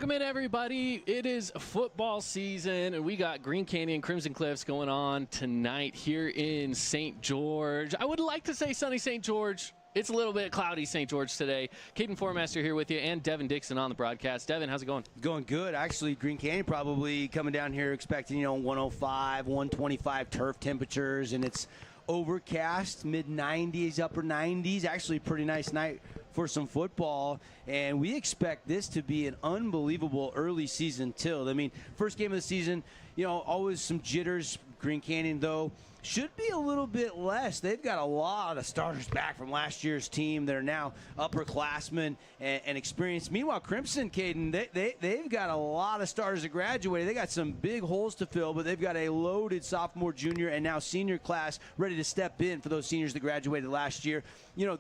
Welcome in, everybody. It is football season, and we got Green Canyon Crimson Cliffs going on tonight here in St. George. I would like to say sunny St. George. It's a little bit cloudy St. George today. Caden Formaster here with you, and Devin Dixon on the broadcast. Devin, how's it going? Going good. Actually, Green Canyon probably coming down here expecting, 105, 125 turf temperatures, and it's overcast, mid-90s, upper 90s. Actually, pretty nice night for some football, and we expect this to be an unbelievable early season tilt. I mean, first game of the season, always some jitters. Green Canyon, though, should be a little bit less. They've got a lot of starters back from last year's team that are now upperclassmen and experienced. Meanwhile, Crimson, Caden, they've got a lot of starters that graduated. They got some big holes to fill, but they've got a loaded sophomore, junior, and now senior class ready to step in for those seniors that graduated last year.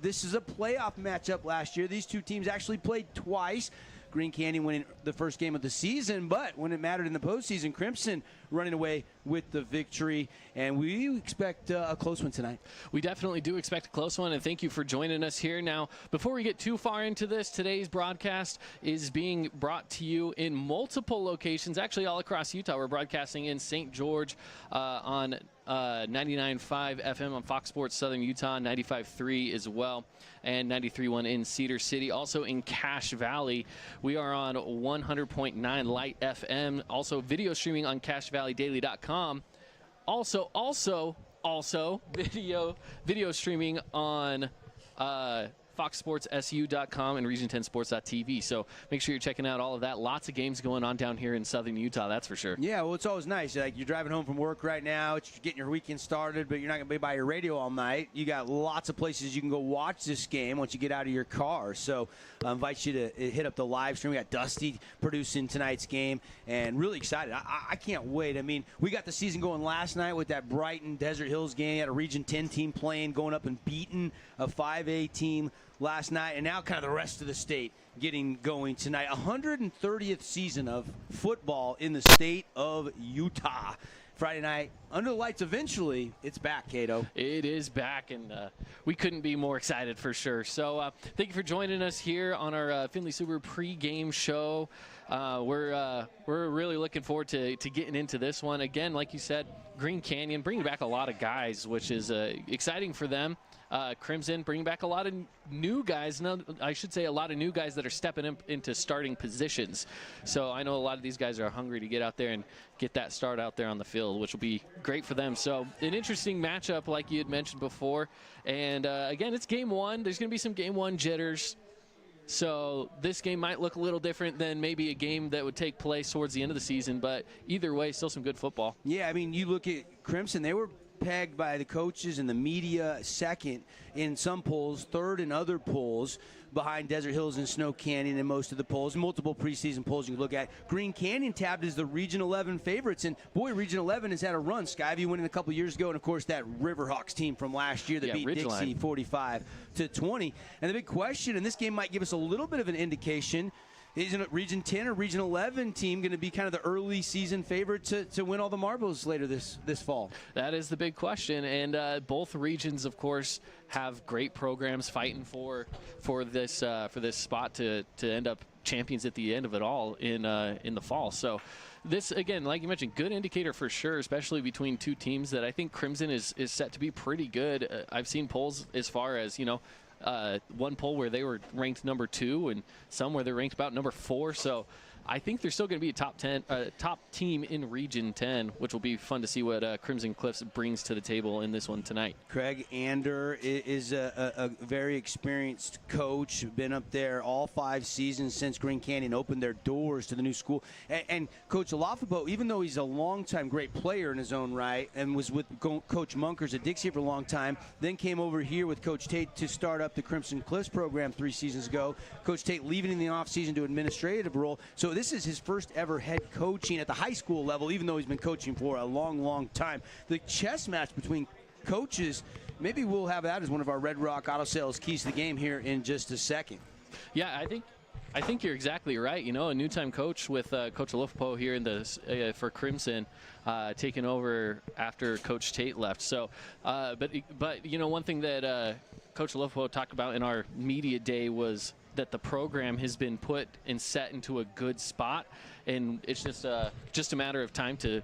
This is a playoff matchup last year. These two teams actually played twice. Green Canyon winning the first game of the season, but when it mattered in the postseason, Crimson running away with the victory, and we expect a close one tonight. We definitely do expect a close one, and thank you for joining us here. Now, before we get too far into this, today's broadcast is being brought to you in multiple locations, actually all across Utah. We're broadcasting in St. George on 99.5 FM on Fox Sports Southern Utah, 95.3 as well, and 93.1 in Cedar City. Also in Cache Valley, we are on 100.9 Light FM. Also video streaming on CacheValleyDaily.com. Also video streaming on FoxSportsSU.com and Region10Sports.tv. So make sure you're checking out all of that. Lots of games going on down here in Southern Utah, that's for sure. Yeah, well, it's always nice. Like, you're driving home from work right now, you're getting your weekend started, but you're not going to be by your radio all night. You got lots of places you can go watch this game once you get out of your car. So I invite you to hit up the live stream. We got Dusty producing tonight's game, and really excited. I can't wait. I mean, we got the season going last night with that Brighton Desert Hills game. Had a Region 10 team playing, going up and beating a 5A team last night, and now kind of the rest of the state getting going tonight. 130th season of football in the state of Utah. Friday night, under the lights eventually, it's back, Cato. It is back, and we couldn't be more excited for sure. So thank you for joining us here on our Findlay Subaru pregame show. We're really looking forward to getting into this one. Again, like you said, Green Canyon bringing back a lot of guys, which is exciting for them. Crimson bringing back a lot of new guys. No, I should say a lot of new guys that are stepping into starting positions. So I know a lot of these guys are hungry to get out there and get that start out there on the field, which will be great for them. So an interesting matchup like you had mentioned before. And again, it's game one. There's going to be some game one jitters. So this game might look a little different than maybe a game that would take place towards the end of the season. But either way, still some good football. Yeah, I mean, you look at Crimson, they were pegged by the coaches and the media second in some polls, third in other polls, behind Desert Hills and Snow Canyon in most of the polls. Multiple preseason polls you can look at. Green Canyon tabbed as the Region 11 favorites, and boy, Region 11 has had a run. Skyview winning a couple years ago, and of course that Riverhawks team from last year that beat Dixie 45-20. And the big question, and this game might give us a little bit of an indication, isn't it Region 10 or Region 11 team going to be kind of the early season favorite to win all the marbles later this fall? That is the big question, and both regions, of course, have great programs fighting for this spot to end up champions at the end of it all in the fall. So this, again, like you mentioned, good indicator for sure, especially between two teams that I think Crimson is set to be pretty good. I've seen polls as far as, one poll where they were ranked number 2 and some where they're ranked about number 4. So I think they're still going to be a top team in Region 10, which will be fun to see what Crimson Cliffs brings to the table in this one tonight. Craig Ander is a very experienced coach, been up there all 5 seasons since Green Canyon opened their doors to the new school. And Coach Alafapo, even though he's a longtime great player in his own right and was with Coach Munkers at Dixie for a long time, then came over here with Coach Tate to start up the Crimson Cliffs program 3 seasons ago. Coach Tate leaving in the offseason to administrative role. So this is his first ever head coaching at the high school level, even though he's been coaching for a long, long time. The chess match between coaches, maybe we'll have that as one of our Red Rock Auto Sales keys to the game here in just a second. Yeah, I think you're exactly right. A new-time coach with Coach Alafapo here in the for Crimson, taking over after Coach Tate left. So, but one thing that Coach Alafapo talked about in our media day was that the program has been put and set into a good spot, and it's just a matter of time to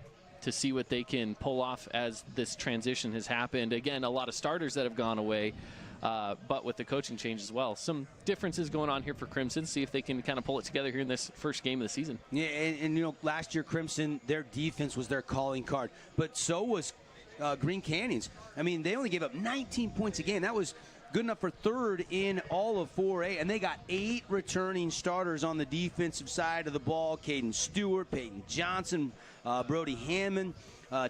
see what they can pull off as this transition has happened. Again, a lot of starters that have gone away, but with the coaching change as well. Some differences going on here for Crimson. See if they can kind of pull it together here in this first game of the season. Yeah, and you know, last year Crimson, their defense was their calling card, but so was Green Canyon's. I mean, they only gave up 19 points a game. That was good enough for third in all of 4A, and they got 8 returning starters on the defensive side of the ball. Caden Stewart, Peyton Johnson, Brody Hammond,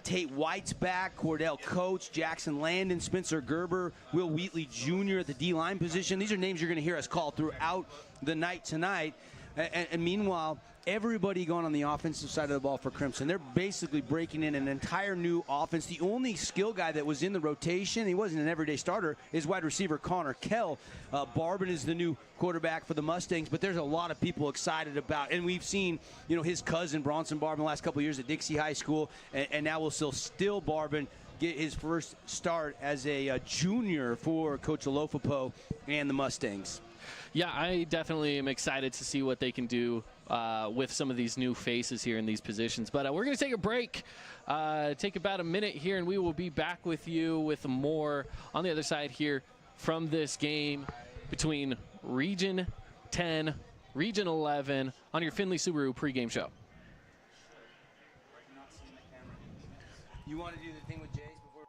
Tate White's back, Cordell Coates, Jackson Landon, Spencer Gerber, Will Wheatley Jr. at the D-line position. These are names you're going to hear us call throughout the night tonight. And meanwhile, everybody going on the offensive side of the ball for Crimson. They're basically breaking in an entire new offense. The only skill guy that was in the rotation, he wasn't an everyday starter, is wide receiver Connor Kell. Barbin is the new quarterback for the Mustangs, but there's a lot of people excited about, and we've seen, you know, his cousin Bronson Barbin the last couple of years at Dixie High School, and now we'll still Barbin get his first start as a junior for Coach Olofopo and the Mustangs. Yeah, I definitely am excited to see what they can do with some of these new faces here in these positions. But we're going to take a break, take about a minute here, and we will be back with you with more on the other side here from this game between Region 10, Region 11 on your Findlay Subaru pregame show. You want to do the thing with Jace before?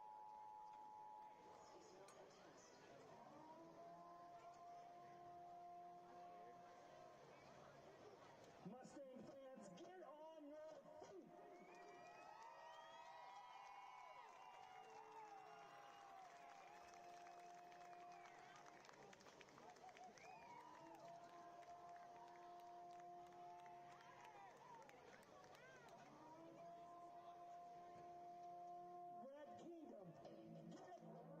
Mustang fans, get on your feet! Red Kingdom, get loud!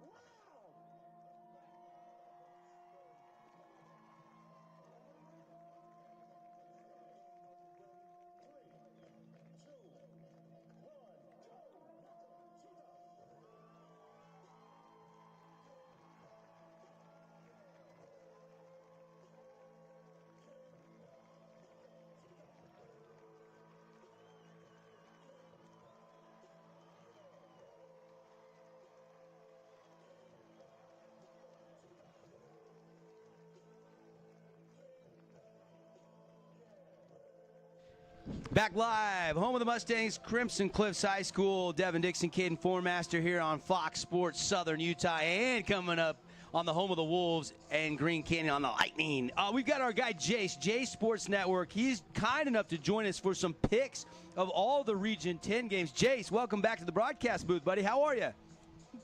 Back live, home of the Mustangs, Crimson Cliffs High School. Devin Dixon, Caden Formaster here on Fox Sports Southern Utah, and coming up on the home of the Wolves and Green Canyon on the Lightning. We've got our guy Jace Sports Network. He's kind enough to join us for some picks of all the Region 10 games. Jace, welcome back to the broadcast booth, buddy. How are you?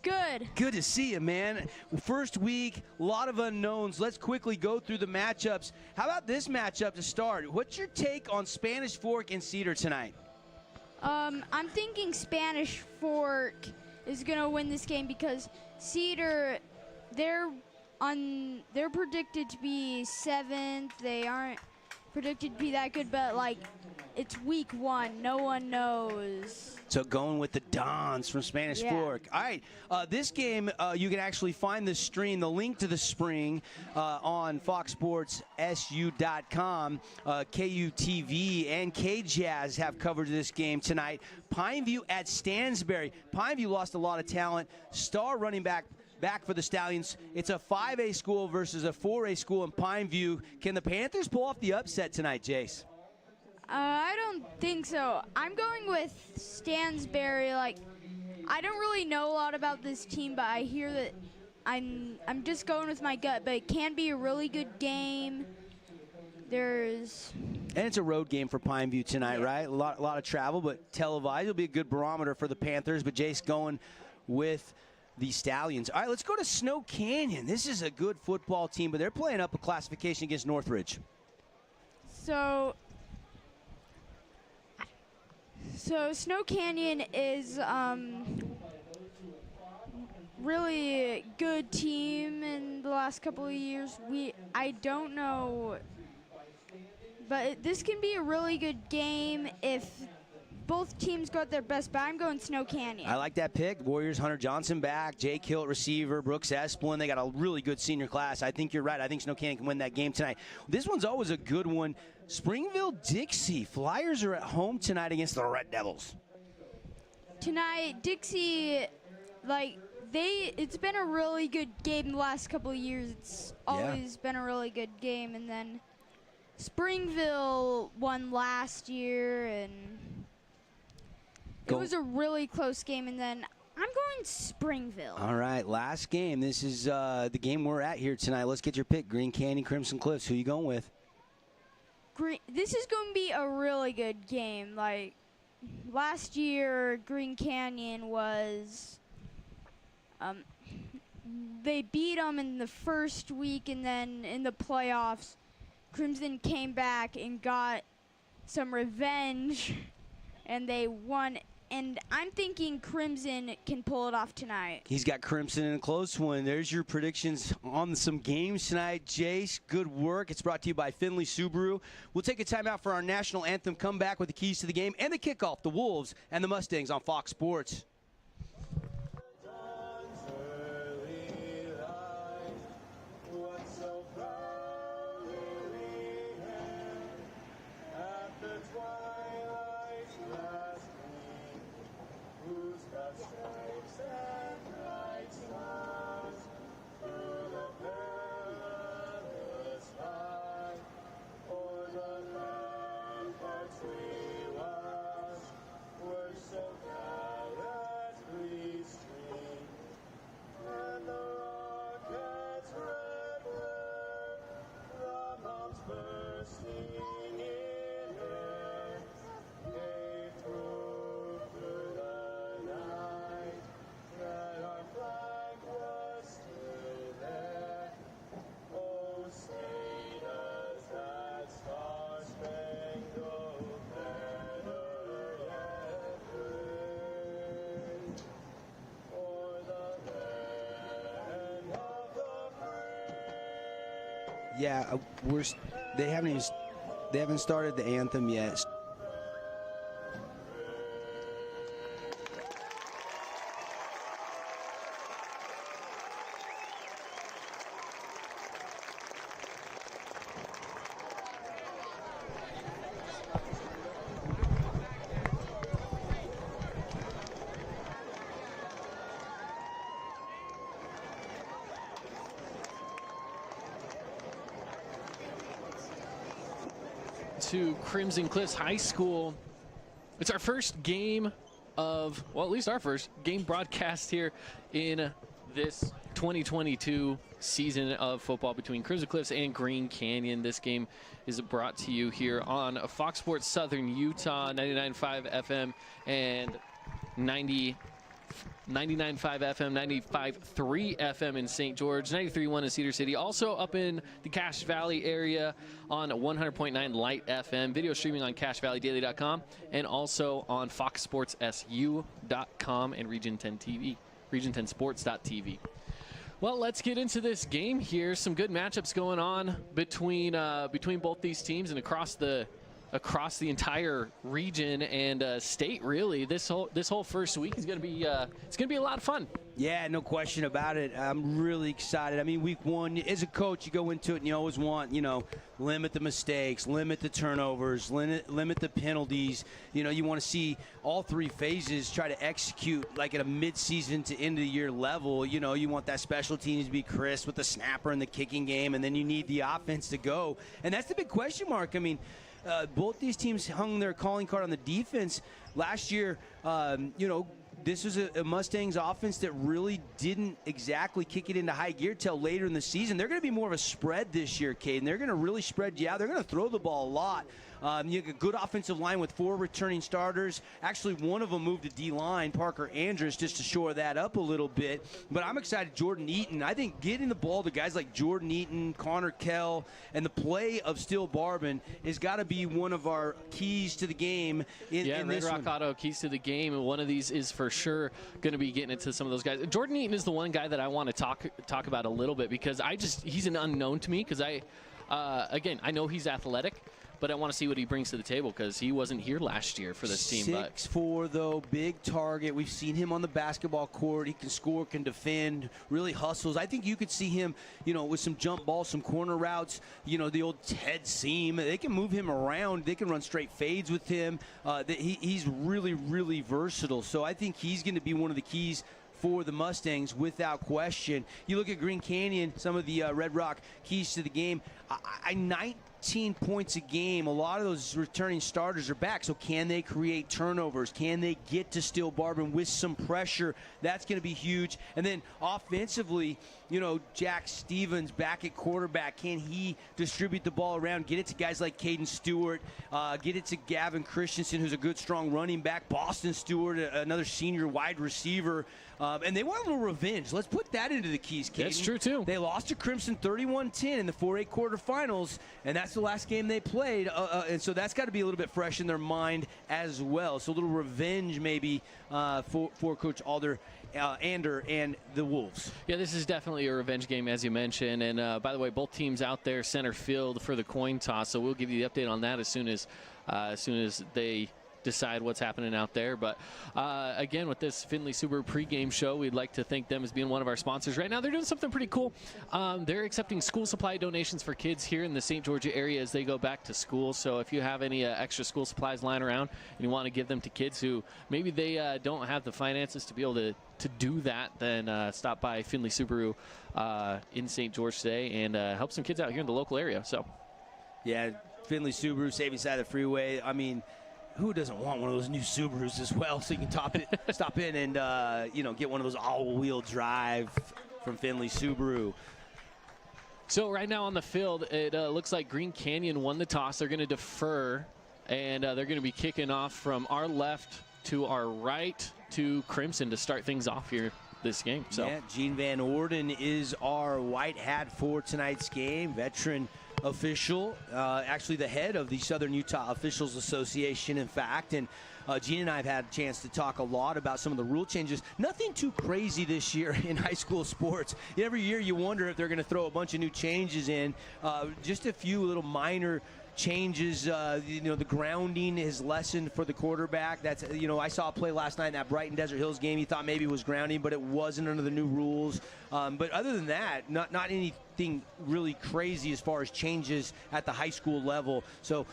Good. Good to see you, man. First week, a lot of unknowns. Let's quickly go through the matchups. How about this matchup to start? What's your take on Spanish Fork and Cedar tonight? I'm thinking Spanish Fork is gonna win this game because Cedar, they're predicted to be 7th. They aren't predicted to be that good, but like it's week 1. No one knows. So going with the Dons from Spanish Fork. All right, this game, you can actually find the stream, the link to the spring on foxsportssu.com. KUTV and KJazz have coverage of this game tonight. Pineview at Stansbury. Pineview lost a lot of talent. Star running back for the Stallions. It's a 5A school versus a 4A school in Pineview. Can the Panthers pull off the upset tonight, Jace? I don't think so. I'm going with Stansbury. Like, I don't really know a lot about this team, but I hear that I'm just going with my gut. But it can be a really good game. And it's a road game for Pineview tonight, right? A lot of travel, but televised. It'll be a good barometer for the Panthers. But Jace going with the Stallions. All right, let's go to Snow Canyon. This is a good football team, but they're playing up a classification against Northridge. So Snow Canyon is really good team in the last couple of years. I don't know, but this can be a really good game if both teams got their best, but I'm going Snow Canyon. I like that pick. Warriors, Hunter Johnson back, Jake Hill at receiver, Brooks Esplin. They got a really good senior class. I think you're right. I think Snow Canyon can win that game tonight. This one's always a good one. Springville-Dixie. Flyers are at home tonight against the Red Devils. Tonight, Dixie, it's been a really good game the last couple of years. It's always been a really good game. And then Springville won last year, and it was a really close game. And then I'm going Springville. All right, last game. This is the game we're at here tonight. Let's get your pick. Green Canyon, Crimson Cliffs. Who you going with? This is going to be a really good game. Like last year, Green Canyon was they beat them in the first week, and then in the playoffs, Crimson came back and got some revenge, and they won. And I'm thinking Crimson can pull it off tonight. He's got Crimson in a close one. There's your predictions on some games tonight. Jace, good work. It's brought to you by Finley Subaru. We'll take a timeout for our national anthem, come back with the keys to the game and the kickoff, the Wolves and the Mustangs on Fox Sports. Yeah, they haven't started the anthem yet. To Crimson Cliffs High School. It's our first game of, well, at least our first game broadcast here in this 2022 season of football between Crimson Cliffs and Green Canyon. This game is brought to you here on Fox Sports Southern Utah, 99.5 FM and 99.5 FM, 95.3 FM in St. George, 93.1 in Cedar City. Also up in the Cache Valley area on 100.9 Light FM. Video streaming on CacheValleyDaily.com and also on FoxSportsSU.com and Region 10 TV, Region10Sports.tv. Well, let's get into this game here. Some good matchups going on between both these teams and across the entire region and state. Really, this whole first week is going to be it's going to be a lot of fun. Yeah, no question about it. I'm really excited. I mean, week one, as a coach, you go into it and you always want, limit the mistakes, limit the turnovers, limit the penalties. You want to see all three phases try to execute like at a mid-season to end of the year level. You want that special teams to be crisp with the snapper and the kicking game, and then you need the offense to go. And that's the big question mark. I mean, both these teams hung their calling card on the defense last year. This was a Mustangs offense that really didn't exactly kick it into high gear till later in the season. They're going to be more of a spread this year, Caden. They're going to really spread you out. They're going to throw the ball a lot. You have a good offensive line with 4 returning starters. Actually, one of them moved to D-line, Parker Andrus, just to shore that up a little bit. But I'm excited, Jordan Eaton. I think getting the ball to guys like Jordan Eaton, Connor Kell, and the play of Still Barbin has got to be one of our keys to the game in Red this Rock one. Auto, keys to the game, and one of these is for sure going to be getting into some of those guys. Jordan Eaton is the one guy that I want to talk about a little bit because he's an unknown to me because again, I know he's athletic, but I want to see what he brings to the table because he wasn't here last year for this team. 6'4", though, big target. We've seen him on the basketball court. He can score, can defend, really hustles. I think you could see him, with some jump balls, some corner routes, the old Ted seam. They can move him around. They can run straight fades with him. He's really, really versatile. So I think he's going to be one of the keys for the Mustangs without question. You look at Green Canyon, some of the Red Rock keys to the game. 19 points a game. A lot of those returning starters are back. So can they create turnovers? Can they get to Steel Barbara with some pressure? That's going to be huge. And then offensively, Jack Stevens back at quarterback. Can he distribute the ball around, get it to guys like Caden Stewart, get it to Gavin Christensen, who's a good, strong running back, Boston Stewart, another senior wide receiver. And they want a little revenge. Let's put that into the keys, Caden. That's true, too. They lost to Crimson 31-10 in the 4A quarterfinals, and that's the last game they played. And so that's got to be a little bit fresh in their mind as well. So a little revenge maybe for Coach Ander and the Wolves. Yeah, this is definitely a revenge game, as you mentioned. And by the way, both teams out there center field for the coin toss. So we'll give you the update on that as soon as they decide what's happening out there. But again, with this Findlay Subaru pregame show, we'd like to thank them as being one of our sponsors. Right now, they're doing something pretty cool. They're accepting school supply donations for kids here in the St. Georgia area as they go back to school. So if you have any extra school supplies lying around and you want to give them to kids who maybe they don't have the finances to be able to do that, then stop by Findlay Subaru in St. George today and help some kids out here in the local area. So, yeah, Findlay Subaru, saving side of the freeway. I mean, who doesn't want one of those new Subarus as well? So you can stop in and get one of those all-wheel drive from Findlay Subaru. So right now on the field, it looks like Green Canyon won the toss. They're going to defer, and they're going to be kicking off from our left to our right to Crimson to start things off here this game. So yeah, Gene Van Orden is our white hat for tonight's game, veteran official, actually the head of the Southern Utah Officials Association, in fact. And Gene and I have had a chance to talk a lot about some of the rule changes. Nothing too crazy this year in high school sports. Every year you wonder if they're going to throw a bunch of new changes in. Just a few little minor changes. The grounding is lessened for the quarterback. That's I saw a play last night in that Brighton Desert Hills game. You thought maybe it was grounding, but it wasn't under the new rules. But other than that, not anything really crazy as far as changes at the high school level. So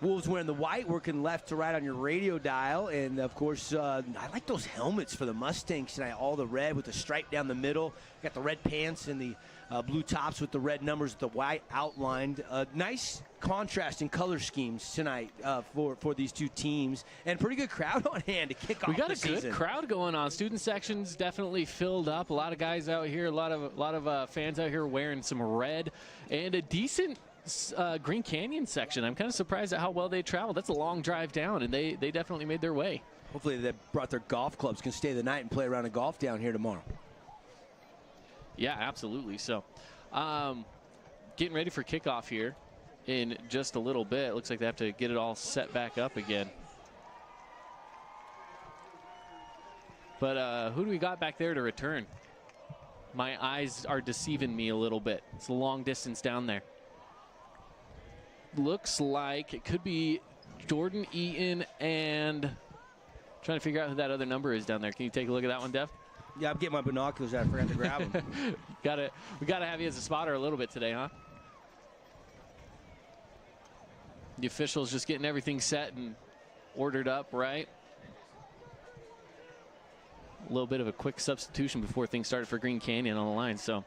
Wolves wearing the white, working left to right on your radio dial. And, of course, I like those helmets for the Mustangs tonight, all the red with the stripe down the middle. Got the red pants and the blue tops with the red numbers, the white outlined. Nice contrast in color schemes tonight for these two teams, and pretty good crowd on hand to kick off the season. We got a good crowd going on. Student sections definitely filled up. A lot of guys out here, a lot of fans out here wearing some red, and a decent Green Canyon section. I'm kind of surprised at how well they traveled. That's a long drive down, and they definitely made their way. Hopefully they brought their golf clubs, can stay the night and play around a golf down here tomorrow. Yeah, absolutely. So getting ready for kickoff here in just a little bit. It looks like they have to get it all set back up again. But who do we got back there to return? My eyes are deceiving me a little bit. It's a long distance down there. Looks like it could be Jordan Eaton and trying to figure out who that other number is down there. Can you take a look at that one, Dev? Yeah, I'm getting my binoculars out. I forgot to grab them. We gotta have you as a spotter a little bit today, huh? The officials just getting everything set and ordered up, right? A little bit of a quick substitution before things started for Green Canyon on the line. So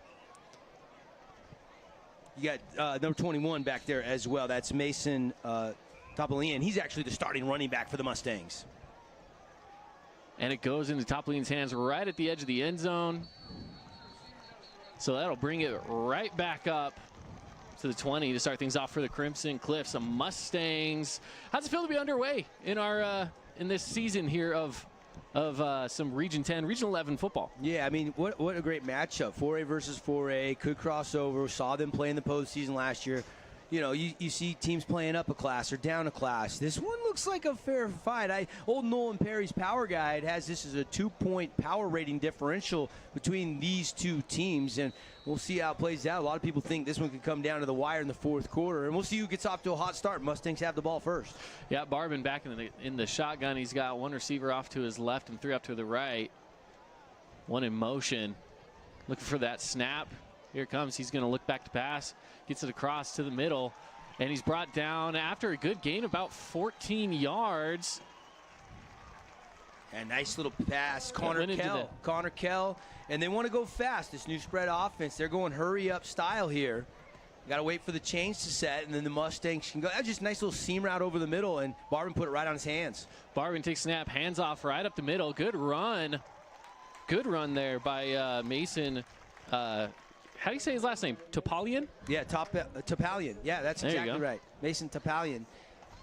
you got number 21 back there as well. That's Mason Topolian. He's actually the starting running back for the Mustangs. And it goes into Topolian's hands right at the edge of the end zone. So that'll bring it right back up to the 20 to start things off for the Crimson Cliffs. Some Mustangs. How's it feel to be underway in our in this season here of some Region 10, Region 11 football? Yeah, I mean, what a great matchup. 4A versus 4A, could cross over. Saw them play in the postseason last year. you see teams playing up a class or down a class. This one looks like a fair fight. Old Nolan Perry's Power Guide has this as a 2-point power rating differential between these two teams, and we'll see how it plays out. A lot of people think this one could come down to the wire in the fourth quarter, and we'll see who gets off to a hot start. Mustangs have the ball first. Yeah, Barbin back in the shotgun. He's got one receiver off to his left and 3 up to the right. One in motion, looking for that snap. Here it comes. He's going to look back to pass. Gets it across to the middle. And he's brought down after a good gain about 14 yards. And nice little pass. Connor Kell. And they want to go fast. This new spread offense, they're going hurry up style here. Got to wait for the change to set, and then the Mustangs can go. That's just a nice little seam route over the middle, and Barbin put it right on his hands. Barbin takes snap, hands off right up the middle. Good run. Good run there by Mason. How do you say his last name? Topalian? Yeah, Topalian. Yeah, that's exactly right. Mason Topalian.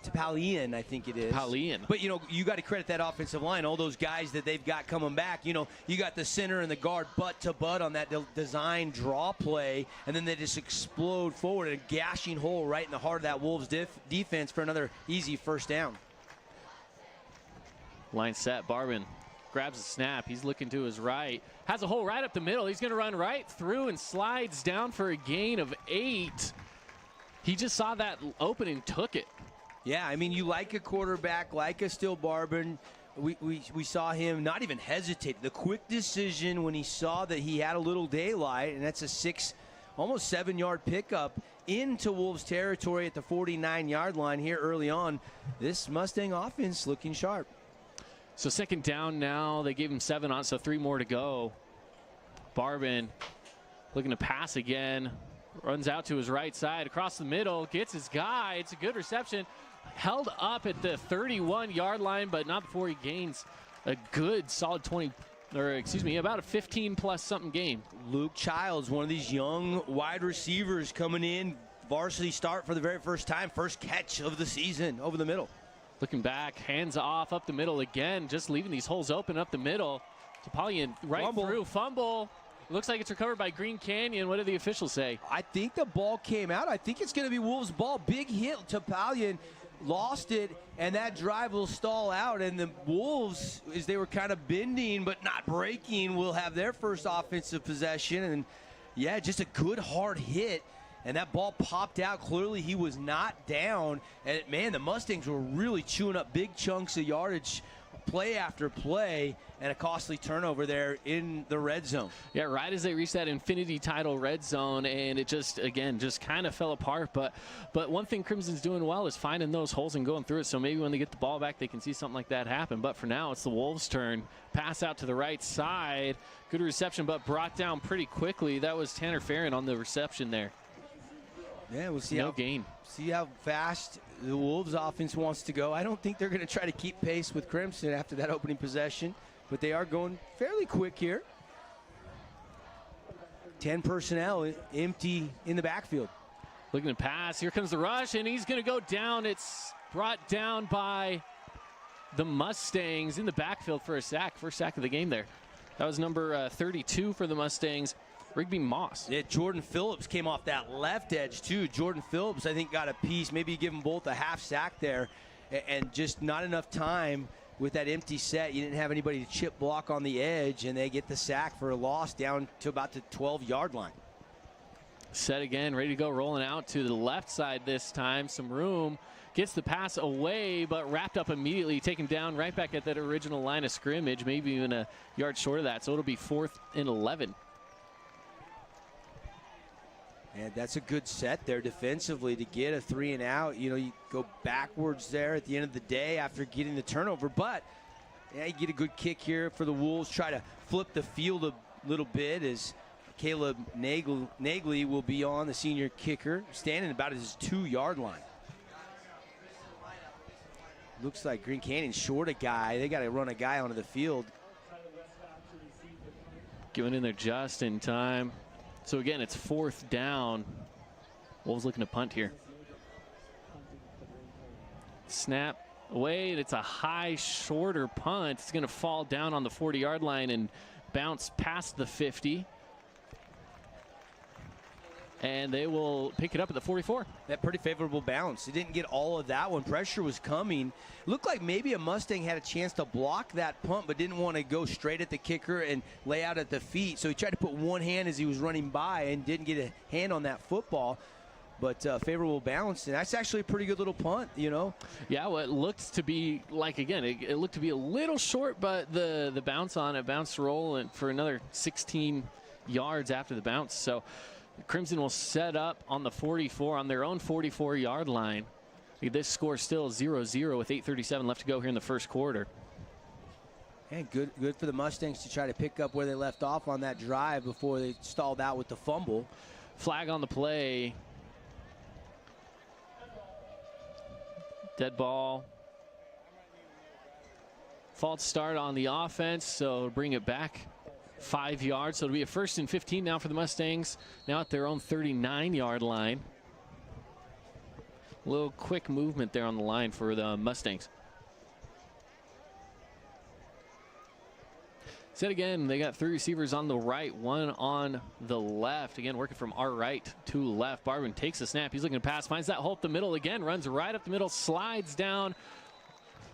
Topalian, I think it is. Topalian. But, you got to credit that offensive line, all those guys that they've got coming back. You got the center and the guard butt to butt on that design draw play, and then they just explode forward, a gashing hole right in the heart of that Wolves defense for another easy first down. Line set. Barbin grabs the snap. He's looking to his right. Has a hole right up the middle. He's going to run right through and slides down for a gain of 8. He just saw that opening, took it. Yeah, I mean, you like a quarterback, like a Still Barbin. We saw him not even hesitate. The quick decision when he saw that he had a little daylight, and that's a almost 7-yard pickup into Wolves territory at the 49-yard line here early on. This Mustang offense looking sharp. So second down now. They gave him 7 on, so 3 more to go. Barbin looking to pass again. Runs out to his right side, across the middle, gets his guy. It's a good reception. Held up at the 31-yard line, but not before he gains a good solid about a 15-plus something game. Luke Childs, one of these young wide receivers coming in, varsity start for the very first time, first catch of the season over the middle. Looking back, hands off up the middle again, just leaving these holes open up the middle. Topalian through, fumble. Looks like it's recovered by Green Canyon. What did the officials say? I think the ball came out. I think it's going to be Wolves' ball. Big hit. Topalian lost it, and that drive will stall out. And the Wolves, as they were kind of bending but not breaking, will have their first offensive possession. And, yeah, just a good hard hit. And that ball popped out. Clearly he was not down. And, man, the Mustangs were really chewing up big chunks of yardage play after play, and a costly turnover there in the red zone. Yeah, right as they reached that infinity title red zone, and it just kind of fell apart. But one thing Crimson's doing well is finding those holes and going through it, so maybe when they get the ball back, they can see something like that happen. But for now, it's the Wolves' turn. Pass out to the right side. Good reception, but brought down pretty quickly. That was Tanner Farron on the reception there. Yeah, we'll see gain. See how fast the Wolves offense wants to go. I don't think they're going to try to keep pace with Crimson after that opening possession, but they are going fairly quick here. 10 personnel empty in the backfield. Looking to pass. Here comes the rush, and he's going to go down. It's brought down by the Mustangs in the backfield for a sack. First sack of the game there. That was number 32 for the Mustangs, Rigby Moss. Yeah, Jordan Phillips came off that left edge, too. Jordan Phillips, I think, got a piece. Maybe give them both a half sack there, and just not enough time with that empty set. You didn't have anybody to chip block on the edge, and they get the sack for a loss down to about the 12-yard line. Set again, ready to go, rolling out to the left side this time. Some room. Gets the pass away, but wrapped up immediately, taken down right back at that original line of scrimmage, maybe even a yard short of that. So it'll be 4th and 11. And that's a good set there defensively to get a 3 and out. You go backwards there at the end of the day after getting the turnover. But, yeah, you get a good kick here for the Wolves. Try to flip the field a little bit as Caleb Nagley will be on, the senior kicker, standing about his 2-yard line. Looks like Green Canyon's short a guy. They got to run a guy onto the field. Going in there just in time. So again, it's 4th down. Wolves looking to punt here. Snap away, and it's a high, shorter punt. It's going to fall down on the 40-yard line and bounce past the 50. and they will pick it up at the 44. That pretty favorable bounce. He didn't get all of that when pressure was coming. Looked like maybe a Mustang had a chance to block that punt, but didn't want to go straight at the kicker and lay out at the feet. So he tried to put one hand as he was running by and didn't get a hand on that football. But favorable bounce, and that's actually a pretty good little punt, you know. Yeah, well, it looked to be like, again, it looked to be a little short, but the bounce on it, bounce roll, and for another 16 yards after the bounce. So Crimson will set up on the 44, on their own 44-yard line. This score still 0-0 with 8:37 left to go here in the first quarter. And good for the Mustangs to try to pick up where they left off on that drive before they stalled out with the fumble. Flag on the play. Dead ball. False start on the offense, so bring it back 5 yards. So it'll be a 1st and 15 now for the Mustangs, now at their own 39-yard line. A little quick movement there on the line for the Mustangs. Said again, they got 3 receivers on the right, 1 on the left. Again, working from our right to left. Barbin takes the snap. He's looking to pass, finds that hole up the middle again, runs right up the middle, slides down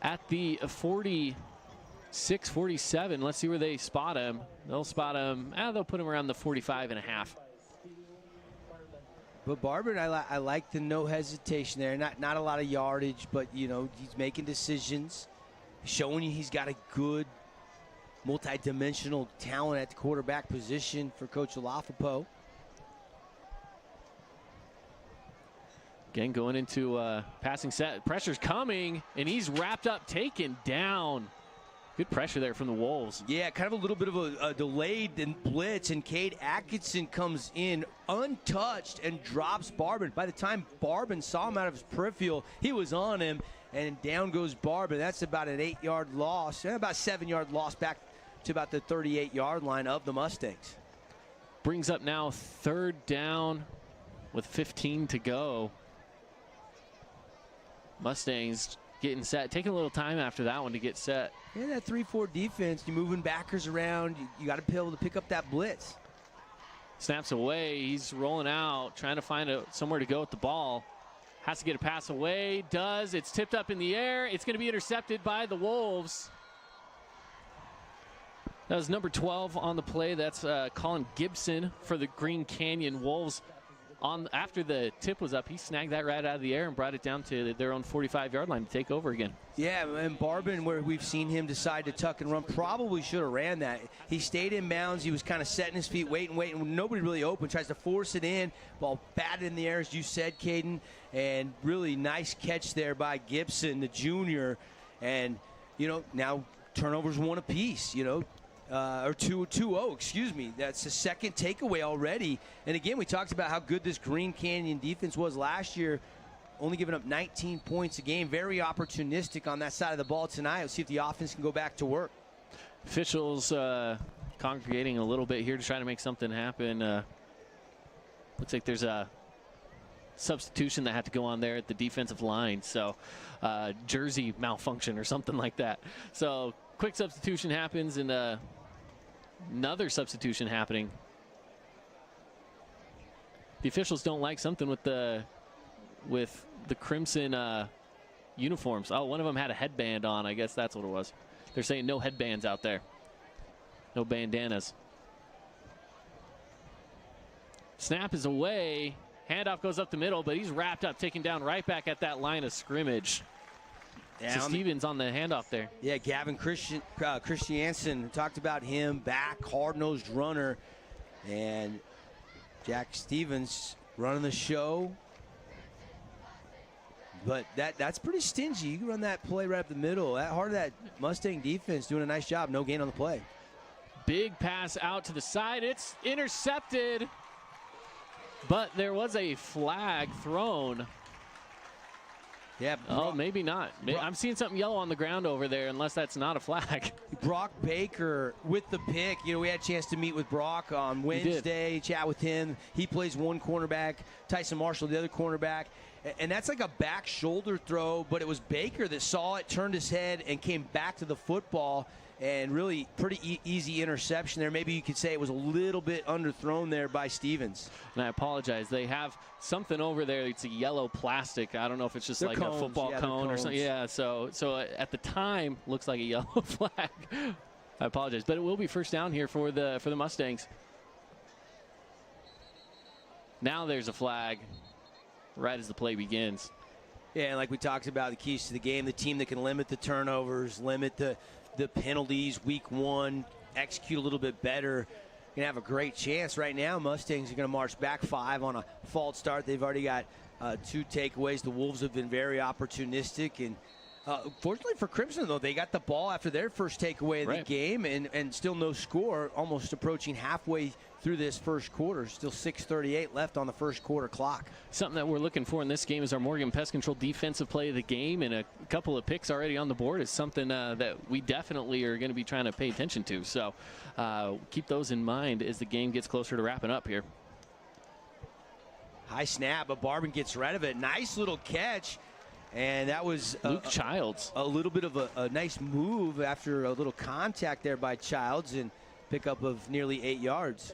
at the 46, 47. Let's see where they spot him. They'll spot him. They'll put him around the 45 and a half. But Barbin, I like the no hesitation there. Not a lot of yardage, but, you know, he's making decisions, showing you he's got a good multi-dimensional talent at the quarterback position for Coach Olafopo. Again, going into passing set. Pressure's coming, and he's wrapped up, taken down. Good pressure there from the Wolves. Yeah, kind of a little bit of a delayed blitz, and Cade Atkinson comes in untouched and drops Barbin. By the time Barbin saw him out of his peripheral, he was on him, and down goes Barbin. That's about an 8-yard loss, and about 7-yard loss back to about the 38-yard line of the Mustangs. Brings up now 3rd down with 15 to go. Mustangs getting set, taking a little time after that one to get set. Yeah, that 3-4 defense, you're moving backers around. You got to be able to pick up that blitz. Snaps away. He's rolling out, trying to find somewhere to go with the ball. Has to get a pass away. Does. It's tipped up in the air. It's going to be intercepted by the Wolves. That was number 12 on the play. That's Colin Gibson for the Green Canyon Wolves. After the tip was up, he snagged that right out of the air and brought it down to their own 45-yard line to take over again. Yeah, and Barbin, where we've seen him decide to tuck and run, probably should have ran that. He stayed in bounds. He was kind of setting his feet, waiting. Nobody really open. Tries to force it in. Ball batted in the air, as you said, Caden. And really nice catch there by Gibson, the junior. And, you know, now turnovers 1 apiece, you know. Or 2-0, excuse me. That's the 2nd takeaway already. And again, we talked about how good this Green Canyon defense was last year, only giving up 19 points a game. Very opportunistic on that side of the ball tonight. Let's see if the offense can go back to work. Officials congregating a little bit here to try to make something happen. Looks like there's a substitution that had to go on there at the defensive line. So jersey malfunction or something like that. So quick substitution happens, and another substitution happening. The officials don't like something with the Crimson uniforms. Oh, one of them had a headband on. I guess that's what it was. They're saying no headbands out there. No bandanas. Snap is away. Handoff goes up the middle, but he's wrapped up, taken down right back at that line of scrimmage. So Stevens on the handoff there. Yeah, Gavin Christiansen, talked about him, back, hard-nosed runner. And Jack Stevens running the show. But that's pretty stingy. You can run that play right up the middle. That heart of that Mustang defense doing a nice job. No gain on the play. Big pass out to the side. It's intercepted. But there was a flag thrown. Yeah. Oh, maybe not. I'm seeing something yellow on the ground over there, unless that's not a flag. Brock Baker with the pick. You know, we had a chance to meet with Brock on Wednesday, chat with him. He plays one cornerback, Tyson Marshall the other cornerback. And that's like a back shoulder throw, but it was Baker that saw it, turned his head, and came back to the football. and really pretty easy interception there. Maybe you could say it was a little bit underthrown there by Stevens. And I apologize. They have something over there. It's a yellow plastic. I don't know if it's just They're like cones. a football Yeah, cone they're or something. cones. Yeah, so at the time, looks like a yellow flag. I apologize. But it will be first down here for the Mustangs. Now there's a flag right as the play begins. Yeah, and like we talked about, the keys to the game, the team that can limit the turnovers, limit the penalties week one, execute a little bit better, going to have a great chance. Right now, Mustangs are going to march back 5 on a false start. They've already got 2 takeaways. The Wolves have been very opportunistic. And fortunately for Crimson, though, they got the ball after their first takeaway of the game, and still no score, almost approaching halfway through this first quarter. Still 6:38 left on the first quarter clock. Something that we're looking for in this game is our Morgan Pest Control defensive play of the game, and a couple of picks already on the board is something that we definitely are going to be trying to pay attention to. So keep those in mind as the game gets closer to wrapping up here. High snap, but Barbin gets rid of it. Nice little catch. And that was Luke Childs. A little bit of a nice move after a little contact there by Childs, and pickup of nearly 8 yards.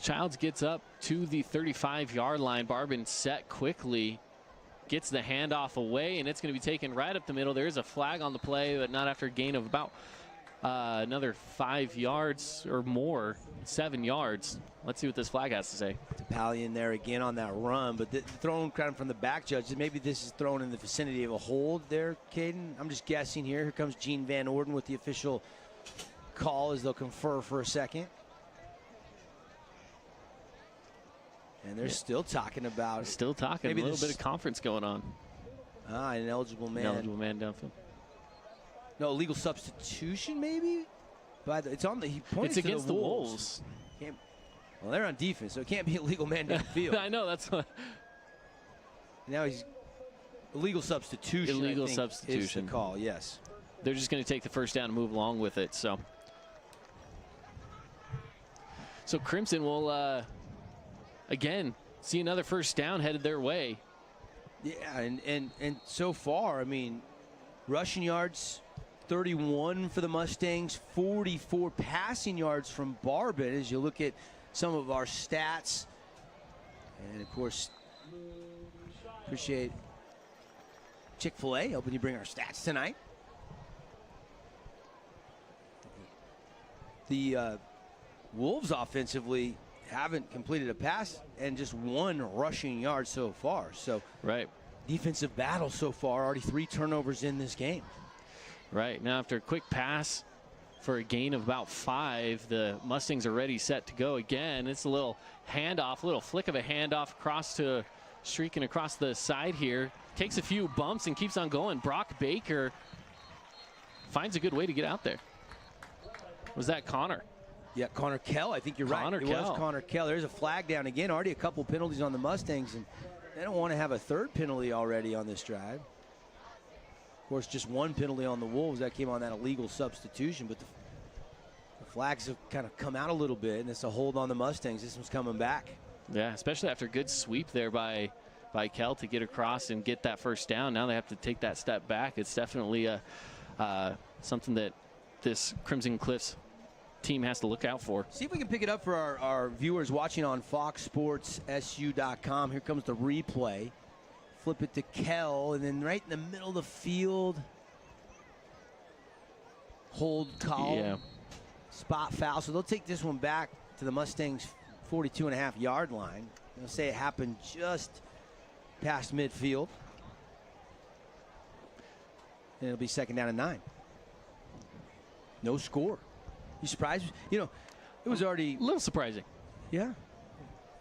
Childs gets up to the 35-yard line. Barbin set quickly, gets the handoff away, and it's going to be taken right up the middle. There is a flag on the play, but not after a gain of about another 5 yards or more, 7 yards. Let's see what this flag has to say. Topalian there again on that run, but thrown kind of from the back, Judge. Maybe this is thrown in the vicinity of a hold there, Caden. I'm just guessing here. Here comes Gene Van Orden with the official call as they'll confer for a second. And they're still talking about it. Still talking. Maybe a little bit of conference going on. An eligible man. An eligible man downfield. No, illegal substitution maybe? But it's on the, he points it's to against the Wolves. Well, they're on defense, so it can't be a legal man downfield. I know, that's what. Now he's illegal substitution. Illegal substitution. Is the call, yes. They're just going to take the first down and move along with it. So Crimson will again see another first down headed their way. Yeah, and so far, I mean, rushing yards 31 for the Mustangs, 44 passing yards from Barbin as you look at some of our stats. And of course, appreciate Chick-fil-A helping you bring our stats tonight. The Wolves offensively haven't completed a pass and just 1 rushing yard so far. So defensive battle so far, already 3 turnovers in this game. Right, now after a quick pass for a gain of about 5, the Mustangs are ready, set to go again. It's a little handoff, little flick of a handoff streaking across the side here. Takes a few bumps and keeps on going. Brock Baker finds a good way to get out there. Was that Connor? Yeah, Connor Kell. I think you're right. It was Connor Kell. There's a flag down again. Already a couple penalties on the Mustangs, and they don't want to have a 3rd penalty already on this drive. Of course, just 1 penalty on the Wolves. That came on that illegal substitution, but the flags have kind of come out a little bit, and it's a hold on the Mustangs. This one's coming back. Yeah, especially after a good sweep there by Kell to get across and get that first down. Now they have to take that step back. It's definitely something that this Crimson Cliffs team has to look out for. See if we can pick it up for our viewers watching on foxsportssu.com. Here comes the replay. Flip it to Kell, and then right in the middle of the field, hold call. Yeah. Spot foul. So they'll take this one back to the Mustangs' 42.5-yard line. They'll say it happened just past midfield. And it'll be 2nd down and 9. No score. You surprised? You know, it was already a little surprising. Yeah.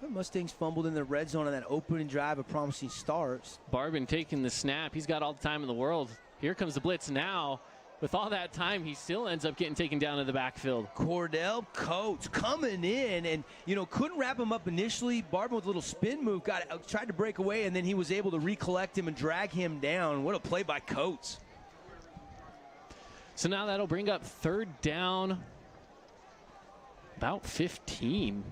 The Mustangs fumbled in the red zone on that opening drive, a promising start. Barbin taking the snap. He's got all the time in the world. Here comes the blitz now. With all that time, he still ends up getting taken down in the backfield. Cordell Coates coming in and, you know, couldn't wrap him up initially. Barbin with a little spin move, tried to break away, and then he was able to recollect him and drag him down. What a play by Coates. So now that'll bring up 3rd down, about 15.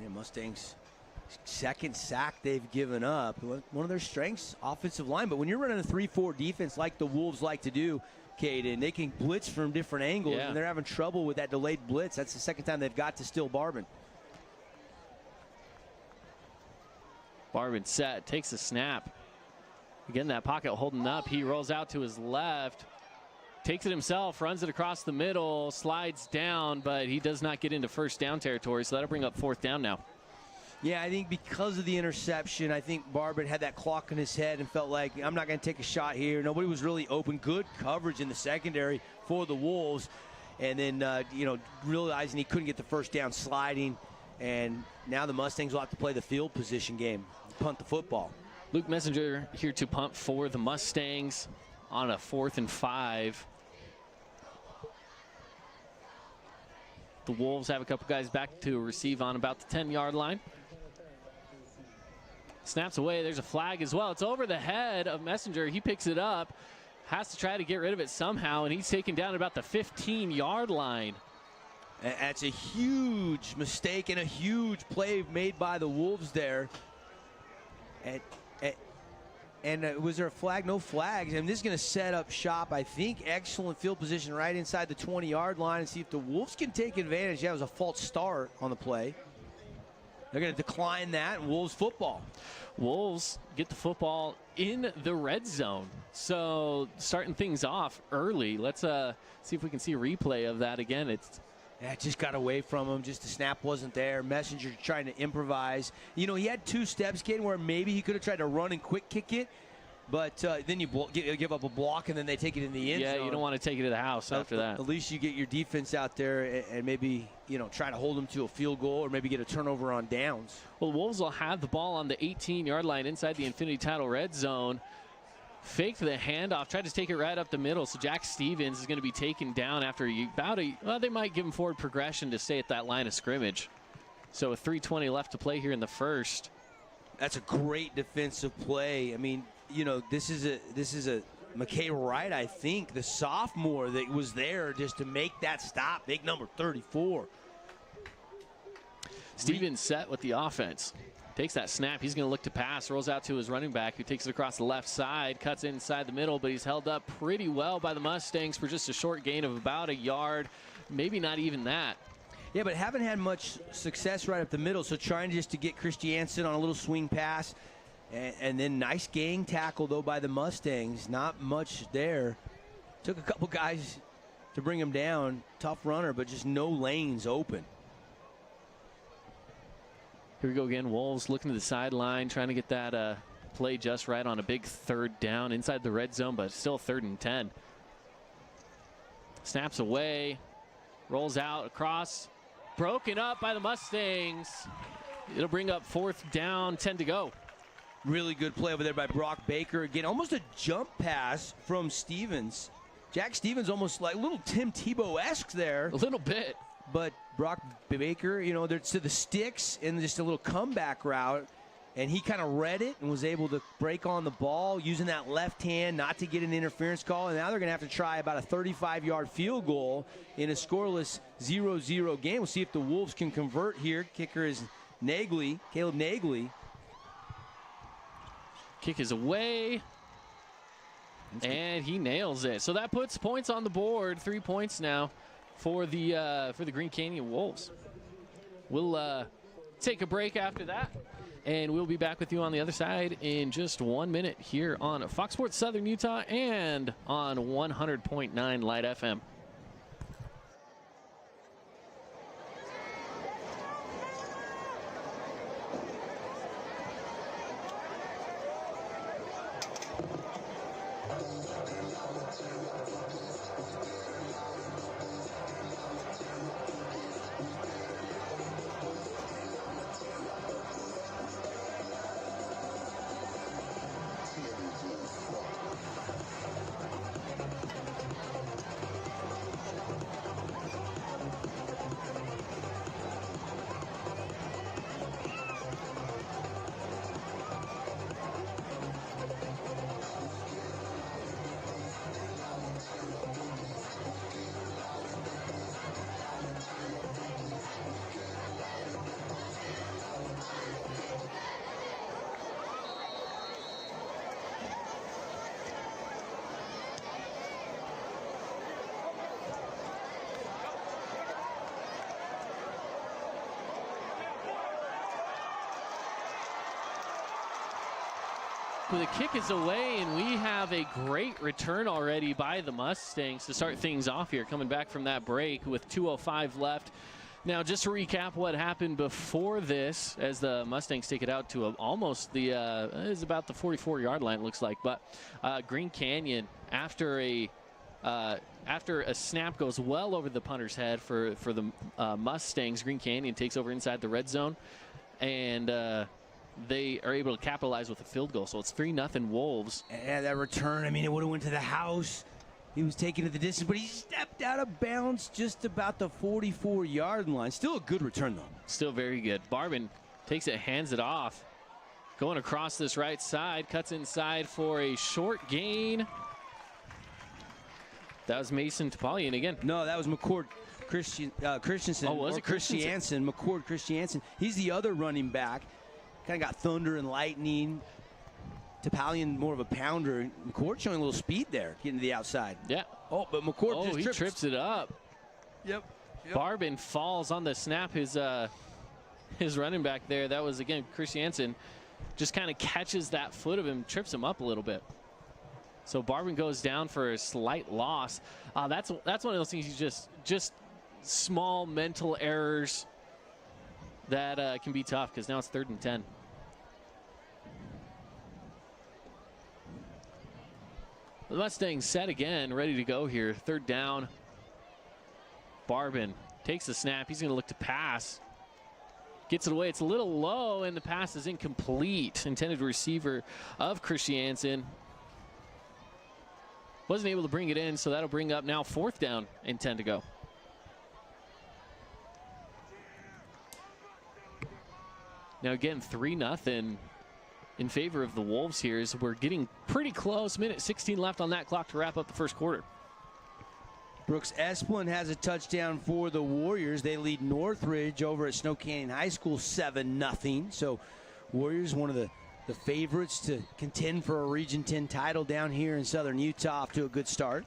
Yeah, Mustangs second sack they've given up. One of their strengths, offensive line. But when you're running a 3-4 defense like the Wolves like to do, Caden, they can blitz from different angles, and they're having trouble with that delayed blitz. That's the second time they've got to Still Barban. Barban set, takes a snap. Again, that pocket holding up. He rolls out to his left, takes it himself, runs it across the middle, slides down, but he does not get into first down territory, so that'll bring up fourth down now. Yeah, I think because of the interception, I think Barban had that clock in his head and felt like, I'm not going to take a shot here. Nobody was really open. Good coverage in the secondary for the Wolves. And then, realizing he couldn't get the first down, sliding. And now the Mustangs will have to play the field position game, punt the football. Luke Messenger here to punt for the Mustangs on a 4th and 5. The Wolves have a couple guys back to receive on about the 10-yard line. Snaps away. There's a flag as well. It's over the head of Messenger. He picks it up, has to try to get rid of it somehow, and he's taken down about the 15-yard line. That's a huge mistake and a huge play made by the Wolves there. And was there a flag? No flags. And this is going to set up shop, I think. Excellent field position right inside the 20-yard line and see if the Wolves can take advantage. Yeah, it was a false start on the play. They're going to decline that, and Wolves football. Wolves get the football in the red zone. So starting things off early. Let's see if we can see a replay of that again. It just got away from him. Just the snap wasn't there. Messenger trying to improvise. He had 2 steps, Caden, where maybe he could have tried to run and quick kick it. But then you give up a block, and then they take it in the end zone. Yeah, you don't want to take it to the house after that. At least you get your defense out there and maybe, try to hold them to a field goal or maybe get a turnover on downs. Well, the Wolves will have the ball on the 18-yard line inside the Infinity Title red zone. Fake for the handoff, tried to take it right up the middle. So Jack Stevens is going to be taken down after they might give him forward progression to stay at that line of scrimmage. So with 3:20 left to play here in the first. That's a great defensive play. I mean, this is a McKay Wright, I think, the sophomore that was there just to make that stop. Big number 34. Stevens set with the offense. Takes that snap. He's going to look to pass. Rolls out to his running back, who takes it across the left side. Cuts inside the middle, but he's held up pretty well by the Mustangs for just a short gain of about a yard. Maybe not even that. Yeah, but haven't had much success right up the middle, so trying just to get Christiansen on a little swing pass. And then nice gang tackle, though, by the Mustangs. Not much there. Took a couple guys to bring him down. Tough runner, but just no lanes open. Here we go again. Wolves looking to the sideline, trying to get that play just right on a big 3rd down inside the red zone, but still 3rd and 10. Snaps away. Rolls out across. Broken up by the Mustangs. It'll bring up 4th down, 10 to go. Really good play over there by Brock Baker. Again, almost a jump pass from Stevens. Jack Stevens almost like a little Tim Tebow-esque there. A little bit. But Brock Baker, they're to the sticks and just a little comeback route. And he kind of read it and was able to break on the ball using that left hand not to get an interference call. And now they're going to have to try about a 35-yard field goal in a scoreless 0-0 game. We'll see if the Wolves can convert here. Kicker is Caleb Nagley. Kick is away, and he nails it. So that puts points on the board. 3 points now for the Green Canyon Wolves. We'll take a break after that, and we'll be back with you on the other side in just 1 minute here on Fox Sports Southern Utah and on 100.9 Light FM. The kick is away, and we have a great return already by the Mustangs to start things off here, coming back from that break with 2:05 left. Now, just to recap what happened before this, as the Mustangs take it out to almost the is about the 44-yard line, it looks like. But Green Canyon, after a snap goes well over the punter's head for the Mustangs, Green Canyon takes over inside the red zone, and they are able to capitalize with a field goal. So it's 3-0 Wolves. And that return, I mean, it would have went to the house. He was taken to the distance, but he stepped out of bounds just about the 44-yard line. Still a good return, though. Still very good. Barbin takes it, hands it off. Going across this right side, cuts inside for a short gain. That was Mason Topalian again. No, that was McCord Christensen. Oh, was it Christiansen? McCord Christiansen. He's the other running back. Kind of got thunder and lightning. Topalian more of a pounder. McCord showing a little speed there, getting to the outside. Yeah. Oh, but McCord just trips it up. Yep. Barbin falls on the snap. His running back there, that was, again, Christiansen, just kind of catches that foot of him, trips him up a little bit. So Barbin goes down for a slight loss. That's one of those things, you just small mental errors that can be tough, because now it's 3rd and 10. The Mustangs set again, ready to go here. 3rd down. Barbin takes the snap. He's going to look to pass. Gets it away. It's a little low, and the pass is incomplete. Intended receiver of Christiansen. Wasn't able to bring it in, so that'll bring up now 4th down and 10 to go. Now again, 3-0 in favor of the Wolves here, as we're getting pretty close. Minute 16 left on that clock to wrap up the first quarter. Brooks Esplin has a touchdown for the Warriors. They lead Northridge over at Snow Canyon High School 7-0. So Warriors, one of the favorites to contend for a Region 10 title down here in southern Utah, off to a good start.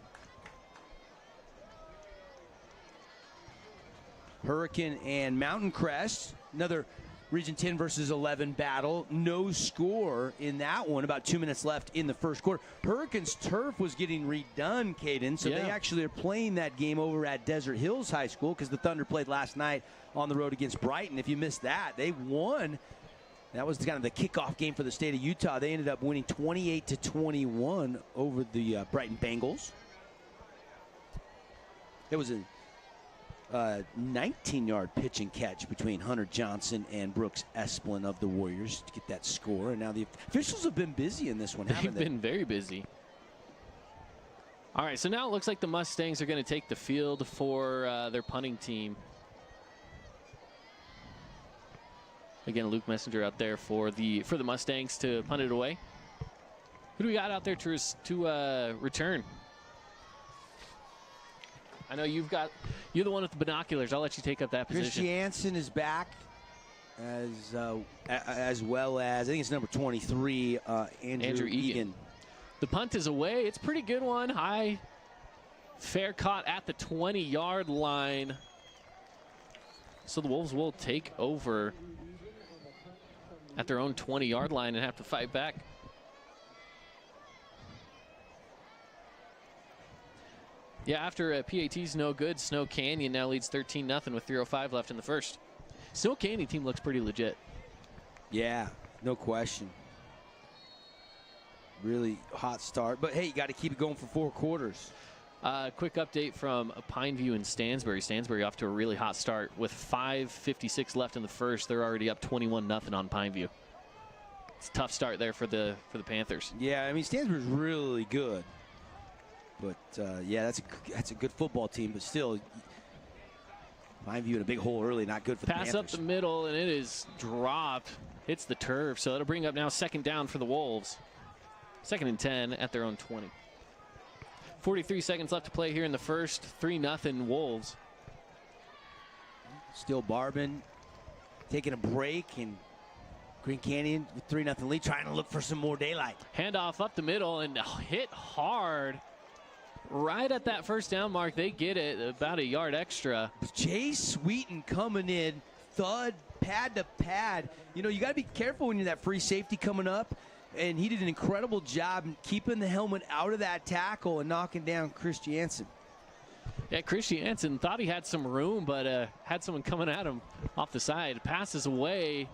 Hurricane and Mountain Crest, another Region 10 versus 11 battle. No score in that one. About 2 minutes left in the first quarter. Hurricane's turf was getting redone, Caden, so they actually are playing that game over at Desert Hills High School, because the Thunder played last night on the road against Brighton. If you missed that, they won. That was kind of the kickoff game for the state of Utah. They ended up winning 28-21 over the Brighton Bengals. It was a 19-yard pitch and catch between Hunter Johnson and Brooks Esplin of the Warriors to get that score. And now the officials have been busy in this one, haven't they? They've been very busy. All right, so now it looks like the Mustangs are going to take the field for their punting team. Again, Luke Messenger out there for the Mustangs to punt it away. Who do we got out there to return? I know you're the one with the binoculars. I'll let you take up that position. Christiansen is back, as well as, I think it's number 23, Andrew Eaton. The punt is away. It's a pretty good one. High, fair caught at the 20-yard line. So the Wolves will take over at their own 20-yard line and have to fight back. Yeah, after PAT's no good, Snow Canyon now leads 13-0 with 3:05 left in the first. Snow Canyon team looks pretty legit. Yeah, no question. Really hot start. But, hey, you got to keep it going for 4 quarters. Quick update from Pineview and Stansbury. Stansbury off to a really hot start. With 5:56 left in the first, they're already up 21-0 on Pineview. It's a tough start there for the Panthers. Yeah, I mean, Stansbury's really good. But, yeah, that's a good football team. But still, Pineview in a big hole early, not good for the Panthers. Pass up the middle, and it is dropped. Hits the turf, so it'll bring up now 2nd down for the Wolves. 2nd and 10 at their own 20. 43 seconds left to play here in the first. 3-0 Wolves. Still Barbin taking a break, and Green Canyon with 3-0 lead, trying to look for some more daylight. Handoff up the middle and hit hard. Right at that 1st down mark, they get it about a yard extra. Chase Wheaton coming in, thud, pad to pad. You know, you got to be careful when you're that free safety coming up. and he did an incredible job keeping the helmet out of that tackle and knocking down Christiansen. Yeah, Christiansen thought he had some room, but had someone coming at him off the side. Passes away.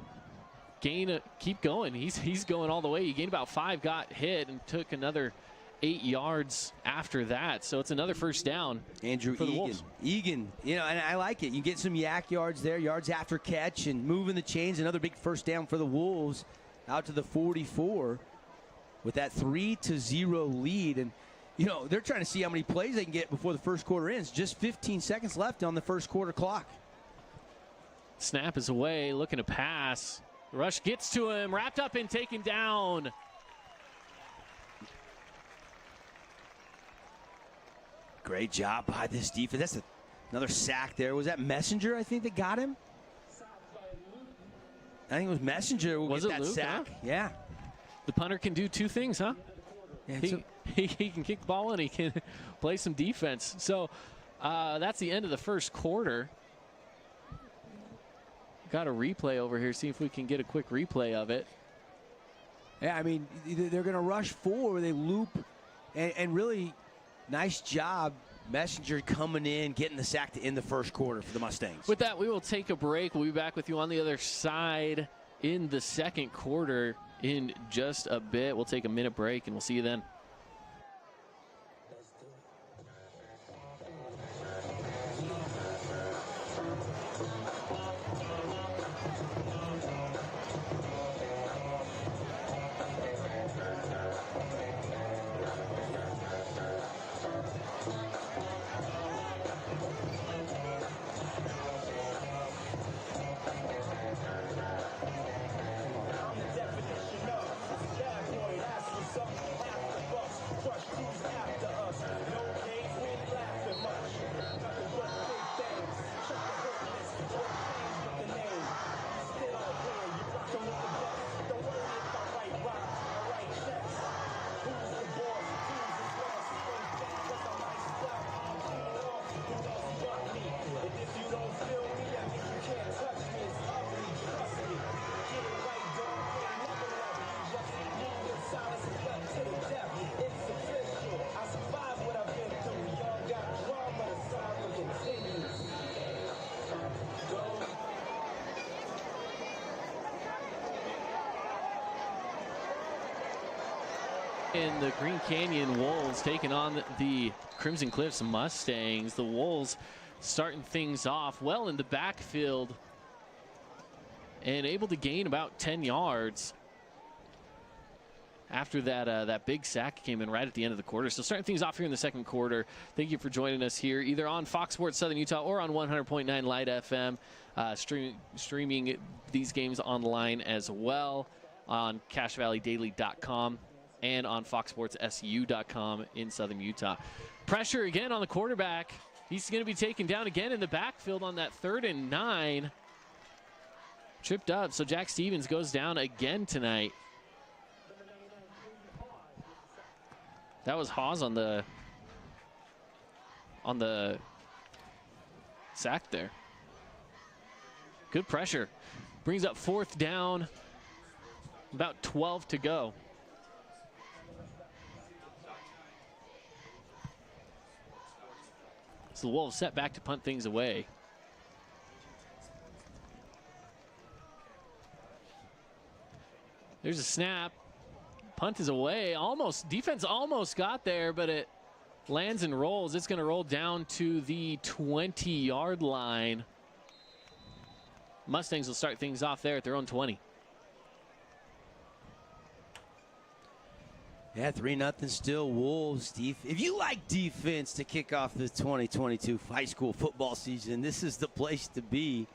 Keep going. He's going all the way. He gained about 5, got hit, and took another 8 yards after that. So it's another first down. Andrew for the Wolves. Egan, and I like it. You get some yak yards there, yards after catch, and moving the chains. Another big first down for the Wolves out to the 44 with that 3-0 lead. And they're trying to see how many plays they can get before the first quarter ends. Just 15 seconds left on the first quarter clock. Snap is away, looking to pass. Rush gets to him, wrapped up and taken down. Great job by this defense. That's another sack there. Was that Messenger, I think, that got him? I think it was Messenger. Was get it that Luke, sack. huh? Yeah. The punter can do 2 things, huh? Yeah, He can kick the ball and he can play some defense. So that's the end of the first quarter. Got a replay over here. See if we can get a quick replay of it. Yeah, I mean, they're going to rush forward. They loop, and really nice job, Messenger coming in, getting the sack to end the first quarter for the Mustangs. With that, we will take a break. We'll be back with you on the other side in the second quarter in just a bit. We'll take a minute break, and we'll see you then. And the Green Canyon Wolves taking on the Crimson Cliffs Mustangs. The Wolves starting things off well in the backfield and able to gain about 10 yards after that big sack came in right at the end of the quarter. So starting things off here in the second quarter. Thank you for joining us here either on Fox Sports Southern Utah or on 100.9 Light FM. Streaming these games online as well on CashValleyDaily.com. and on FoxSportsSU.com in Southern Utah. Pressure again on the quarterback. He's going to be taken down again in the backfield on that 3rd and 9. Tripped up, so Jack Stevens goes down again tonight. That was Hawes on the sack there. Good pressure. Brings up 4th down. About 12 to go. So the Wolves set back to punt things away. There's a snap. Punt is away. Defense almost got there, but it lands and rolls. It's going to roll down to the 20-yard line. Mustangs will start things off there at their own 20. Yeah, 3-0 still Wolves, Steve. If you like defense to kick off the 2022 high school football season, this is the place to be.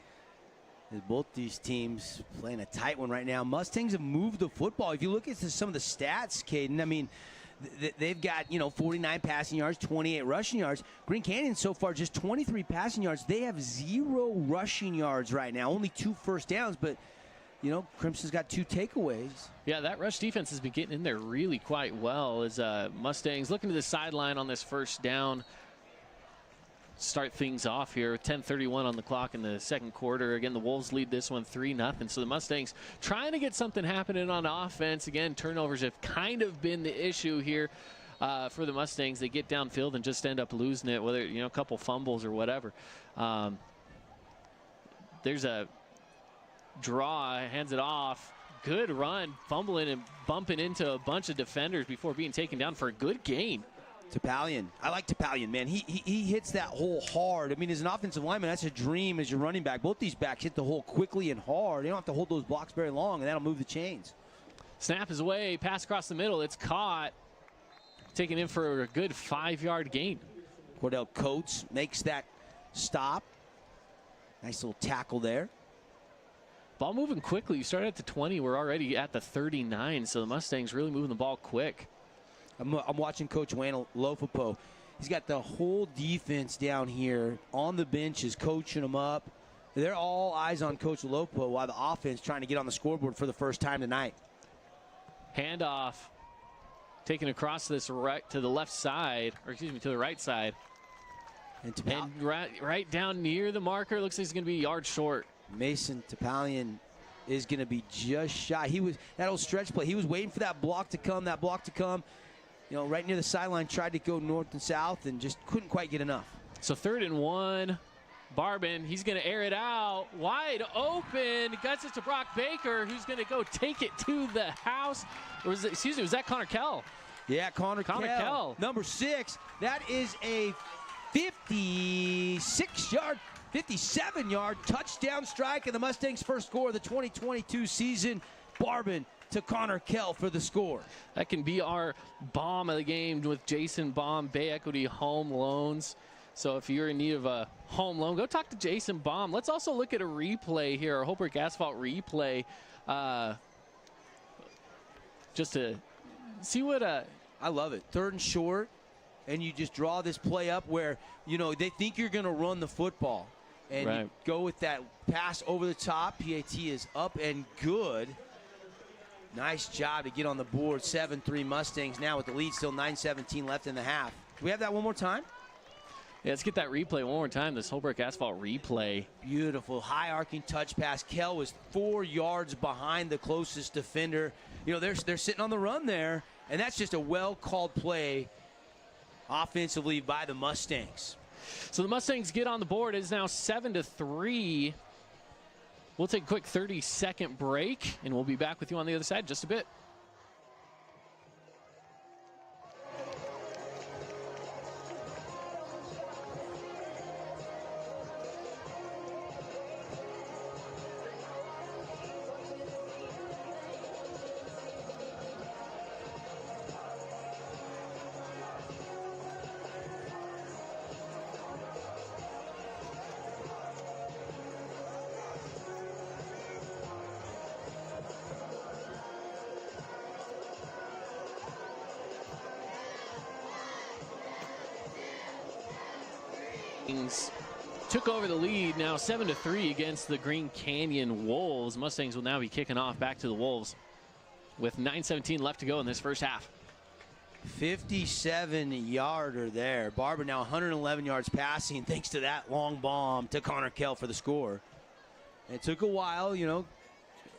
As both these teams playing a tight one right now. Mustangs have moved the football. If you look at some of the stats, Caden, I mean, they've got, 49 passing yards, 28 rushing yards. Green Canyon so far just 23 passing yards. They have 0 rushing yards right now. Only 2 first downs, but Crimson's got 2 takeaways. Yeah, that rush defense has been getting in there really quite well as Mustangs looking to the sideline on this first down. start things off here. 10:31 on the clock in the second quarter. Again, the Wolves lead this one 3-0. So the Mustangs trying to get something happening on offense. Again, turnovers have kind of been the issue here for the Mustangs. They get downfield and just end up losing it, whether, a couple fumbles or whatever. There's a draw, hands it off. Good run, fumbling and bumping into a bunch of defenders before being taken down for a good gain. Topalian. I like Topalian, man. He hits that hole hard. I mean, as an offensive lineman, that's a dream as your running back. Both these backs hit the hole quickly and hard. They don't have to hold those blocks very long, and that'll move the chains. Snap is away, pass across the middle. It's caught. Taken in for a good 5-yard gain. Cordell Coates makes that stop. Nice little tackle there. Ball moving quickly. You started at the 20. We're already at the 39, so the Mustangs really moving the ball quick. I'm watching Coach Wayne Lofapo. He's got the whole defense down here on the benches, coaching them up. They're all eyes on Coach Lofapo while the offense trying to get on the scoreboard for the first time tonight. Handoff. Taken across this right to the left side, or excuse me, to the right side. And right down near the marker. Looks like he's going to be a yard short. Mason Topalian is going to be just shy. That old stretch play. He was waiting for that block to come. Right near the sideline, tried to go north and south and just couldn't quite get enough. So 3rd and 1. Barbin, he's going to air it out. Wide open. Guts it to Brock Baker, who's going to go take it to the house. Or was that Connor Kell? Yeah, Connor Kell. Number 6. That is a 57-yard touchdown strike, and the Mustangs' first score of the 2022 season. Barbin to Connor Kell for the score. That can be our bomb of the game with Jason Baum, Bay Equity Home Loans. So if you're in need of a home loan, go talk to Jason Baum. Let's also look at a replay here, our Holbrook Asphalt replay, just to see what I love it. 3rd and short, and you just draw this play up where, they think you're going to run the football. And you go with that pass over the top. PAT is up and good. Nice job to get on the board. 7-3 Mustangs now with the lead, still 9:17 left in the half. Can we have that one more time? Yeah, let's get that replay one more time, this Holbrook Asphalt replay. Beautiful high arcing touch pass. Kell was 4 yards behind the closest defender. They're sitting on the run there, and that's just a well-called play offensively by the Mustangs. So the Mustangs get on the board. It is now 7-3. We'll take a quick 30-second break, and we'll be back with you on the other side in just a bit. Took over the lead, now 7-3 against the Green Canyon Wolves. Mustangs will now be kicking off back to the Wolves with 9:17 left to go in this first half. 57-yarder there. Barber now 111 yards passing thanks to that long bomb to Connor Kell for the score. It took a while,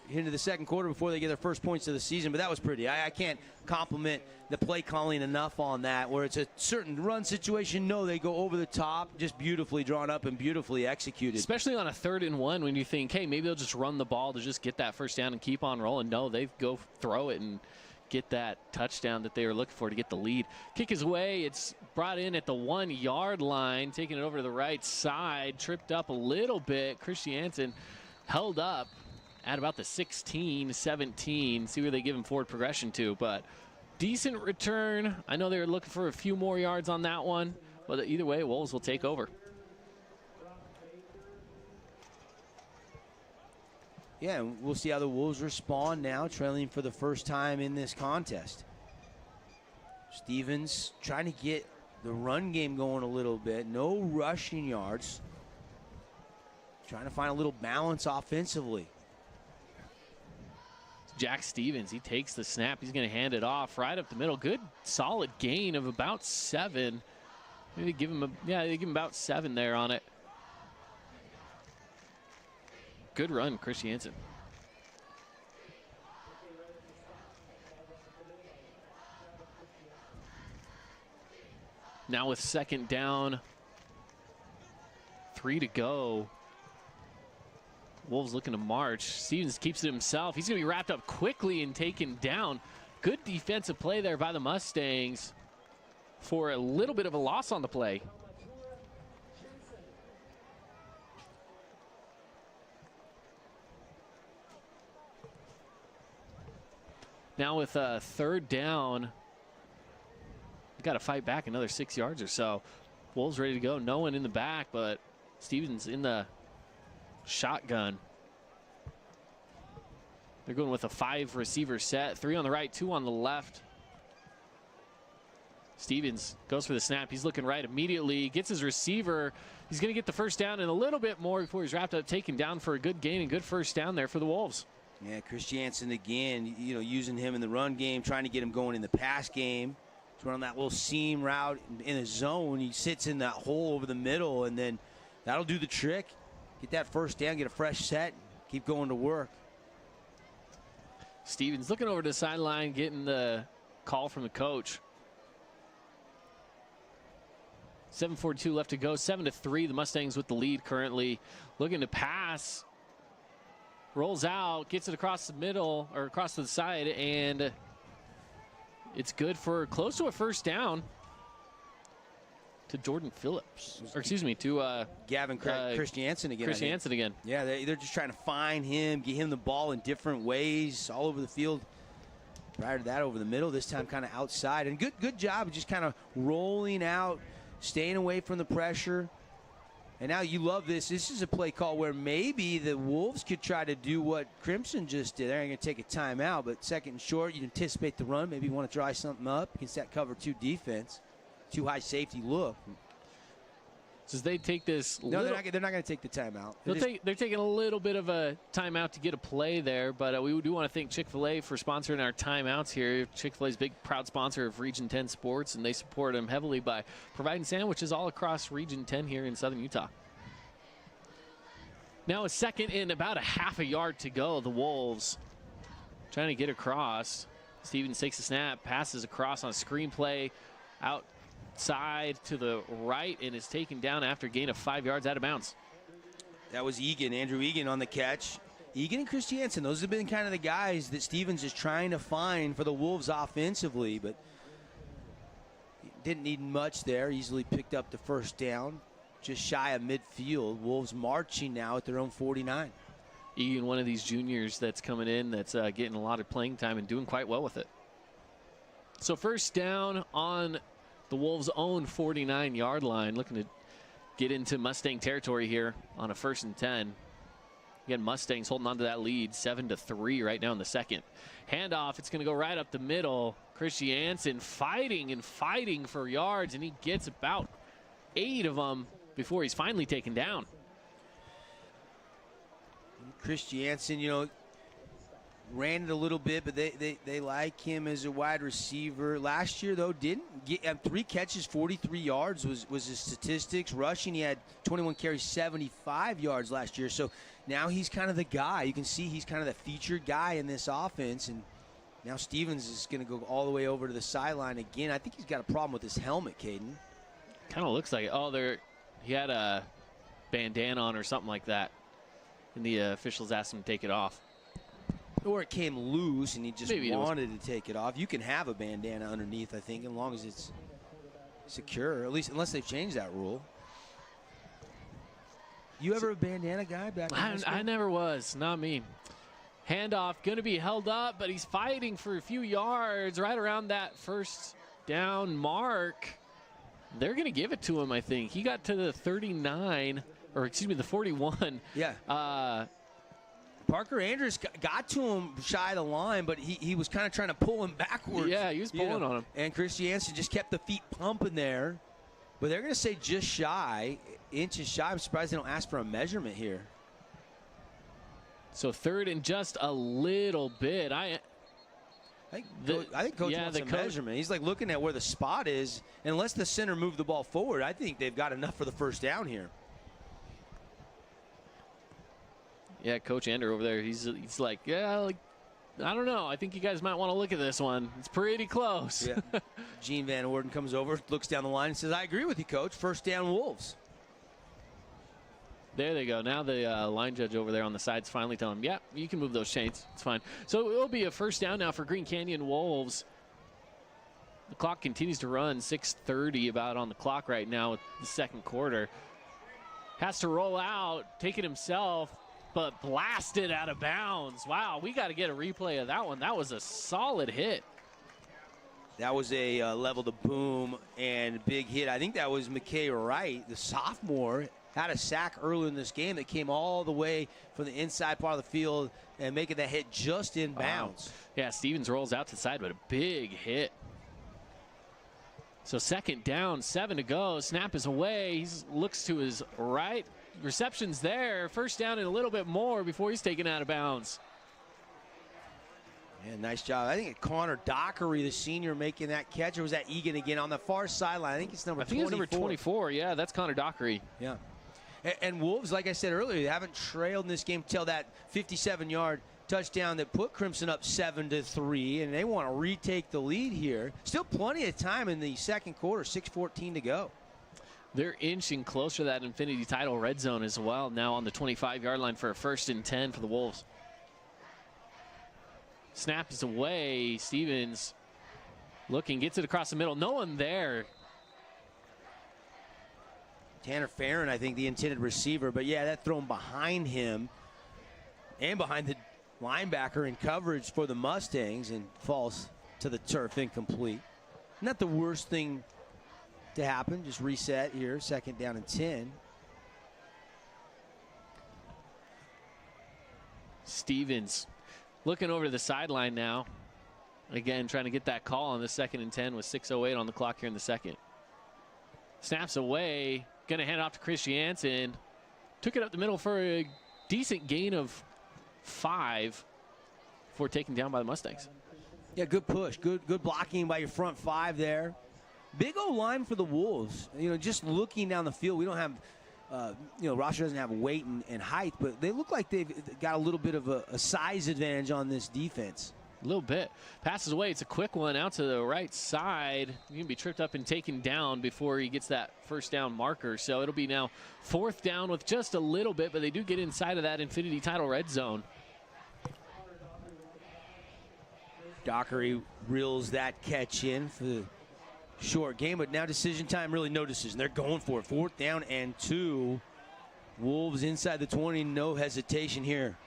into the second quarter before they get their first points of the season, but that was pretty. I can't compliment the play calling enough on that, where it's a certain run situation. No, they go over the top, just beautifully drawn up and beautifully executed. Especially on a 3rd and 1 when you think, hey, maybe they'll just run the ball to just get that first down and keep on rolling. No, they go throw it and get that touchdown that they were looking for to get the lead. Kick is away. It's brought in at the 1-yard line, taking it over to the right side, tripped up a little bit. Christiansen held up at about the 16-17. See where they give him forward progression to, but decent return. I know they were looking for a few more yards on that one, but either way, Wolves will take over. Yeah, we'll see how the Wolves respond now, trailing for the first time in this contest. Stevens trying to get the run game going a little bit. No rushing yards. Trying to find a little balance offensively. Jack Stevens, he takes the snap. He's going to hand it off right up the middle. Good, solid gain of about 7. Maybe give him they give him about 7 there on it. Good run, Christiansen. Now with 2nd down, 3 to go. Wolves looking to march. Stevens keeps it himself. He's going to be wrapped up quickly and taken down. Good defensive play there by the Mustangs for a little bit of a loss on the play. Now with 3rd down, got to fight back another 6 yards or so. Wolves ready to go. No one in the back, but Stevens in the shotgun. They're going with a 5 receiver set. 3 on the right, 2 on the left. Stevens goes for the snap. He's looking right immediately. Gets his receiver. He's going to get the 1st down and a little bit more before he's wrapped up, taken down for a good gain and good 1st down there for the Wolves. Yeah, Christiansen again, using him in the run game, trying to get him going in the pass game. He's running that little seam route in the zone. He sits in that hole over the middle, and then that'll do the trick. Get that 1st down, get a fresh set, keep going to work. Stevens looking over to the sideline, getting the call from the coach. 7:42 left to go, 7-3. The Mustangs with the lead currently. Looking to pass. Rolls out, gets it across the middle, or across to the side, and it's good for close to a 1st down to Jordan Phillips. Or excuse me, to Gavin Christiansen again. Christiansen again. Yeah, they're just trying to find him, get him the ball in different ways, all over the field. Prior to that, over the middle, this time kind of outside. And good job of just kind of rolling out, staying away from the pressure. And now you love this. This is a play call where maybe the Wolves could try to do what Crimson just did. They're going to take a timeout, but 2nd and short, you anticipate the run. Maybe you want to dry something up against that cover 2 defense. Too high safety look. So they take this. No, they're not going to take the timeout. They're taking a little bit of a timeout to get a play there, but we do want to thank Chick-fil-A for sponsoring our timeouts here. Chick-fil-A's big proud sponsor of Region 10 sports, and they support them heavily by providing sandwiches all across Region 10 here in southern Utah. Now a 2nd and about a half a yard to go. The Wolves trying to get across. Stevens takes a snap, passes across on a screen play outside to the right, and is taken down after a gain of 5 yards out of bounds. That was Egan, Andrew Egan on the catch. Egan and Christiansen, those have been kind of the guys that Stevens is trying to find for the Wolves offensively, but didn't need much there. Easily picked up the 1st down, just shy of midfield. Wolves marching now at their own 49. Egan, one of these juniors that's coming in that's getting a lot of playing time and doing quite well with it. So 1st down on the Wolves' own 49-yard line, looking to get into Mustang territory here on a 1st and 10. Again, Mustangs holding on to that lead, 7-3 right now in the 2nd. Handoff, it's going to go right up the middle. Christiansen fighting and fighting for yards, and he gets about 8 of them before he's finally taken down. Christiansen, ran it a little bit, but they like him as a wide receiver. Last year, though, didn't get 3 catches, 43 yards was his statistics. Rushing, he had 21 carries, 75 yards last year. So now he's kind of the guy. You can see he's kind of the featured guy in this offense. And now Stevens is going to go all the way over to the sideline again. I think he's got a problem with his helmet, Caden. Kind of looks like it. Oh, he had a bandana on or something like that. And the officials asked him to take it off. Or it came loose and he just Maybe wanted to take it off. You can have a bandana underneath, I think, as long as it's secure, at least unless they've changed that rule. You ever a bandana guy back in high school? I never was, not me. Handoff going to be held up, but he's fighting for a few yards right around that 1st down mark. They're going to give it to him, I think. He got to the 39, or excuse me, the 41. Yeah. Parker Andrews got to him shy of the line, but he was kind of trying to pull him backwards. Yeah, he was pulling on him. And Christiansen just kept the feet pumping there. But they're going to say just shy, inches shy. I'm surprised they don't ask for a measurement here. So 3rd and just a little bit. I think Coach wants a measurement. He's like looking at where the spot is. And unless the center moved the ball forward, I think they've got enough for the first down here. Yeah, Coach Ender over there, he's like, yeah, like, I don't know. I think you guys might want to look at this one. It's pretty close. Yeah. Gene Van Orden comes over, looks down the line, and says, I agree with you, Coach. First down, Wolves. There they go. Now the line judge over there on the side's finally telling him, yeah, you can move those chains. It's fine. So it'll be a first down now for Green Canyon Wolves. The clock continues to run. 6:30 about on the clock right now with the second quarter. Has to roll out, take it himself, but blasted out of bounds. Wow, we got to get a replay of that one. That was a solid hit. That was a level to boom and big hit. I think that was McKay Wright, the sophomore, had a sack early in this game that came all the way from the inside part of the field and making that hit just in bounds. Yeah, Stevens rolls out to the side, but a big hit. So second down, 7 to go. Snap is away. He looks to his right. Reception's there. First down and a little bit more before he's taken out of bounds. Yeah, nice job. I think Connor Dockery, the senior, making that catch. Or was that Egan again on the far sideline? I think it's number 24. I think it's number 24. Yeah, that's Connor Dockery. Yeah. And Wolves, like I said earlier, they haven't trailed in this game till that 57-yard touchdown that put Crimson up 7-3, and they want to retake the lead here. Still plenty of time in the second quarter, 6:14 to go. They're inching closer to that Infinity Title red zone as well, now on the 25-yard line for a 1st and 10 for the Wolves. Snap is away. Stevens looking, gets it across the middle. No one there. Tanner Farron, I think, the intended receiver. But, yeah, that thrown behind him and behind the linebacker in coverage for the Mustangs and falls to the turf, incomplete. Not the worst thing to happen. Just reset here, 2nd down and 10. Stevens looking over to the sideline now. Again, trying to get that call on the 2nd and 10 with 6:08 on the clock here in the second. Snaps away. Going to hand off to Chris Jansen. Took it up the middle for a decent gain of 5 before taken down by the Mustangs. Yeah, good push. Good blocking by your front 5 there. Big O line for the Wolves. You know, just looking down the field, we don't have, Roster doesn't have weight and height, but they look like they've got a little bit of a size advantage on this defense. A little bit. Passes away. It's a quick one out to the right side. He can be tripped up and taken down before he gets that first down marker. So it'll be now 4th down with just a little bit, but they do get inside of that Infinity Title red zone. Dockery reels that catch in for the short game, but now decision time, really no decision. They're going for it. 4th down and 2. Wolves inside the 20, no hesitation here.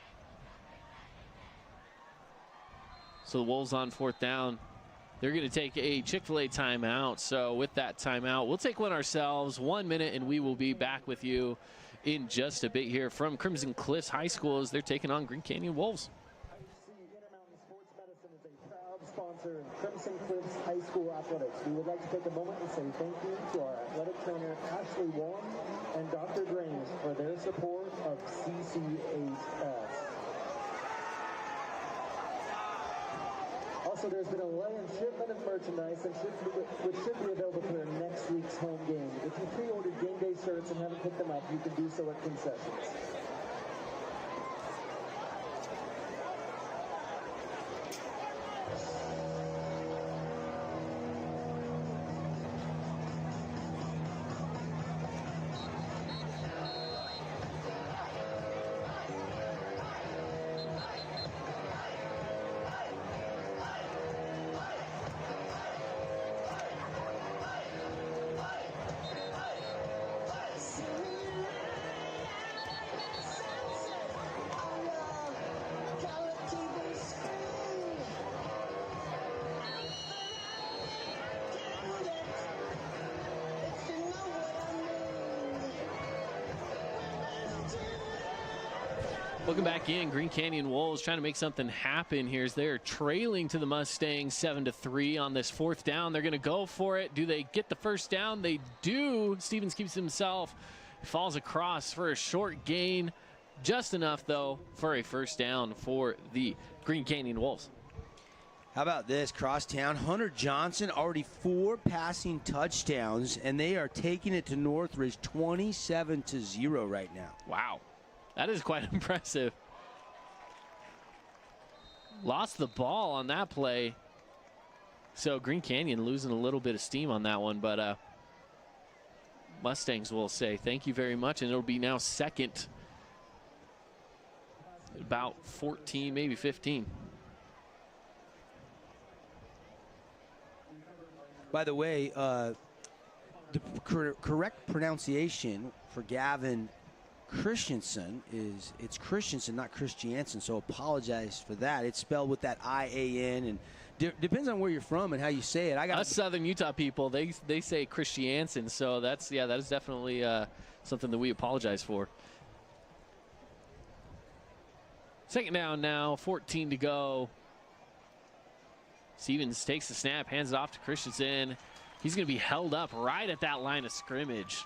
So the Wolves on 4th down. They're going to take a Chick-fil-A timeout. So with that timeout, we'll take one ourselves. 1 minute, and we will be back with you in just a bit here from Crimson Cliffs High School as they're taking on Green Canyon Wolves. Intermountain Sports Medicine is a proud sponsor of Crimson Cliffs High School Athletics. We would like to take a moment and say thank you to our athletic trainer Ashley Warren and Dr. Graves for their support of CCHS. Also, there's been a delay in shipment of merchandise which should be available for next week's home game. If you pre-ordered game day shirts and haven't picked them up, you can do so at concessions. Welcome back in. Green Canyon Wolves trying to make something happen here as they're trailing to the Mustangs 7-3 on this 4th down. They're going to go for it. Do they get the first down? They do. Stevens keeps himself. He falls across for a short gain. Just enough, though, for a first down for the Green Canyon Wolves. How about this? Crosstown, Hunter Johnson, already 4 passing touchdowns, and they are taking it to Northridge 27-0 right now. Wow. That is quite impressive. Lost the ball on that play. So Green Canyon losing a little bit of steam on that one, but Mustangs will say thank you very much, and it'll be now second, about 14, maybe 15. By the way, the correct pronunciation for Gavin Christensen is it's Christensen, not Christiansen, so apologize for that. It's spelled with that I-A-N, and depends on where you're from and how you say it. Us Southern Utah people, they say Christiansen, so that is definitely something that we apologize for. Second down now, 14 to go. Stevens takes the snap, hands it off to Christensen. He's going to be held up right at that line of scrimmage.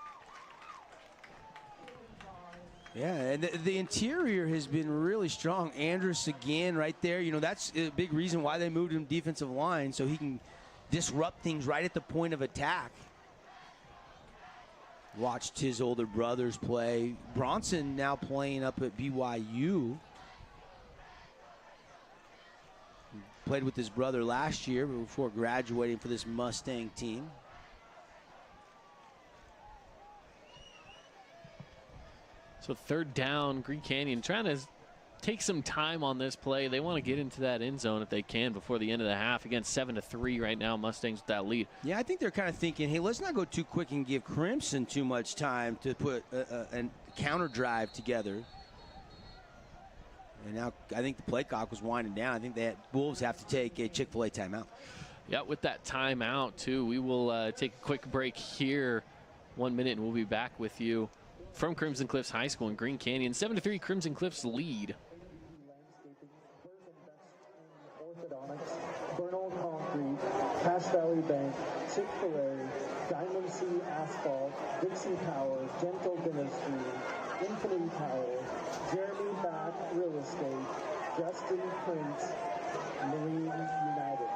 Yeah, and the interior has been really strong. Andrus again right there. You know, that's a big reason why they moved him defensive line, so he can disrupt things right at the point of attack. Watched his older brothers play. Bronson now playing up at BYU. Played with his brother last year before graduating for this Mustang team. So third down, Green Canyon trying to take some time on this play. They want to get into that end zone if they can before the end of the half. Again, 7-3 right now, Mustangs with that lead. Yeah, I think they're kind of thinking, hey, let's not go too quick and give Crimson too much time to put a counter drive together. And now I think the play clock was winding down. I think that Wolves have to take a Chick-fil-A timeout. Yeah, with that timeout, too. We will take a quick break here. 1 minute, and we'll be back with you from Crimson Cliffs High School in Green Canyon. 7-3 Crimson Cliffs lead. Orthodontics, Bernal Concrete, Cache Valley Bank, Chick-fil-A, Diamond C Asphalt, Dixie Power, Gentle Dentistry, Infinity Power, Jeremy Back Real Estate, Justin Prince, Marine United.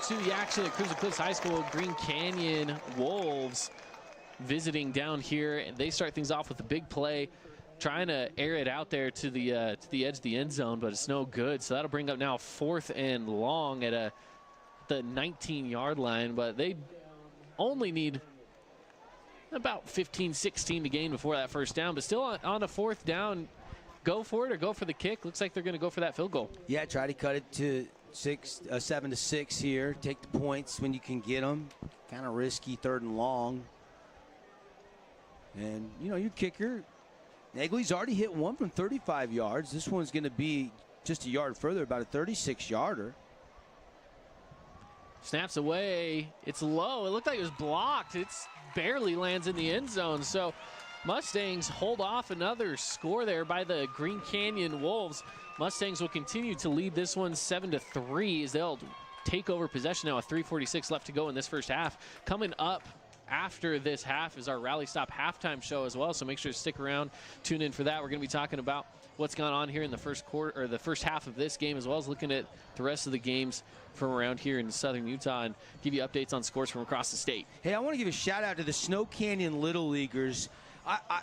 To the action at Crimson Cliffs High School, Green Canyon Wolves visiting down here, and they start things off with a big play, trying to air it out there to the edge of the end zone, but it's no good. So that'll bring up now 4th and long at the 19-yard line, but they only need about 15, 16 to gain before that first down, but still on a 4th down. Go for it or go for the kick. Looks like they're going to go for that field goal. Yeah, try to cut it to 7-6 here. Take the points when you can get them. Kind of risky 3rd and long. And, you know, your kicker, Nagley's already hit one from 35 yards. This one's going to be just a yard further, about a 36-yarder. Snaps away. It's low. It looked like it was blocked. It's barely lands in the end zone. So Mustangs hold off another score there by the Green Canyon Wolves. Mustangs will continue to lead this one 7-3 as they'll take over possession now with 3:46 left to go in this first half. Coming up after this half is our Rally Stop halftime show as well, so make sure to stick around, tune in for that. We're going to be talking about what's gone on here in the first quarter or the first half of this game, as well as looking at the rest of the games from around here in Southern Utah and give you updates on scores from across the state. Hey, I want to give a shout out to the Snow Canyon Little Leaguers.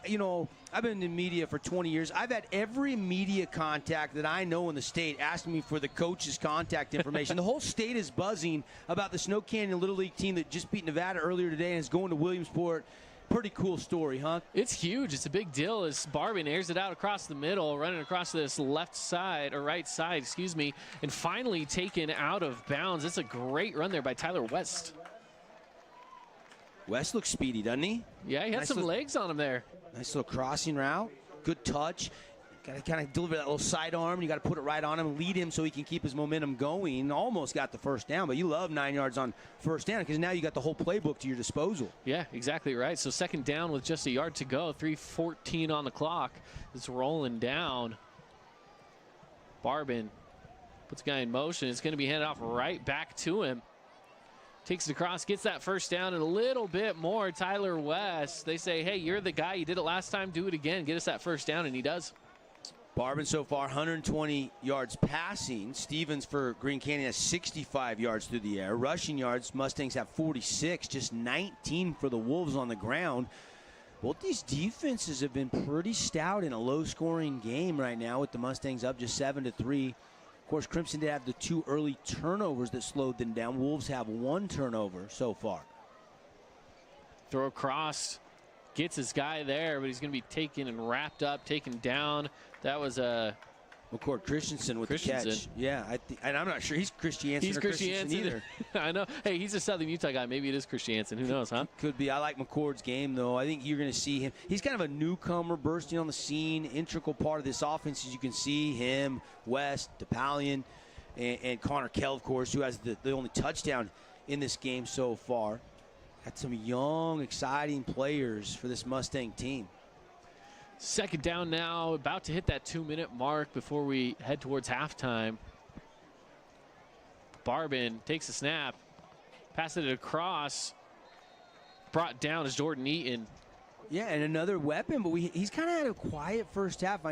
You know, I've been in media for 20 years. I've had every media contact that I know in the state asking me for the coach's contact information. The whole state is buzzing about the Snow Canyon Little League team that just beat Nevada earlier today and is going to Williamsport pretty cool story, huh? It's huge. It's a big deal as Barbin airs it out across the middle, running across this left side, or right side, excuse me, and finally taken out of bounds. It's a great run there by Tyler West. West looks speedy, doesn't he? Yeah, he had some legs on him there. Nice little crossing route. Good touch. Got to kind of deliver that little sidearm. You got to put it right on him, lead him so he can keep his momentum going. Almost got the first down, but you love 9 yards on first down because now you got the whole playbook to your disposal. Yeah, exactly right. So second down with just a yard to go. 3:14 on the clock. It's rolling down. Barbin puts the guy in motion. It's going to be handed off right back to him. Takes it across, gets that first down and a little bit more. Tyler West, they say, hey, you're the guy. You did it last time. Do it again. Get us that first down, and he does. Barbin so far 120 yards passing. Stevens for Green Canyon has 65 yards through the air. Rushing yards, Mustangs have 46, just 19 for the Wolves on the ground. Both these defenses have been pretty stout in a low-scoring game right now with the Mustangs up just 7-3. Of course, Crimson did have the 2 early turnovers that slowed them down. Wolves have 1 turnover so far. Throw across, gets his guy there, but he's going to be taken and wrapped up, taken down. That was a McCord Christensen with the catch. Yeah, and I'm not sure he's Christiansen he's or Christensen either. I know. Hey, he's a Southern Utah guy. Maybe it is Christiansen. Who knows, huh? Could be. I like McCord's game, though. I think you're going to see him. He's kind of a newcomer bursting on the scene, integral part of this offense. As you can see, him, West, DePalion, and Connor Kell, of course, who has the only touchdown in this game so far. Got some young, exciting players for this Mustang team. Second down now, about to hit that 2-minute mark before we head towards halftime. Barbin takes a snap, passes it across, brought down as Jordan Eaton. Yeah, and another weapon, but he's kind of had a quiet first half.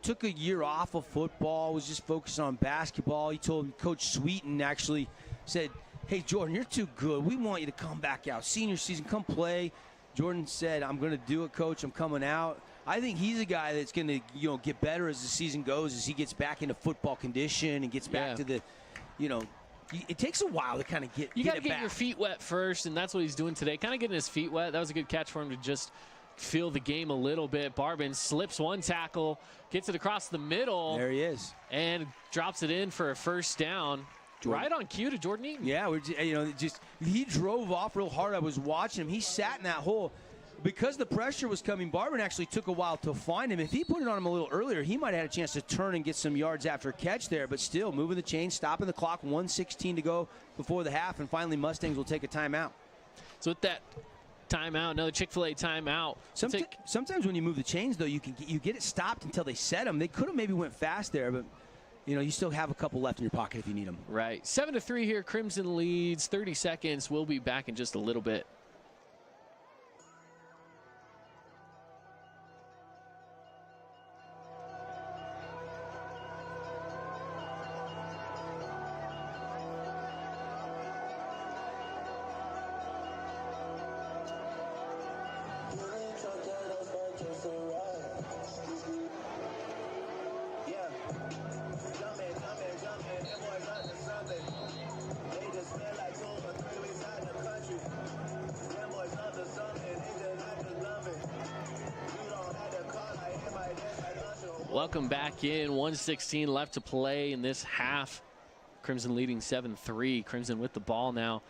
Took a year off of football, was just focused on basketball. He told Coach Sweeten actually said, hey, Jordan, you're too good. We want you to come back out. Senior season, come play. Jordan said, I'm going to do it, Coach. I'm coming out. I think he's a guy that's going to, get better as the season goes, as he gets back into football condition and gets back to the, it takes a while to kind of get You got to it get back. your feet wet first, and that's what he's doing today. Kind of getting his feet wet. That was a good catch for him to just feel the game a little bit. Barbin slips one tackle, gets it across the middle. There he is. And drops it in for a first down. Jordan. Right on cue to Jordan Eaton. Yeah, he drove off real hard. I was watching him. He sat in that hole. Because the pressure was coming, Barbin actually took a while to find him. If he put it on him a little earlier, he might have had a chance to turn and get some yards after a catch there. But still, moving the chain, stopping the clock, 1:16 to go before the half, and finally Mustangs will take a timeout. So with that timeout, another Chick-fil-A timeout. Sometimes when you move the chains, though, you get it stopped until they set them. They could have maybe went fast there, but you still have a couple left in your pocket if you need them. Right. 7-3 here. Crimson leads. 30 seconds. We'll be back in just a little bit. Welcome back in. 1:16 left to play in this half. Crimson leading 7-3. Crimson with the ball now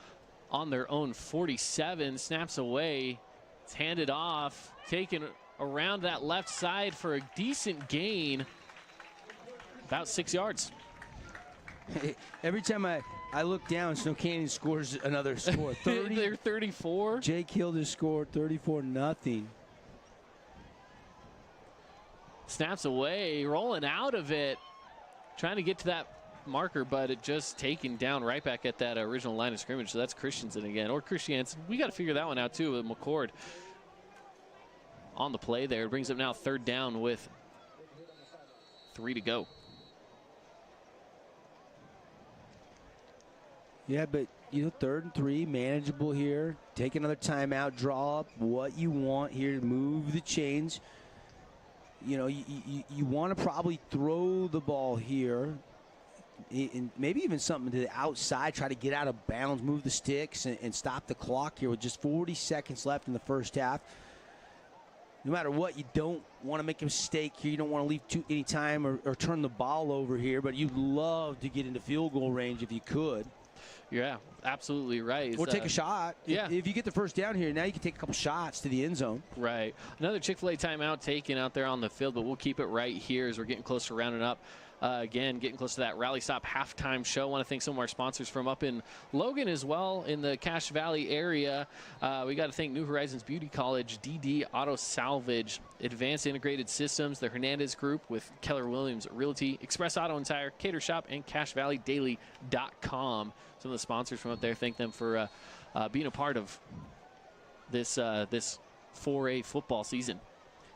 on their own 47. Snaps away. It's handed off. Taken around that left side for a decent gain. About 6 yards. Every time I look down, Snow Canyon scores another score. 30. They're 34. Jake Hill just scored 34-0. Snaps away, rolling out of it, trying to get to that marker, but it just taken down right back at that original line of scrimmage. So that's Christensen again, or Christiansen. We got to figure that one out too with McCord on the play there. It brings up now third down with 3 to go. Yeah, but 3rd and 3, manageable here. Take another timeout, draw up what you want here to move the chains. You want to probably throw the ball here, and maybe even something to the outside, try to get out of bounds, move the sticks, and stop the clock here with just 40 seconds left in the first half. no matter what, you don't want to make a mistake here. You don't want to leave any time or turn the ball over here, but you'd love to get into field goal range if you could. Yeah, absolutely right. Or take a shot. Yeah. If you get the first down here, now you can take a couple shots to the end zone. Right. Another Chick-fil-A timeout taken out there on the field, but we'll keep it right here as we're getting close to rounding up. Again, getting close to that Rally Stop halftime show. I want to thank some of our sponsors from up in Logan as well in the Cache Valley area. We got to thank New Horizons Beauty College, DD Auto Salvage, Advanced Integrated Systems, the Hernandez Group with Keller Williams Realty, Express Auto and Tire, Cater Shop, and CacheValleyDaily.com. Some of the sponsors from up there, thank them for being a part of this 4A football season.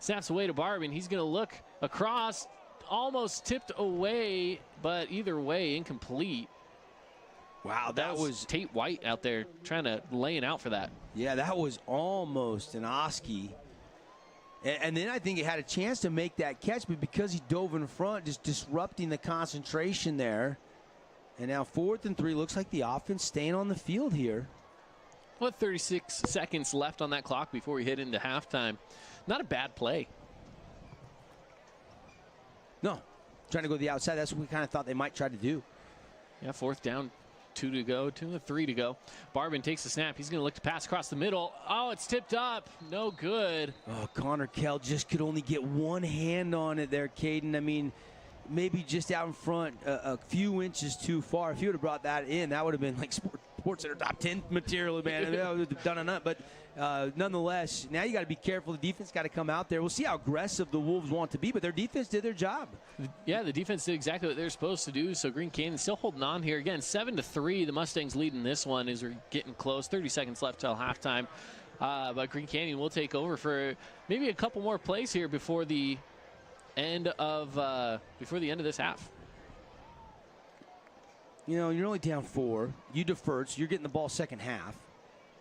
Snaps away to Barb, and he's going to look across. Almost tipped away, but either way, incomplete. Wow, that was Tate White out there trying to lay it out for that. Yeah, that was almost an Oski. And then I think he had a chance to make that catch, but because he dove in front, just disrupting the concentration there. And now 4th and 3, looks like the offense staying on the field here. Well, 36 seconds left on that clock before we hit into halftime. Not a bad play. No, trying to go to the outside. That's what we kind of thought they might try to do. Yeah, 4th down, 2 to go, 3 to go. Barbin takes the snap. He's going to look to pass across the middle. Oh, it's tipped up. No good. Oh, Connor Kell just could only get one hand on it there, Caden. I mean, maybe just out in front, a few inches too far. If you would have brought that in, that would have been like Sports Center top 10 material, man. That would have done enough. But nonetheless, now you got to be careful. The defense got to come out there. We'll see how aggressive the Wolves want to be, but their defense did their job. Yeah, the defense did exactly what they're supposed to do. So Green Canyon still holding on here. Again, 7-3. The Mustangs leading this one as we're getting close. 30 seconds left till halftime. But Green Canyon will take over for maybe a couple more plays here before the end of this half. You know, you're only down 4. You deferred, so you're getting the ball second half.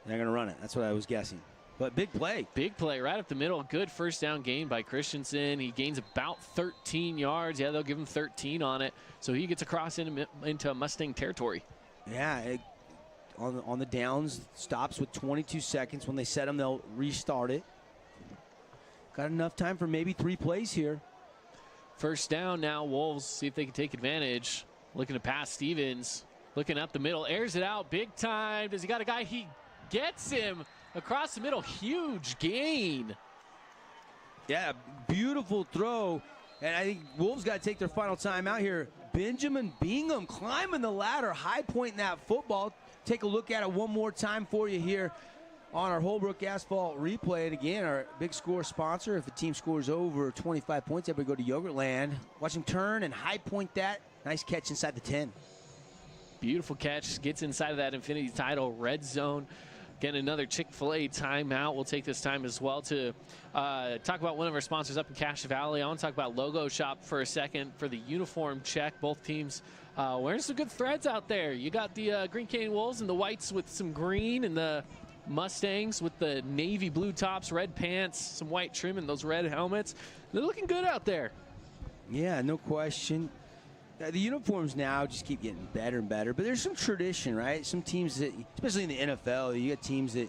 They're going to run it. That's what I was guessing. But big play. Big play right up the middle. Good first down gain by Christensen. He gains about 13 yards. Yeah, they'll give him 13 on it. So he gets across into Mustang territory. Yeah, on the downs, stops with 22 seconds. When they set him, they'll restart it. Got enough time for maybe 3 plays here. First down now. Wolves see if they can take advantage. Looking to pass Stevens. Looking up the middle. Airs it out big time. Does he got a guy? He gets him across the middle. Huge gain. Yeah, beautiful throw. And I think Wolves got to take their final time out here. Benjamin Bingham climbing the ladder, high pointing that football. Take a look at it one more time for you here on our Holbrook Asphalt replay. And again, our big score sponsor. If the team scores over 25 points, everybody go to Yogurtland. Watch him turn and high point that. Nice catch inside the 10. Beautiful catch. Gets inside of that Infinity Title red zone. Again, another Chick-fil-A timeout. We'll take this time as well to talk about one of our sponsors up in Cache Valley. I want to talk about Logo Shop for a second for the uniform check. Both teams wearing some good threads out there. You got the Green Canyon Wolves and the whites with some green, and the Mustangs with the navy blue tops, red pants, some white trim, and those red helmets. They're looking good out there. Yeah, no question. The uniforms now just keep getting better and better, but there's some tradition, right? Some teams that, especially in the NFL, you got teams that,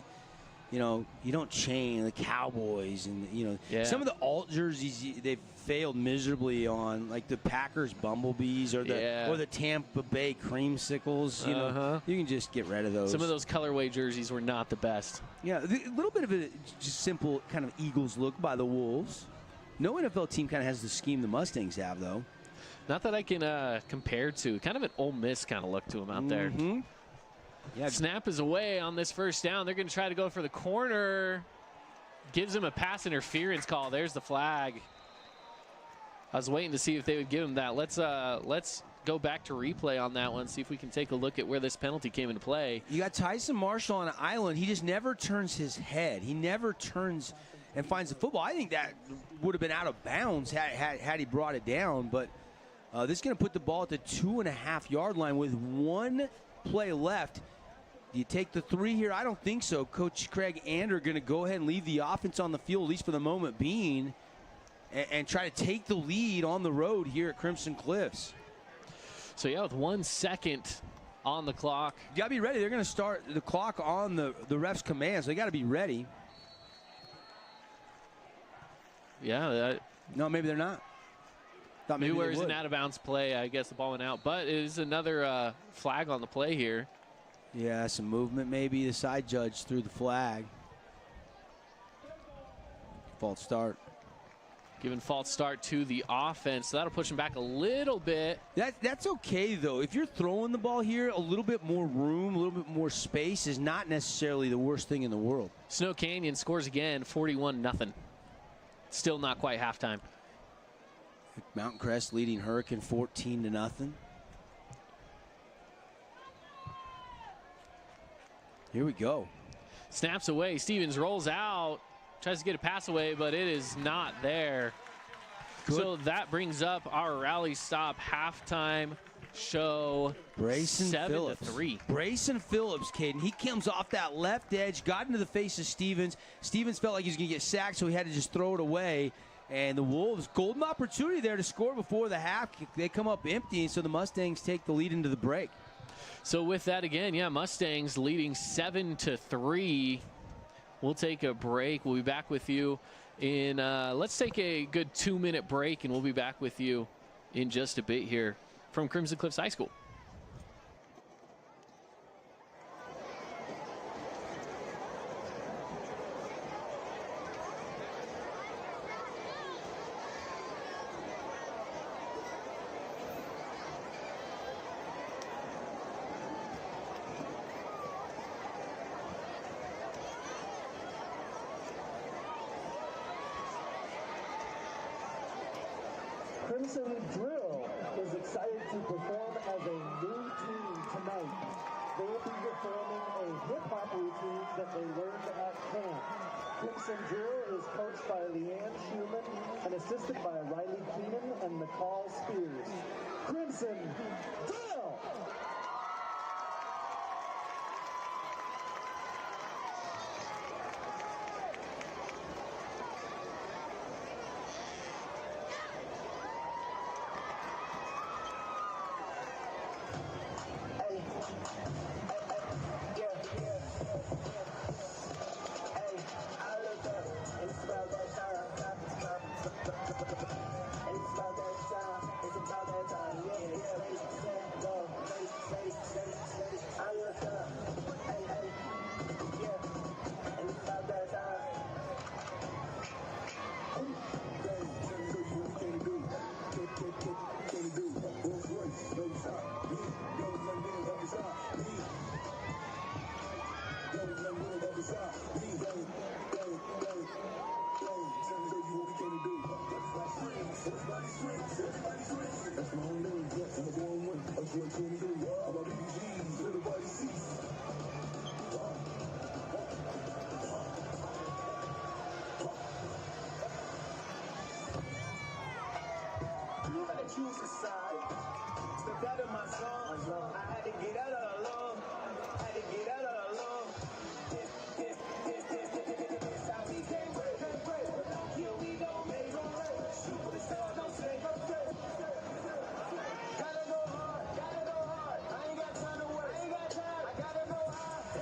you know, you don't chain, the Cowboys, and, you know, some of the alt jerseys they've failed miserably on, like the Packers Bumblebees or the Tampa Bay Creamsicles. You know, you can just get rid of those. Some of those colorway jerseys were not the best. Yeah, a little bit of a just simple kind of Eagles look by the Wolves. No NFL team kind of has the scheme the Mustangs have, though. Not that I can compare to. Kind of an Ole Miss kind of look to them out there. Yeah. Snap is away on this first down. They're going to try to go for the corner. Gives him a pass interference call. There's the flag. I was waiting to see if they would give him that. Let's go back to replay on that one, see if we can take a look at where this penalty came into play. You got Tyson Marshall on an island. He just never turns his head. He never turns and finds the football. I think that would have been out of bounds had he brought it down, but this is going to put the ball at the 2.5-yard line with 1 play left. Do you take the 3 here? I don't think so. Coach Craig Ander going to go ahead and leave the offense on the field, at least for the moment being, and try to take the lead on the road here at Crimson Cliffs. So, yeah, with 1 second on the clock. You got to be ready. They're going to start the clock on the ref's command, so they got to be ready. Yeah. No, maybe they're not. Thought Maybe where they it's an would. out-of-bounds play. I guess the ball went out. But it is another flag on the play here. Yeah, some movement maybe. The side judge threw the flag. False start. Giving false start to the offense. So that'll push him back a little bit. That's okay, though. If you're throwing the ball here, a little bit more room, a little bit more space is not necessarily the worst thing in the world. Snow Canyon scores again, 41-0. Still not quite halftime. Mountain Crest leading Hurricane 14-0. Here we go. Snaps away. Stevens rolls out. Tries to get a pass away, but it is not there. Good. So that brings up our rally stop halftime show. Brayson 7-3. Brayson Phillips, Caden. He comes off that left edge, got into the face of Stevens. Stevens felt like he was going to get sacked, so he had to just throw it away. And the Wolves, golden opportunity there to score before the half. They come up empty, so the Mustangs take the lead into the break. So with that again, yeah, Mustangs leading 7-3. We'll take a break. We'll be back with you in, let's take a good 2-minute break, and we'll be back with you in just a bit here from Crimson Cliffs High School. Crimson Drill is excited to perform as a new team tonight. They will be performing a hip-hop routine that they learned at camp. Crimson Drill is coached by Leanne Schumann and assisted by Riley Keenan and McCall Spears. Crimson Drill! Choose a side. Step out of my zone. I had to get out of the law. Had to get out of the law. This how we came break. Here we go, make shoot for the stars, don't say. Gotta go hard. I ain't got time to work. I gotta go hard.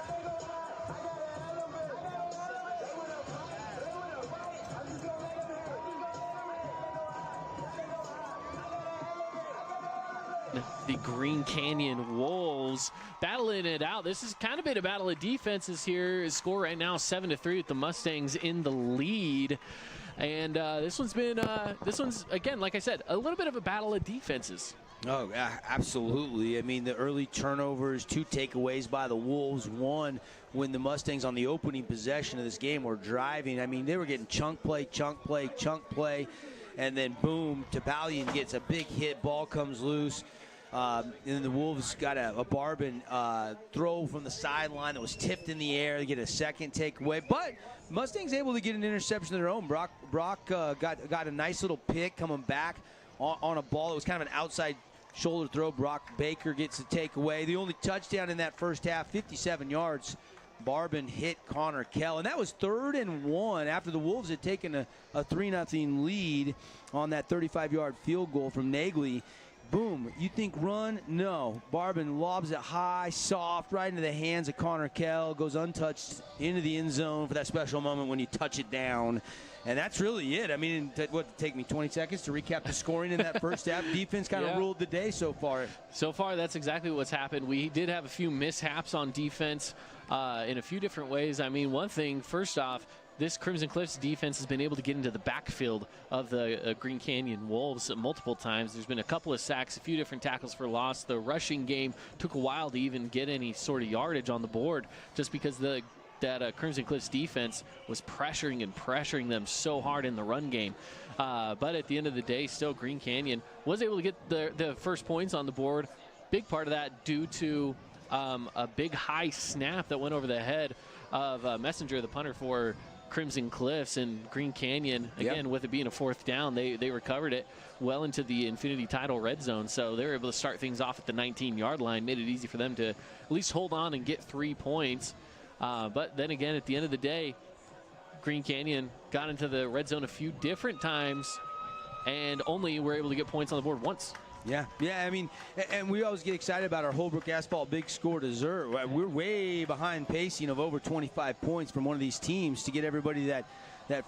I gotta elevate. They went up right. I'm just gonna let them have it. The Green Canyon Wolves battling it out. This has kind of been a battle of defenses here. The score right now 7-3 with the Mustangs in the lead. And this one's again, like I said, a little bit of a battle of defenses. Oh, absolutely. I mean, the early turnovers, 2 takeaways by the Wolves, 1 when the Mustangs on the opening possession of this game were driving. I mean, they were getting chunk play, and then boom, Topalian gets a big hit, ball comes loose. And then the Wolves got a Barbin throw from the sideline that was tipped in the air. They get a second takeaway. But Mustangs able to get an interception of their own. Brock got a nice little pick coming back on a ball that was kind of an outside shoulder throw. Brock Baker gets a takeaway. The only touchdown in that first half, 57 yards. Barbin hit Connor Kell. And that was 3rd and 1 after the Wolves had taken a 3-0 lead on that 35-yard field goal from Nagley. boom. You think run? No. Barbin lobs it high, soft, right into the hands of Connor Kell. Goes untouched into the end zone for that special moment when you touch it down. And that's really it. I mean, what did it take me 20 seconds to recap the scoring in that first half? Defense kind of ruled the day so far. So far, that's exactly what's happened. We did have a few mishaps on defense in a few different ways. I mean, one thing, first off, this Crimson Cliffs defense has been able to get into the backfield of the Green Canyon Wolves multiple times. There's been a couple of sacks, a few different tackles for loss. The rushing game took a while to even get any sort of yardage on the board just because that Crimson Cliffs defense was pressuring them so hard in the run game. But at the end of the day, still Green Canyon was able to get the first points on the board. Big part of that due to a big high snap that went over the head of Messenger, the punter for Crimson Cliffs, and Green Canyon, again, with it being a fourth down, they recovered it well into the Infinity Title red zone. So they were able to start things off at the 19-yard line, made it easy for them to at least hold on and get 3 points. But then again, at the end of the day, Green Canyon got into the red zone a few different times and only were able to get points on the board once. Yeah, I mean, and we always get excited about our Holbrook Asphalt big score dessert. We're way behind pacing of over 25 points from one of these teams to get everybody that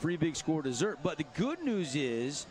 free big score dessert. But the good news is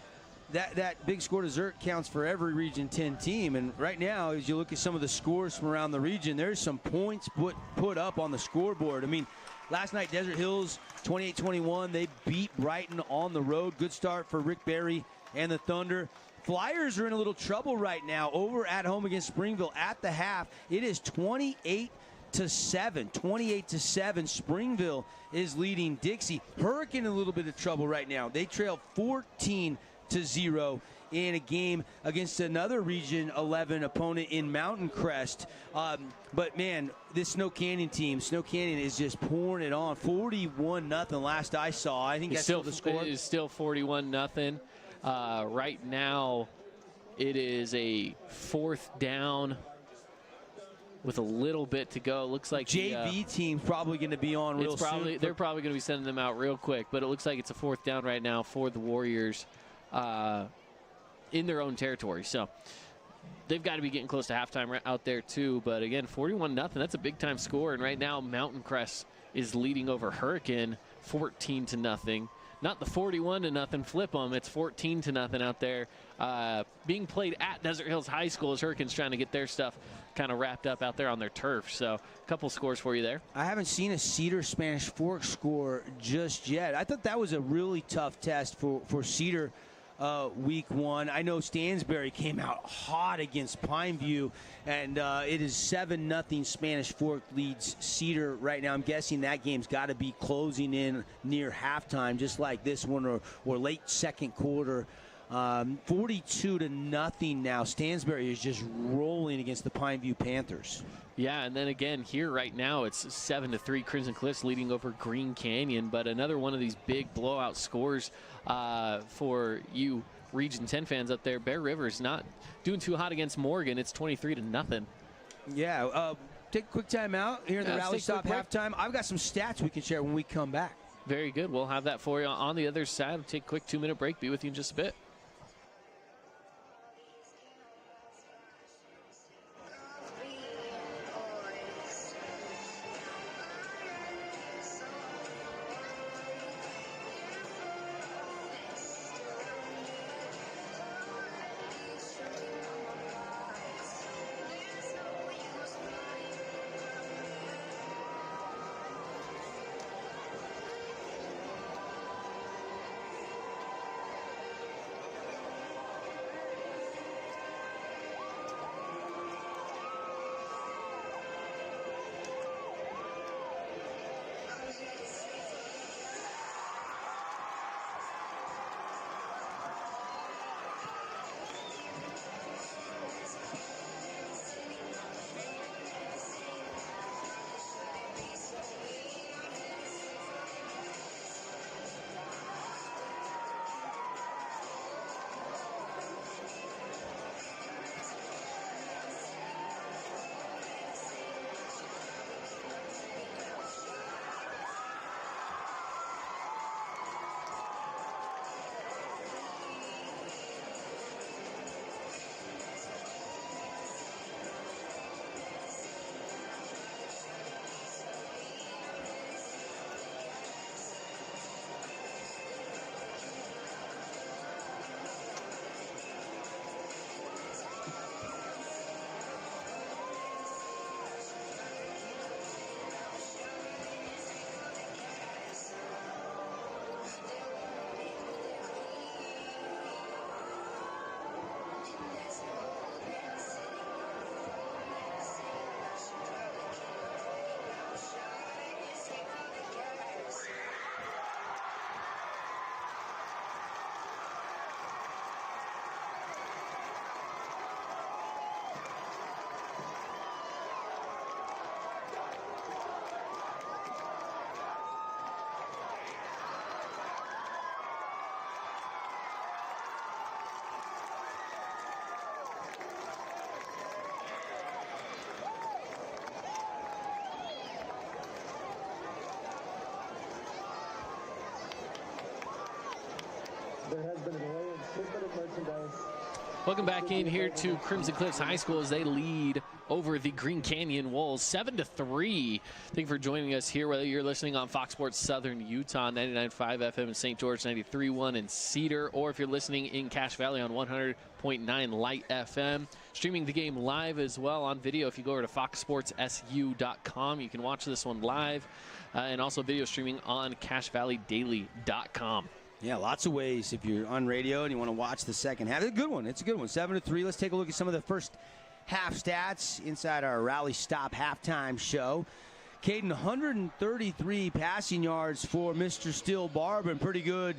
that big score dessert counts for every Region 10 team. And right now, as you look at some of the scores from around the region, there's some points put up on the scoreboard. I mean, last night, Desert Hills 28-21. They beat Brighton on the road. Good start for Rick Berry and the Thunder. Flyers are in a little trouble right now over at home against Springville at the half. It is 28-7. 28-7. Springville is leading Dixie. Hurricane in a little bit of trouble right now. They trail 14-0 in a game against another Region 11 opponent in Mountain Crest. But, man, this Snow Canyon team, Snow Canyon is just pouring it on. 41-0 last I saw. I think that's still the score. It is still 41-0. Right now, it is a fourth down with a little bit to go. It looks like JV team's probably going to be on real soon. They're probably going to be sending them out real quick, but it looks like it's a fourth down right now for the Warriors in their own territory. So they've got to be getting close to halftime out there too. But again, 41-0. That's a big time score. And right now, Mountain Crest is leading over Hurricane 14-0. Not the 41-0 flip them. It's 14-0 out there. Being played at Desert Hills High School as Hurricanes trying to get their stuff kind of wrapped up out there on their turf. So a couple scores for you there. I haven't seen a Cedar Spanish Fork score just yet. I thought that was a really tough test for Cedar week one. I know Stansbury came out hot against Pineview, and it is 7-0 Spanish Fork leads Cedar right now. I'm guessing that game's got to be closing in near halftime, just like this one, or late second quarter. 42-0 now. Stansbury is just rolling against the Pineview Panthers. Yeah, and then again here right now it's 7-3 Crimson Cliffs leading over Green Canyon, but another one of these big blowout scores for you Region 10 fans up there. Bear River is not doing too hot against Morgan. It's 23-0. Yeah, take a quick time out here in the Rally Stop halftime. I've got some stats we can share when we come back. Very good. We'll have that for you on the other side. We'll take a quick 2-minute break. Be with you in just a bit. merchandise. Welcome back in here to Crimson Cliffs High School as they lead over the Green Canyon Wolves 7-3. Thank you for joining us here, whether you're listening on Fox Sports Southern Utah 99.5 FM in St. George, 93.1 in Cedar, or if you're listening in Cache Valley on 100.9 Light FM. Streaming the game live as well on video. If you go over to foxsportssu.com, you can watch this one live, and also video streaming on CacheValleyDaily.com. Yeah, lots of ways if you're on radio and you want to watch the second half. It's a good one. 7-3. Let's take a look at some of the first half stats inside our Rally Stop halftime show. Caden, 133 passing yards for Mr. Still Barber, and pretty good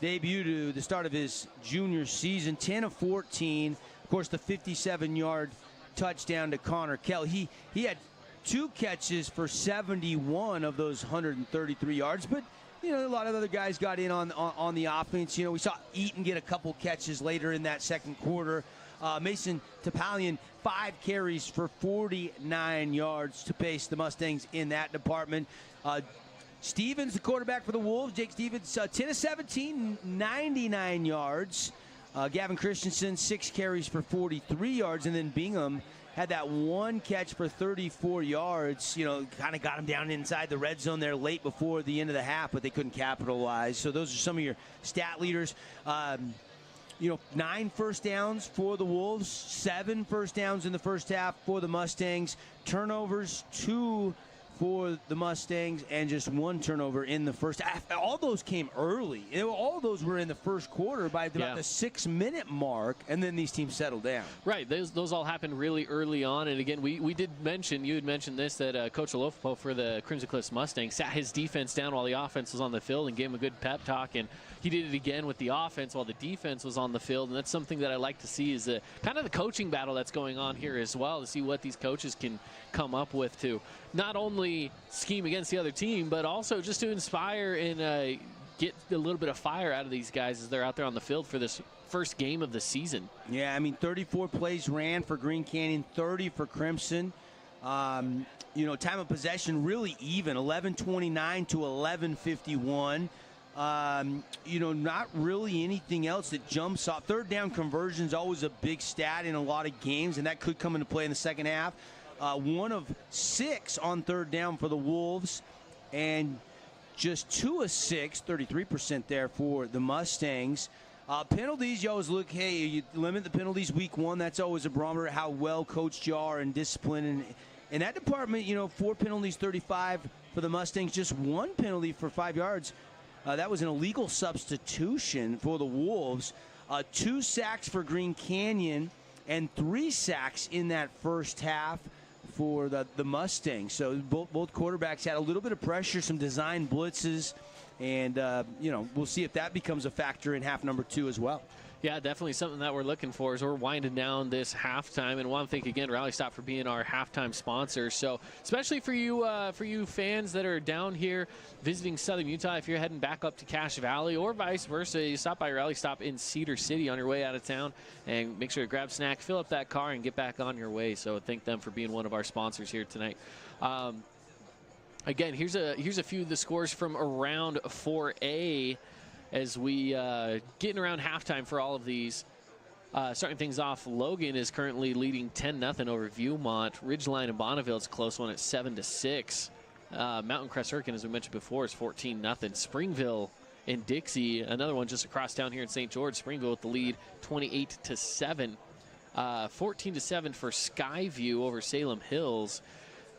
debut to the start of his junior season. 10 of 14. Of course, the 57-yard touchdown to Connor Kell. He had 2 catches for 71 of those 133 yards, but a lot of other guys got in on the offense. We saw Eaton get a couple catches later in that second quarter. Mason Topalian, 5 carries for 49 yards to pace the Mustangs in that department. Stevens, the quarterback for the Wolves, Jake Stevens, 10 of 17, 99 yards. Gavin Christensen, 6 carries for 43 yards. And then Bingham had that 1 catch for 34 yards, kind of got him down inside the red zone there late before the end of the half, but they couldn't capitalize. So those are some of your stat leaders. 9 first downs for the Wolves, 7 first downs in the first half for the Mustangs. Turnovers, 2 for the Mustangs, and just 1 turnover in the first half. All those came early. All those were in the first quarter by about the 6-minute mark, and then these teams settled down. Right. Those all happened really early on. And again, we did mention, you had mentioned this, that Coach Olofopo for the Crimson Cliffs Mustangs sat his defense down while the offense was on the field and gave him a good pep talk. And he did it again with the offense while the defense was on the field. And that's something that I like to see, is kind of the coaching battle that's going on here as well, to see what these coaches can come up with to not only scheme against the other team, but also just to inspire and get a little bit of fire out of these guys as they're out there on the field for this first game of the season. Yeah, 34 plays ran for Green Canyon, 30 for Crimson. Time of possession really even, 11:29 to 11:51. Not really anything else that jumps off. Third down conversion is always a big stat in a lot of games, and that could come into play in the second half. 1 of 6 on third down for the Wolves, and just 2 of 6, 33% there for the Mustangs. Penalties, you always look, hey, you limit the penalties week 1. That's always a barometer how well coached you are and disciplined. And in that department, 4 penalties, 35 for the Mustangs, just 1 penalty for 5 yards. That was an illegal substitution for the Wolves. 2 sacks for Green Canyon and 3 sacks in that first half for the Mustangs. So both quarterbacks had a little bit of pressure, some design blitzes, and we'll see if that becomes a factor in half number 2 as well. Yeah, definitely something that we're looking for as we're winding down this halftime. And want to thank again Rally Stop for being our halftime sponsor. So especially for you fans that are down here visiting Southern Utah, if you're heading back up to Cache Valley or vice versa, you stop by Rally Stop in Cedar City on your way out of town, and make sure to grab a snack, fill up that car, and get back on your way. So thank them for being one of our sponsors here tonight. Again, here's a few of the scores from around 4A. As we getting around halftime for all of these. Starting things off, Logan is currently leading 10-0 over Viewmont. Ridgeline and Bonneville is a close one at 7-6. Mountain Crest Hurricane, as we mentioned before, is 14-0. Springville and Dixie, another one just across town here in St. George. Springville with the lead, 28-7. 14-7 for Skyview over Salem Hills.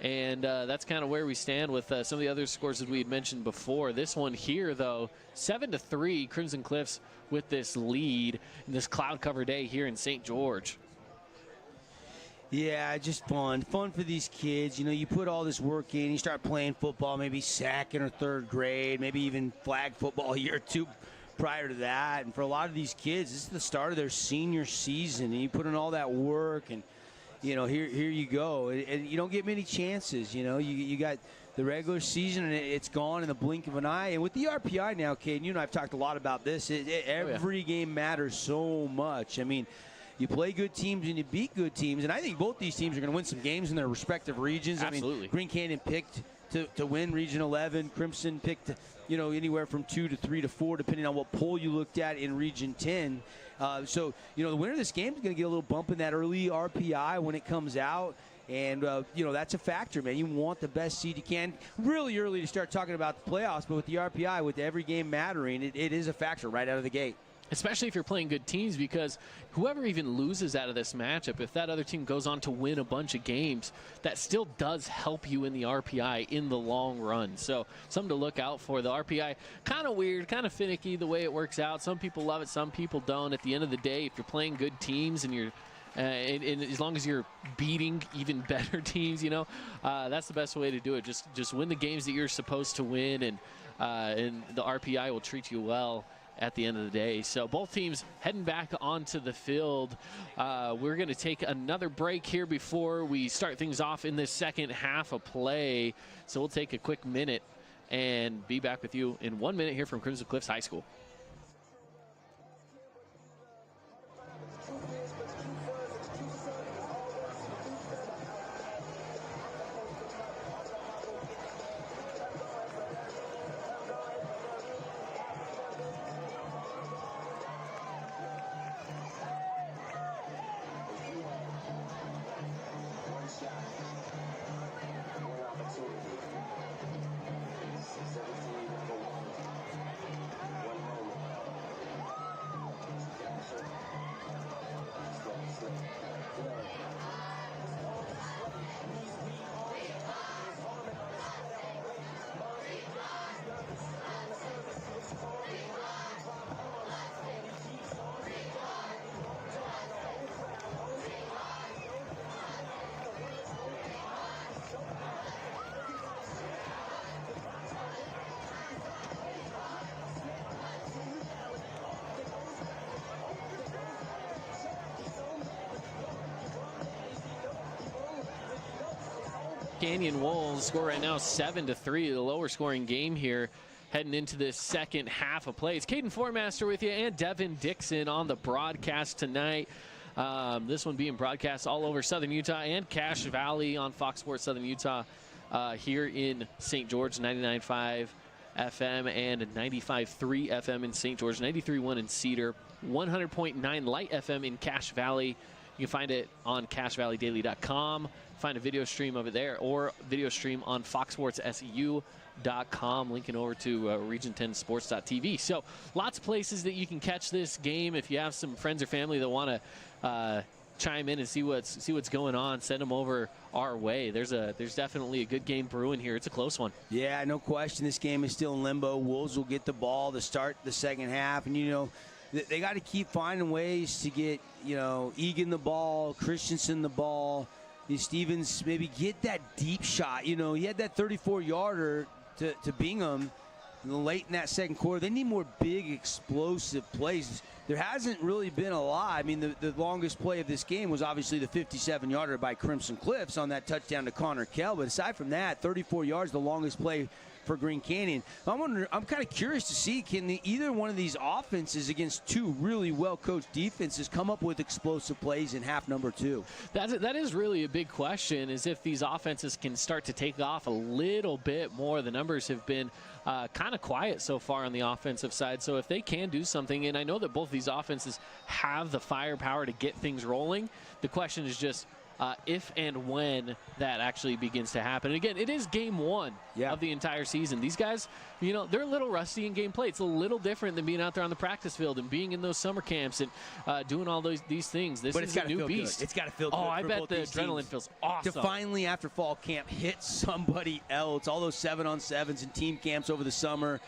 And that's kind of where we stand with some of the other scores that we had mentioned before. This one here, though, 7-3, Crimson Cliffs with this lead in this cloud cover day here in St. George. Yeah, just fun for these kids. You put all this work in, you start playing football, maybe second or third grade, maybe even flag football a year or two prior to that. And for a lot of these kids, this is the start of their senior season, and you put in all that work, and here you go. And you don't get many chances. You got the regular season, and it's gone in the blink of an eye. And with the RPI now, Caden, you and I have talked a lot about this. Every game matters so much. You play good teams and you beat good teams. And I think both these teams are going to win some games in their respective regions. Absolutely. Green Canyon picked to win Region 11. Crimson picked, anywhere from 2 to 3 to 4, depending on what poll you looked at in Region 10. So, the winner of this game is going to get a little bump in that early RPI when it comes out. And, that's a factor, man. You want the best seed you can. Really early to start talking about the playoffs, but with the RPI, with every game mattering, it is a factor right out of the gate. Especially if you're playing good teams, because whoever even loses out of this matchup, if that other team goes on to win a bunch of games, that still does help you in the RPI in the long run. So something to look out for. The RPI, kind of weird, kind of finicky the way it works out. Some people love it, some people don't. At the end of the day, if you're playing good teams and you're and as long as you're beating even better teams, that's the best way to do it. Just win the games that you're supposed to win, and the RPI will treat you well at the end of the day. So both teams heading back onto the field. We're going to take another break here before we start things off in this second half of play. So we'll take a quick minute and be back with you in 1 minute here from Crimson Cliffs High School. Canyon Wolves score right now 7-3, the lower scoring game here heading into this second half of play. It's Caden Formaster with you and Devin Dixon on the broadcast tonight. This one being broadcast all over Southern Utah and Cache Valley on Fox Sports Southern Utah here in St. George, 99.5 FM and 95.3 FM in St. George, 93.1 in Cedar, 100.9 Light FM in Cache Valley. You can find it on CacheValleyDaily.com. Find a video stream of it there, or video stream on FoxSportsSU.com, linking over to Region10Sports.tv. So lots of places that you can catch this game. If you have some friends or family that want to chime in and see what's going on, send them over our way. There's definitely a good game brewing here. It's a close one. Yeah, no question. This game is still in limbo. Wolves will get the ball to start the second half, and they got to keep finding ways to get Egan the ball, Christensen the ball. Stevens maybe get that deep shot. He had that 34-yarder to Bingham late in that second quarter. They need more big, explosive plays. There hasn't really been a lot. I mean, the longest play of this game was obviously the 57-yarder by Crimson Cliffs on that touchdown to Connor Kell. But aside from that, 34 yards, the longest play for Green Canyon. I'm kind of curious to see, can either one of these offenses against two really well-coached defenses come up with explosive plays in half number two? That is really a big question, is if these offenses can start to take off a little bit more. The numbers have been kind of quiet so far on the offensive side. So if they can do something, and I know that both these offenses have the firepower to get things rolling, the question is just if and when that actually begins to happen. And again, it is game one of the entire season. These guys, they're a little rusty in game play. It's a little different than being out there on the practice field and being in those summer camps and doing all these things. This is a new beast. It's got to feel good. Oh, I bet the adrenaline feels awesome. To finally, after fall camp, hit somebody else. All those 7-on-7s and team camps over the summer.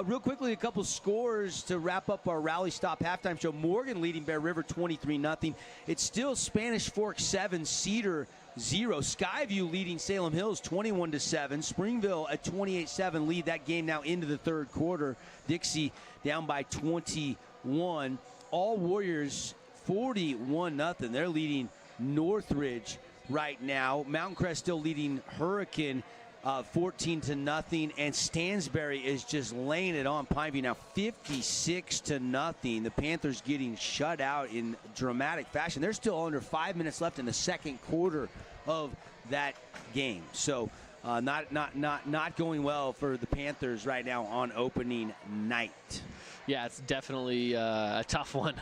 Real quickly, a couple scores to wrap up our Rally Stop halftime show. Morgan leading Bear River 23-0. It's still Spanish Fork 7, Cedar 0. Skyview leading Salem Hills 21-7. Springville at 28-7 lead that game now into the third quarter. Dixie down by 21. All Warriors 41-0. They're leading Northridge right now. Mountain Crest still leading Hurricane 14-0, and Stansbury is just laying it on Pineview now 56-0. The Panthers getting shut out in dramatic fashion. There's still under 5 minutes left in the second quarter of that game. So not going well for the Panthers right now on opening night. Yeah, it's definitely a tough one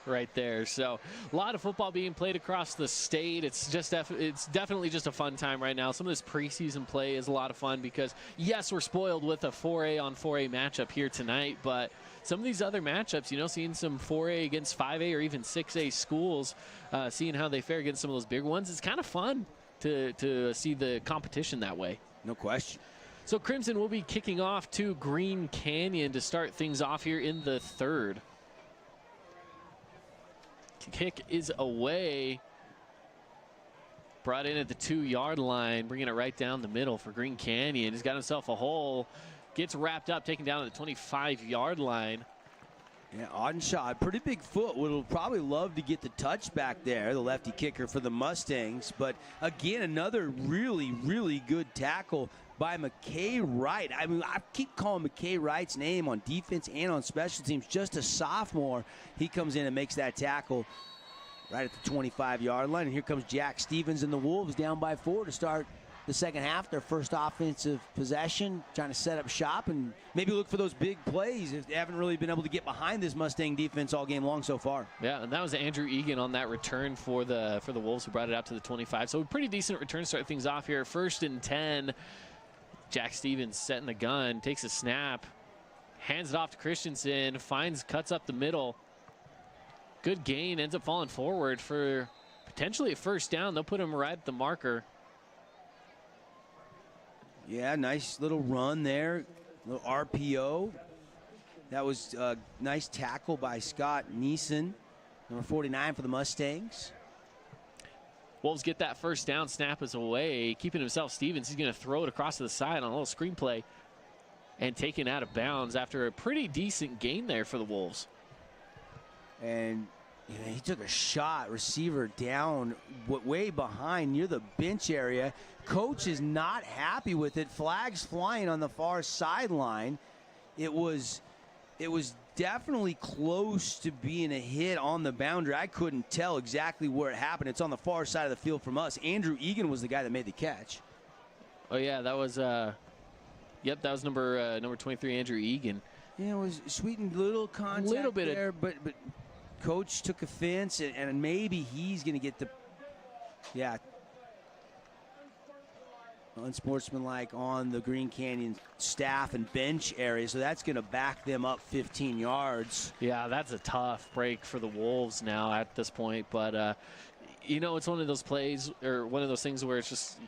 right there. So a lot of football being played across the state. It's definitely just a fun time right now. Some of this preseason play is a lot of fun because, yes, we're spoiled with a 4A on 4A matchup here tonight, but some of these other matchups, you know, seeing some 4A against 5A or even 6A schools, seeing how they fare against some of those big ones, it's kind of fun to see the competition that way. No question. So Crimson will be kicking off to Green Canyon to start things off here in the third. Kick is away. Brought in at the 2-yard line, bringing it right down the middle for Green Canyon. He's got himself a hole. Gets wrapped up, taken down at the 25-yard line. Yeah, Audenshaw, pretty big foot. Would probably love to get the touch back there, the lefty kicker for the Mustangs. But again, another really, really good tackle by McKay Wright. I mean, I keep calling McKay Wright's name on defense and on special teams. Just a sophomore. He comes in and makes that tackle right at the 25-yard line. And here comes Jack Stevens and the Wolves down by 4 to start the second half, their first offensive possession, trying to set up shop and maybe look for those big plays if they haven't really been able to get behind this Mustang defense all game long so far. Yeah, and that was Andrew Egan on that return for the Wolves, who brought it out to the 25. So a pretty decent return to start things off here. 1st and 10. Jack Stevens setting the gun, takes a snap, hands it off to Christensen, cuts up the middle. Good gain, ends up falling forward for potentially a first down. They'll put him right at the marker. Yeah, nice little run there, little RPO. That was a nice tackle by Scott Neeson, number 49 for the Mustangs. Wolves get that first down, snap is away, keeping himself Stevens. He's going to throw it across to the side on a little screen play and taken out of bounds after a pretty decent gain there for the Wolves. And he took a shot, receiver down, way behind near the bench area. Coach is not happy with it. Flags flying on the far sideline. It was definitely close to being a hit on the boundary. I couldn't tell exactly where it happened. It's on the far side of the field from us. Andrew Egan was the guy that made the catch. Oh yeah, that was that was number 23, Andrew Egan. Yeah, it was sweetened little contact little bit there, but Coach took offense, and maybe he's going to get the unsportsmanlike on the Green Canyon staff and bench area, so that's going to back them up 15 yards. Yeah, that's a tough break for the Wolves now at this point, but it's one of those plays or one of those things where it's just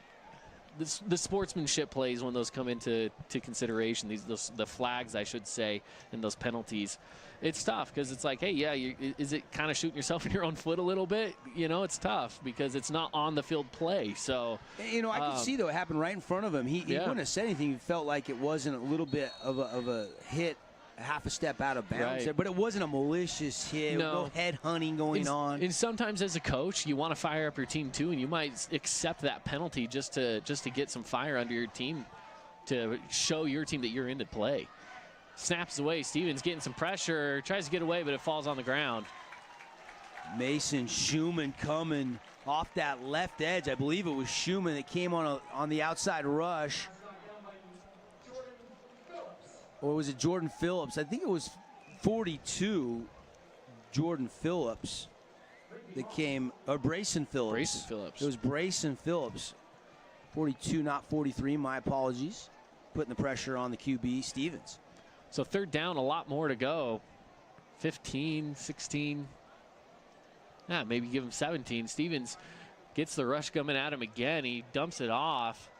the sportsmanship plays when those come into consideration. The flags, I should say, and those penalties. It's tough because it's like, hey, yeah, is it kind of shooting yourself in your own foot a little bit? It's tough because it's not on the field play. So, I could see, though, it happened right in front of him. He wouldn't have said anything. He felt like it wasn't a little bit of a hit, a half a step out of bounds there, but it wasn't a malicious hit. No head hunting going on. And sometimes as a coach, you want to fire up your team too, and you might accept that penalty just to get some fire under your team to show your team that you're into play. Snaps away. Stevens getting some pressure, tries to get away, but it falls on the ground. Mason Schumann coming off that left edge. I believe it was Schumann that came on the outside rush. Or was it Jordan Phillips? I think it was 42, Jordan Phillips, that came, or Brayson Phillips. Brayson Phillips. It was Brayson Phillips. 42, not 43, my apologies. Putting the pressure on the QB, Stevens. So third down, a lot more to go. 15, 16. Maybe give him 17. Stevens gets the rush coming at him again. He dumps it off.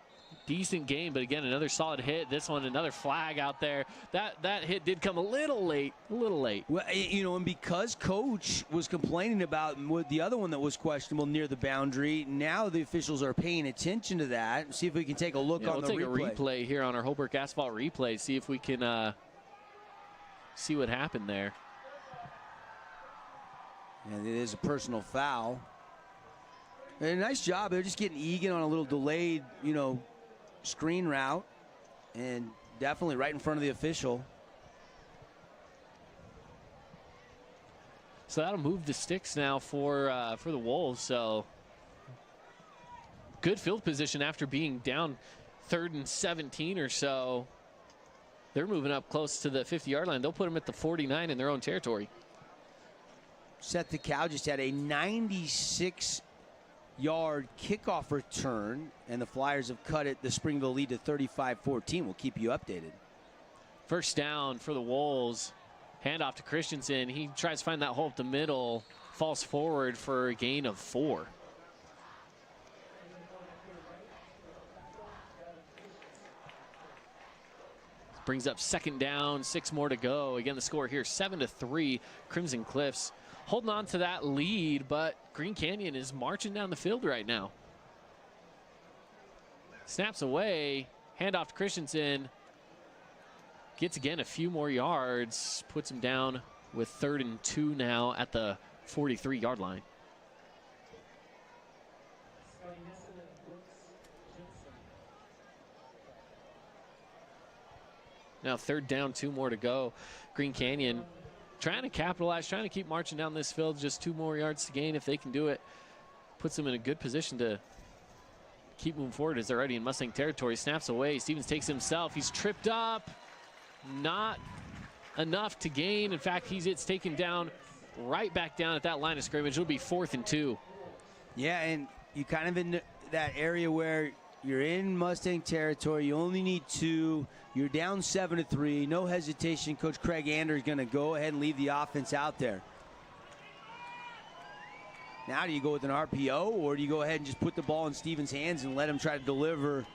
Decent game, but again, another solid hit. This one, another flag out there. That hit did come a little late. Well, and because Coach was complaining about the other one that was questionable near the boundary, now the officials are paying attention to that. See if we can take a look on the replay. We'll take a replay here on our Holbrook Asphalt replay. See if we can see what happened there. And it is a personal foul. And a nice job. They're just getting Egan on a little delayed, screen route, and definitely right in front of the official. So that'll move the sticks now for the Wolves. So good field position after being down 3rd and 17 or so. They're moving up close to the 50-yard line. They'll put them at the 49 in their own territory. Seth the Cow just had a 96-yard kickoff return, and the Flyers have cut it, the Springville lead to 35-14. We'll keep you updated. First down for the Wolves. Handoff to Christensen. He tries to find that hole up the middle, falls forward for a gain of 4. Brings up second down, 6 more to go. Again, the score here, 7-3. Crimson Cliffs holding on to that lead, but Green Canyon is marching down the field right now. Snaps away, handoff to Christensen. Gets again a few more yards, puts him down with 3rd and 2 now at the 43-yard line. Now 3rd down, 2 more to go. Green Canyon trying to capitalize, trying to keep marching down this field. Just 2 more yards to gain if they can do it. Puts them in a good position to keep moving forward as they're already in Mustang territory. Snaps away. Stevens takes himself. He's tripped up. Not enough to gain. In fact, he gets taken down right back down at that line of scrimmage. It'll be 4th and 2. Yeah, and you kind of in that area where you're in Mustang territory. You only need 2. You're down 7-3. No hesitation. Coach Craig Anders is going to go ahead and leave the offense out there. Now do you go with an RPO, or do you go ahead and just put the ball in Stevens' hands and let him try to deliver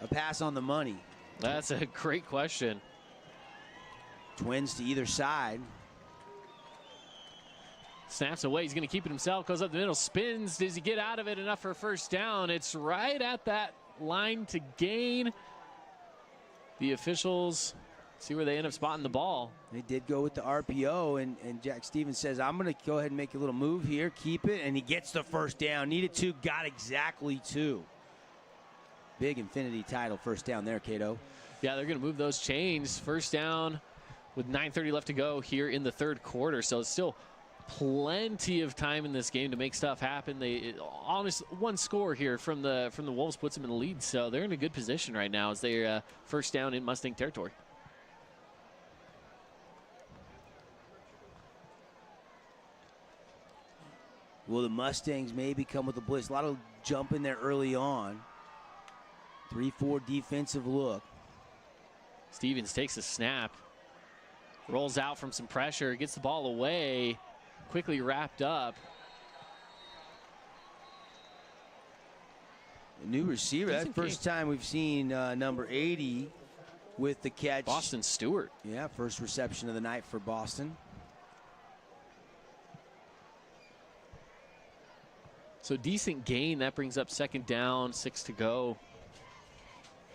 a pass on the money? That's a great question. Twins to either side. Snaps away. He's going to keep it himself. Goes up the middle. Spins. Does he get out of it enough for a first down? It's right at that line to gain. The officials see where they end up spotting the ball. They did go with the RPO, and Jack Stevens says, I'm going to go ahead and make a little move here, keep it, and he gets the first down. Needed 2, got exactly 2. Big Infinity title first down there, Cato. Yeah, they're going to move those chains. First down with 9:30 left to go here in the 3rd quarter. So it's still plenty of time in this game to make stuff happen. Honest, 1 score here from the Wolves puts them in the lead, so they're in a good position right now as they're first down in Mustang territory. Will the Mustangs maybe come with a blitz? A lot of jump in there early on. 3-4 defensive look. Stevens takes a snap, rolls out from some pressure, gets the ball away. Quickly wrapped up. A new receiver. That's the first time we've seen number 80 with the catch. Boston Stewart. Yeah, first reception of the night for Boston. So decent gain. That brings up second down, 6 to go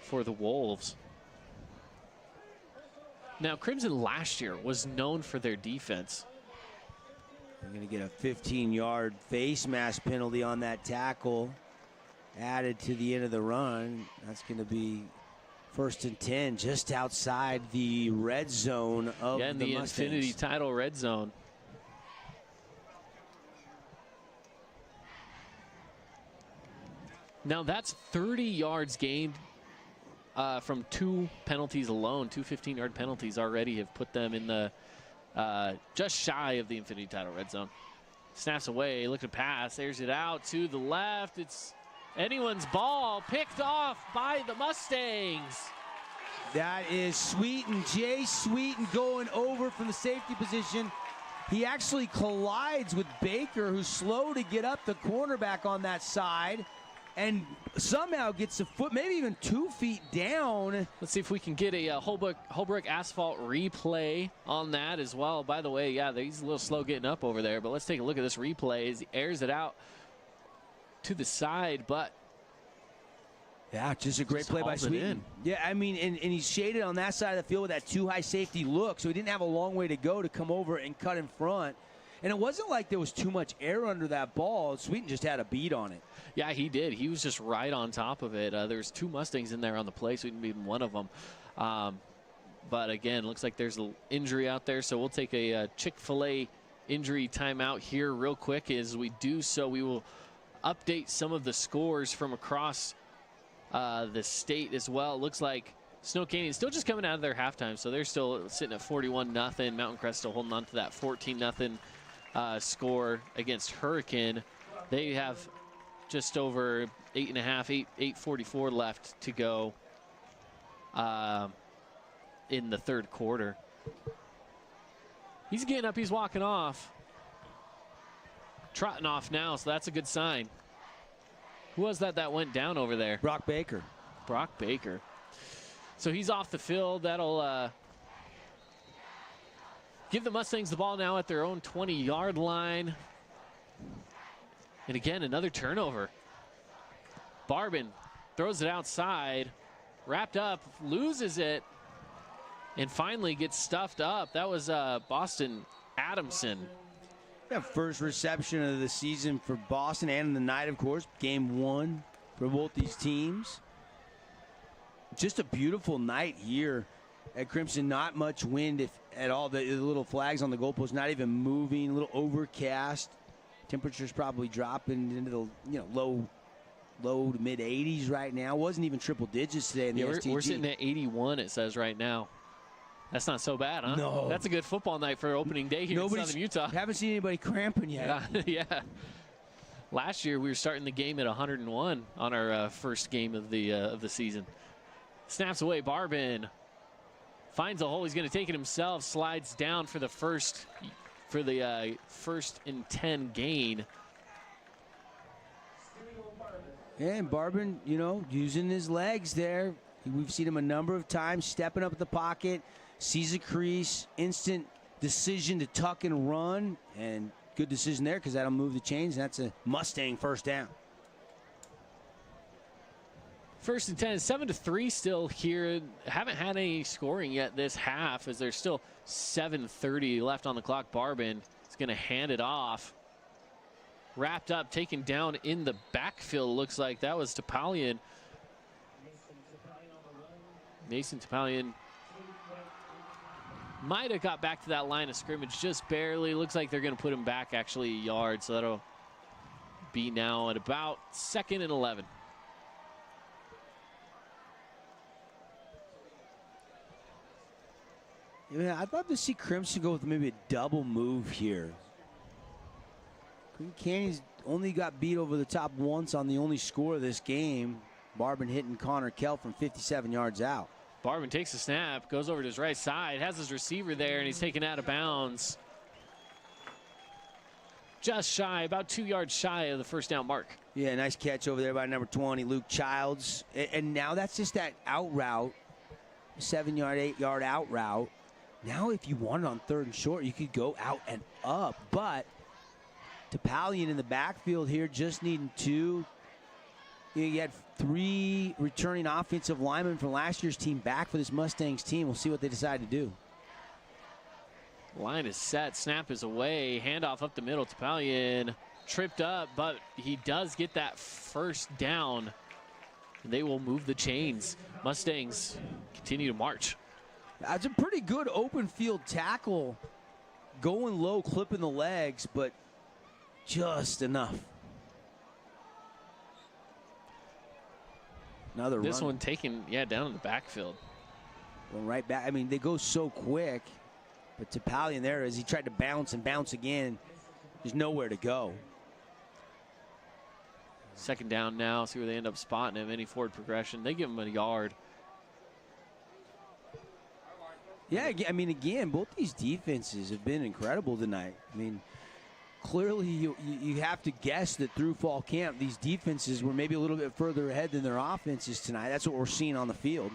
for the Wolves. Now, Crimson last year was known for their defense. They're going to get a 15-yard face mask penalty on that tackle added to the end of the run. That's going to be 1st and 10, just outside the red zone of the Mustangs. Infinity title red zone. Now that's 30 yards gained from 2 penalties alone. 2 15-yard penalties already have put them in the just shy of the Infinity title red zone. Snaps away, look to pass, airs it out to the left. It's anyone's ball, picked off by the Mustangs. That is Sweeten, Jay Sweeten going over from the safety position. He actually collides with Baker, who's slow to get up, the cornerback on that side, and somehow gets a foot, maybe even 2 feet down. Let's see if we can get a Holbrook asphalt replay on that as well. By the way, yeah, he's a little slow getting up over there, but let's take a look at this replay as he airs it out to the side, but yeah, just a great play by Sweeten. Yeah, I mean, and he's shaded on that side of the field with that too high safety look, so he didn't have a long way to go to come over and cut in front. And it wasn't like there was too much air under that ball. Sweeten just had a beat on it. Yeah, he did. He was just right on top of it. There's 2 Mustangs in there on the play, Sweeten being one of them. But again, looks like there's an injury out there, so we'll take a Chick-fil-A injury timeout here real quick. As we do so, we will update some of the scores from across the state as well. It looks like Snow Canyon still just coming out of their halftime, so they're still sitting at 41-0. Mountain Crest still holding on to that 14-0 score against Hurricane. They have just over 8:44 left to go in the third quarter. He's getting up, he's walking off. Trotting off now, so that's a good sign. Who was that went down over there? Brock Baker. Brock Baker. So he's off the field. That'll give the Mustangs the ball now at their own 20-yard line. And again, another turnover. Barbin throws it outside, wrapped up, loses it, and finally gets stuffed up. That was Boston Adamson. Yeah, first reception of the season for Boston and the night, of course. Game 1 for both these teams. Just a beautiful night here at Crimson. Not much wind, if at all. The little flags on the goalpost not even moving. A little overcast. Temperatures probably dropping into the low to mid 80s right now. Wasn't even triple digits today in the STG. We're sitting at 81. It says right now. That's not so bad, huh? No. That's a good football night for opening day here in Southern Utah. Haven't seen anybody cramping yet. Yeah. Last year we were starting the game at 101 on our first game of the season. Snaps away, Barbin finds a hole. He's going to take it himself. Slides down for the first and 10 gain. And Barbin, using his legs there. We've seen him a number of times stepping up at the pocket, sees a crease, instant decision to tuck and run, and good decision there because that'll move the chains, and that's a Mustang first down. First and 10, 7-3 still here. Haven't had any scoring yet this half as there's still 7:30 left on the clock. Barbin is going to hand it off. Wrapped up, taken down in the backfield. Looks like that was Topalian. Mason Topalian might have got back to that line of scrimmage just barely. Looks like they're going to put him back actually a yard, so that'll be now at about 2nd and 11. Yeah, I'd love to see Crimson go with maybe a double move here. Green Canyon's only got beat over the top once on the only score of this game. Barbin hitting Connor Kell from 57 yards out. Barbin takes a snap, goes over to his right side, has his receiver there, and he's taken out of bounds. Just shy, about 2 yards shy of the first down mark. Yeah, nice catch over there by number 20, Luke Childs. And now that's just that out route, 7-yard, 8-yard out route. Now if you want it on 3rd and short, you could go out and up. But Topalian in the backfield here just needing 2. You had 3 returning offensive linemen from last year's team back for this Mustangs team. We'll see what they decide to do. Line is set. Snap is away. Handoff up the middle. Topalian tripped up, but he does get that first down. They will move the chains. Mustangs continue to march. That's a pretty good open field tackle. Going low, clipping the legs, but just enough. Another this run. one taken, down in the backfield. Going right back. I mean, they go so quick. But Topalian there, as he tried to bounce and bounce again, there's nowhere to go. 2nd down now. See where they end up spotting him. Any forward progression. They give him a yard. Yeah, I mean, again, both these defenses have been incredible tonight. I mean, clearly you have to guess that through fall camp, these defenses were maybe a little bit further ahead than their offenses tonight. That's what we're seeing on the field.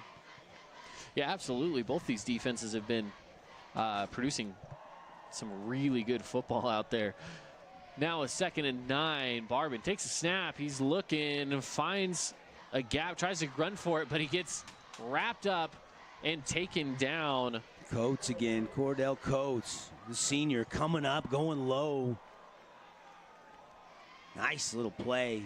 Yeah, absolutely. Both these defenses have been producing some really good football out there. Now a 2nd and 9. Barbin takes a snap. He's looking, finds a gap, tries to run for it, but he gets wrapped up and taken down. Coates again, Cordell Coates, the senior, coming up, going low. Nice little play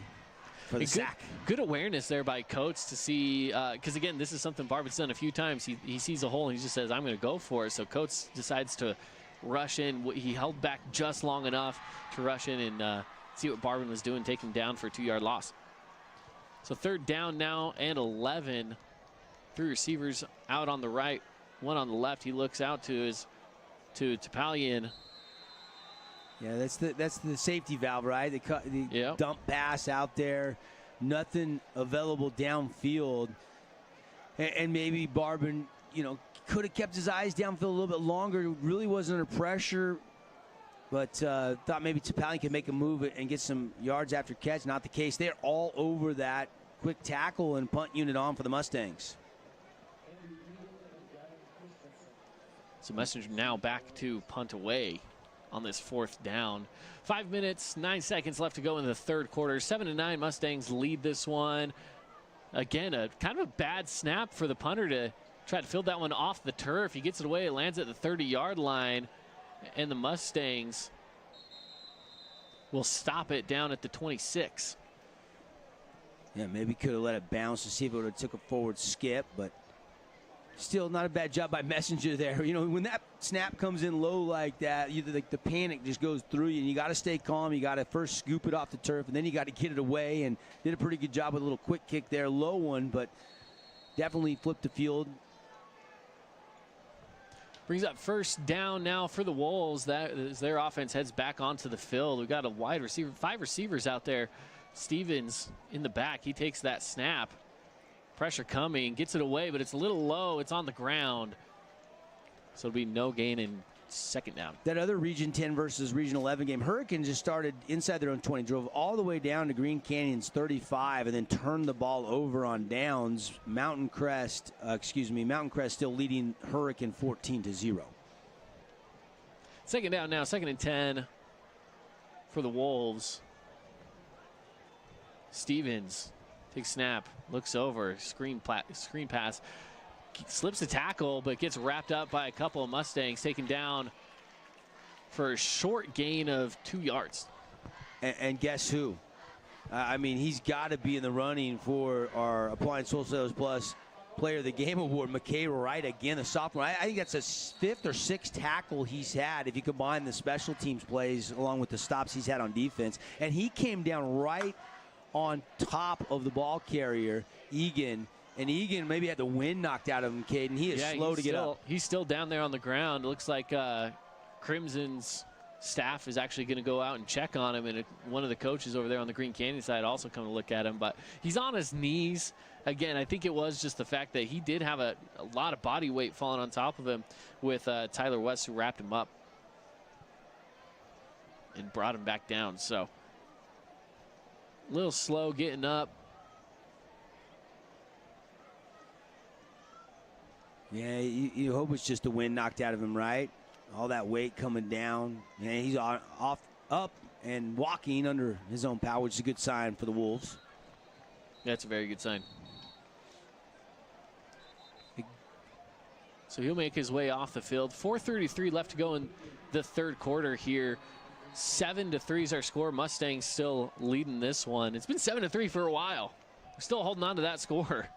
for the sack. Good awareness there by Coates to see, because again, this is something Barbin's done a few times. He sees a hole and he just says, I'm going to go for it. So Coates decides to rush in. He held back just long enough to rush in and see what Barbin was doing, take him down for a 2-yard loss. So 3rd down now and 11. Three receivers out on the right, one on the left. He looks out to Topalian. Yeah, that's the safety valve, right? The dump pass out there, nothing available downfield, and maybe Barbin, could have kept his eyes downfield a little bit longer. Really wasn't under pressure, but thought maybe Topalian could make a move and get some yards after catch. Not the case. They're all over that quick tackle and punt unit on for the Mustangs. So Messenger now back to punt away on this 4th down. 5 minutes, 9 seconds left to go in the third quarter. 7-9 Mustangs lead this one. Again, a kind of a bad snap for the punter to try to field that one off the turf. He gets it away. It lands at the 30-yard line, and the Mustangs will stop it down at the 26. Yeah, maybe could have let it bounce to see if it would have took a forward skip, but still not a bad job by Messenger there. When that snap comes in low like that, the panic just goes through you, and you got to stay calm. You got to first scoop it off the turf, and then you got to get it away, and did a pretty good job with a little quick kick there. Low one, but definitely flipped the field. Brings up first down now for the Wolves. That as their offense heads back onto the field. We've got a wide receiver, 5 receivers out there. Stevens in the back. He takes that snap. Pressure coming, gets it away, but it's a little low. It's on the ground. So it'll be no gain in second down. That other Region 10 versus Region 11 game, Hurricanes just started inside their own 20, drove all the way down to Green Canyon's 35, and then turned the ball over on downs. Mountain Crest still leading Hurricane 14-0. Second down now, 2nd and 10 for the Wolves. Stevens takes snap, looks over, screen pass, slips a tackle, but gets wrapped up by a couple of Mustangs, taken down for a short gain of 2 yards. And guess who? He's got to be in the running for our Appliance Wholesalers Plus Player of the Game Award. McKay Wright again, the sophomore. I think that's a 5th or 6th tackle he's had if you combine the special teams plays along with the stops he's had on defense. And he came down right on top of the ball carrier, Egan. And Egan maybe had the wind knocked out of him, Caden. He is slow to get up. He's still down there on the ground. It looks like Crimson's staff is actually going to go out and check on him. And one of the coaches over there on the Green Canyon side also come to look at him. But he's on his knees. Again, I think it was just the fact that he did have a lot of body weight falling on top of him with Tyler West, who wrapped him up and brought him back down. So a little slow getting up. Yeah, you hope it's just the wind knocked out of him, right? All that weight coming down. Yeah, he's up and walking under his own power, which is a good sign for the Wolves. That's a very good sign. So he'll make his way off the field. 4:33 left to go in the third quarter here. 7-3 is our score. Mustangs still leading this one. It's been 7-3 for a while. We're still holding on to that score.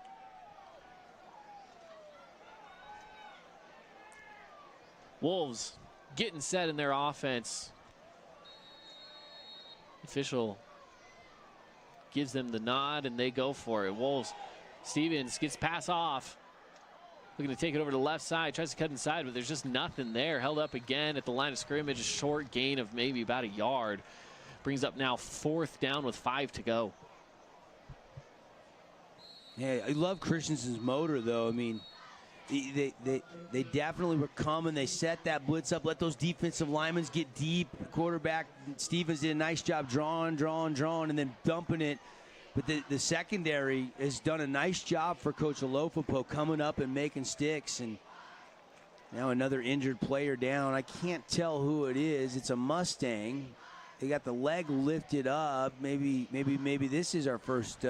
Wolves getting set in their offense. Official gives them the nod, and they go for it. Wolves, Stevens gets pass off. Looking to take it over to the left side, tries to cut inside, but there's just nothing there. Held up again at the line of scrimmage, a short gain of maybe about a yard. Brings up now 4th down with 5 to go. Yeah, I love Christensen's motor, though. I mean, they definitely were coming. They set that blitz up, let those defensive linemen get deep. Quarterback Stevens did a nice job drawing, and then dumping it. But the secondary has done a nice job for Coach Olofopo coming up and making sticks. And now another injured player down. I can't tell who it is. It's a Mustang. They got the leg lifted up. Maybe this is our first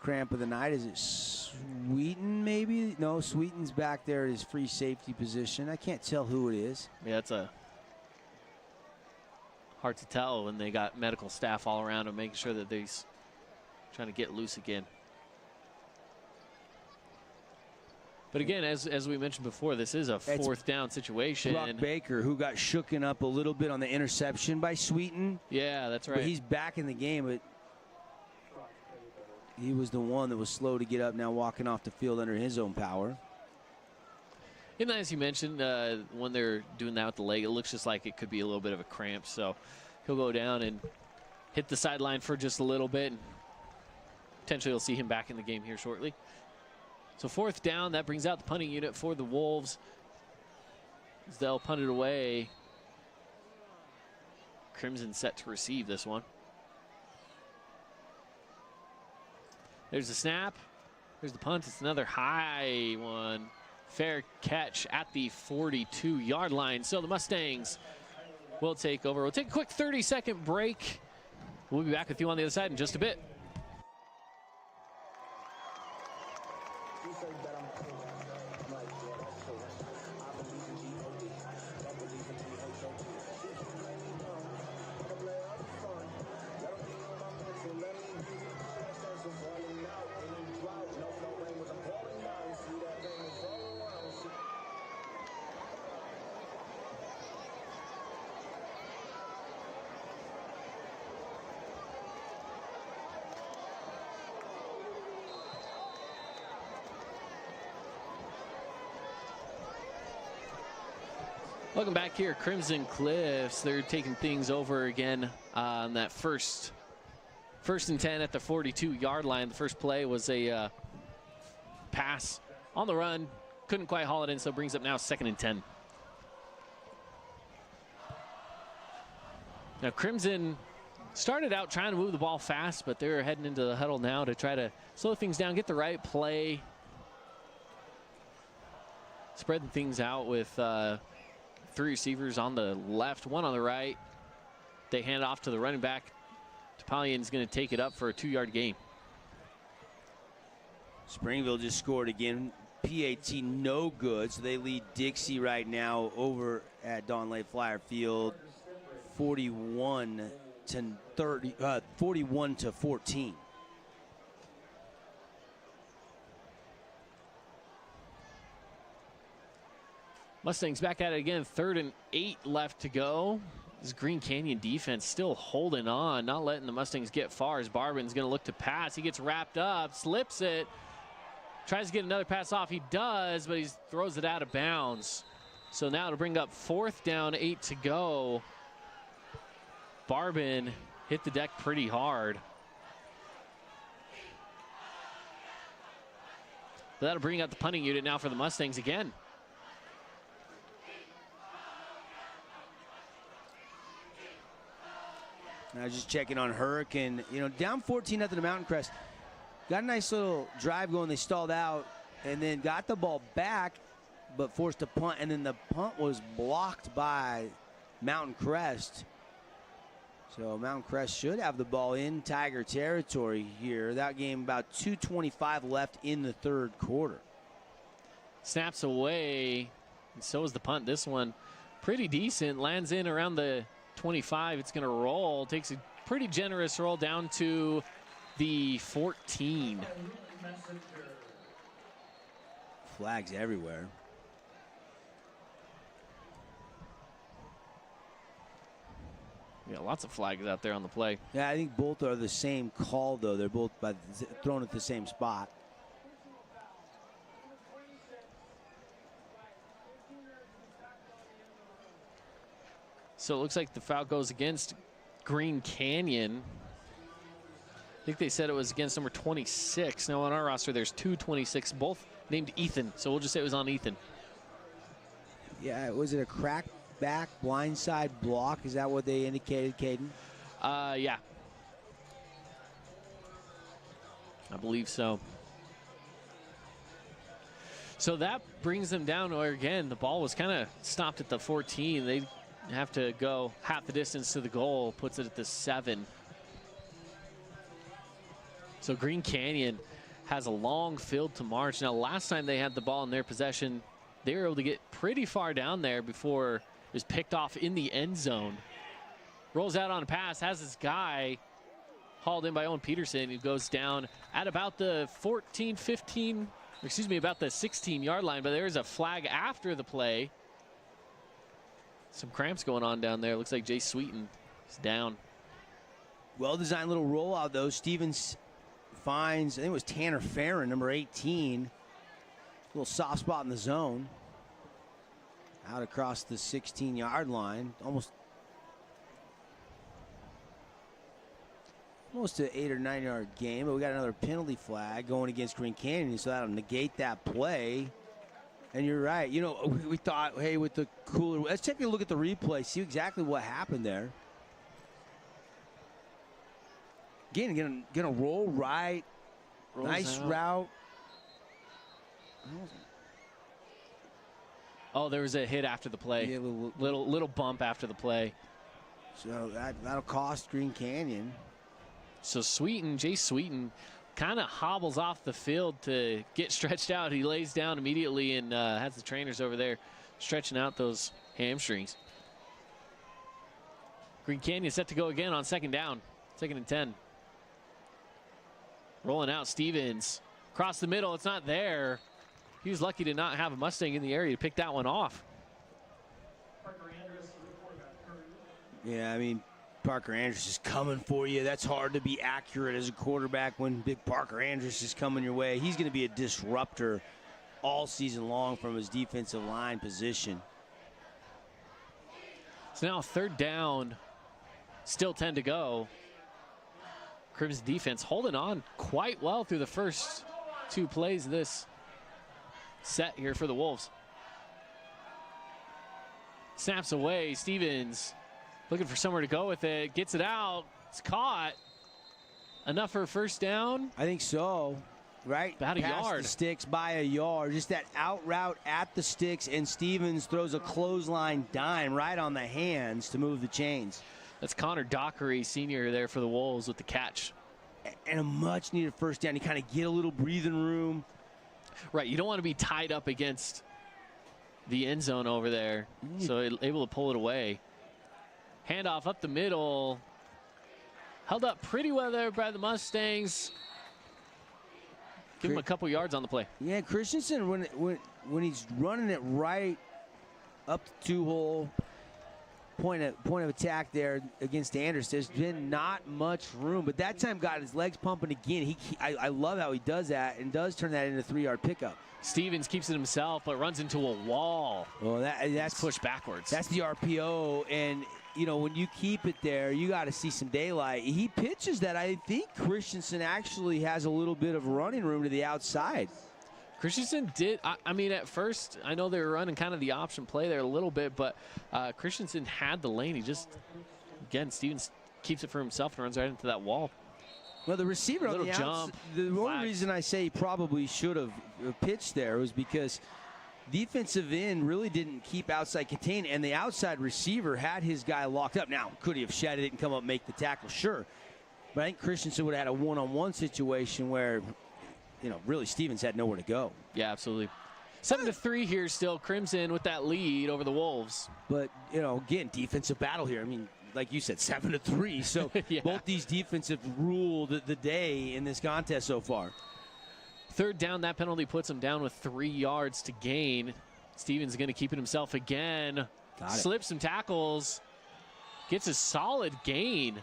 cramp of the night. Is it Sweeten maybe? No, Sweeten's back there at his free safety position. I can't tell who it is. Yeah, it's hard to tell when they got medical staff all around him, making sure that he's trying to get loose again. But again, as we mentioned before, this is a 4th down situation. Brock Baker, who got shooken up a little bit on the interception by Sweeten. Yeah, that's right. But he's back in the game. But He was the one that was slow to get up, now walking off the field under his own power. And as you mentioned, when they're doing that with the leg, it looks just like it could be a little bit of a cramp. So he'll go down and hit the sideline for just a little bit. And potentially you'll see him back in the game here shortly. So 4th down, that brings out the punting unit for the Wolves. As they'll punt it away. Crimson set to receive this one. There's the snap. There's the punt. It's another high one. Fair catch at the 42-yard line. So the Mustangs will take over. We'll take a quick 30-second break. We'll be back with you on the other side in just a bit. Welcome back here, Crimson Cliffs. They're taking things over again on that first and 10 at the 42-yard line. The first play was a pass on the run. Couldn't quite haul it in, so it brings up now 2nd and 10. Now Crimson started out trying to move the ball fast, but they're heading into the huddle now to try to slow things down, get the right play. Spreading things out with 3 receivers on the left, 1 on the right. They hand off to the running back. Topalian's going to take it up for a 2-yard gain. Springville just scored again. PAT no good, so they lead Dixie right now over at Don Lay Flyer Field, 41 to 14. Mustangs back at it again. 3rd and 8 left to go. This Green Canyon defense still holding on, not letting the Mustangs get far as Barbin's going to look to pass. He gets wrapped up, slips it, tries to get another pass off. He does, but he throws it out of bounds. So now to bring up 4th down, 8 to go. Barbin hit the deck pretty hard. But that'll bring out the punting unit now for the Mustangs again. Now just checking on Hurricane. You know, down 14-0 to Mountain Crest. Got a nice little drive going. They stalled out and then got the ball back, but forced a punt. And then the punt was blocked by Mountain Crest. So Mountain Crest should have the ball in Tiger territory here. That game, about 2:25 left in the 3rd quarter. Snaps away, and so is the punt. This one pretty decent. Lands in around the 25. It's going to roll. Takes a pretty generous roll down to the 14. Flags everywhere. Yeah, lots of flags out there on the play. Yeah, I think both are the same call, though. They're both thrown at the same spot. So it looks like the foul goes against Green Canyon. I think they said it was against number 26. Now on our roster, there's 226, both named Ethan. So we'll just say it was on Ethan. Yeah, was it a crack back blindside block? Is that what they indicated, Caden? Yeah. I believe so. So that brings them down where, again, the ball was kind of stopped at the 14. They have to go half the distance to the goal, puts it at the 7. So Green Canyon has a long field to march. Now, last time they had the ball in their possession, they were able to get pretty far down there before it was picked off in the end zone. Rolls out on a pass, has this guy hauled in by Owen Peterson, who goes down at about the 14, 15, excuse me, about the 16-yard line, but there's a flag after the play. Some cramps going on down there. Looks like Jay Sweeten is down. Well-designed little rollout, though. Stevens finds, I think it was Tanner Farron, number 18. Little soft spot in the zone. Out across the 16-yard line. Almost an 8 or 9 yard game, but we got another penalty flag going against Green Canyon, so that'll negate that play. And you're right. You know, we thought, hey, with the cooler, let's take a look at the replay, see exactly what happened there. Again, gonna roll right. Rolls nice out. route. Oh, there was a hit after the play. Yeah, little bump after the play. So that'll cost Green Canyon. So Jay Sweeten, kind of hobbles off the field to get stretched out. He lays down immediately and has the trainers over there stretching out those hamstrings. Green Canyon set to go again on second down. 2nd and 10. Rolling out Stevens. Across the middle, it's not there. He was lucky to not have a Mustang in the area to pick that one off. Yeah, I mean, Parker Andrews is coming for you. That's hard to be accurate as a quarterback when big Parker Andrews is coming your way. He's going to be a disruptor all season long from his defensive line position. So now 3rd down, still 10 to go. Crimson defense holding on quite well through the first 2 plays of this set here for the Wolves. Snaps away, Stevens looking for somewhere to go with it, gets it out, it's caught. Enough for a 1st down? I think so, right? About a Past yard. the sticks by a yard, just that out route at the sticks, and Stevens throws a clothesline dime right on the hands to move the chains. That's Connor Dockery, senior there for the Wolves with the catch. And a much needed 1st down. You kind of get a little breathing room. Right, you don't want to be tied up against the end zone over there. So able to pull it away. Handoff up the middle. Held up pretty well there by the Mustangs. Give him a couple yards on the play. Yeah, Christensen, when he's running it right up the 2-hole, point of attack there against Anders, there's been not much room, but that time got his legs pumping again. I love how he does that and does turn that into a 3-yard pickup. Stevens keeps it himself, but runs into a wall. Well, that's pushed backwards. That's the RPO, and you know, when you keep it there, you got to see some daylight. He pitches that. I think Christensen actually has a little bit of running room to the outside. Christensen did. I mean, at first, I know they were running kind of the option play there a little bit, but Christensen had the lane. He just, again, Stevens keeps it for himself and runs right into that wall. Well, the receiver on the jump, the only reason I say he probably should have pitched there was because defensive end really didn't keep outside contain, and the outside receiver had his guy locked up. Now, could he have shedded it and come up and make the tackle? Sure. But I think Christensen would have had a one-on-one situation where, you know, really Stevens had nowhere to go. Yeah, absolutely. 7-3 here still. Crimson with that lead over the Wolves. But, you know, again, defensive battle here. I mean, like you said, 7-3. So yeah. Both these defensive ruled the day in this contest so far. 3rd down, that penalty puts him down with 3 yards to gain. Stevens going to keep it himself again. Slips some tackles. Gets a solid gain.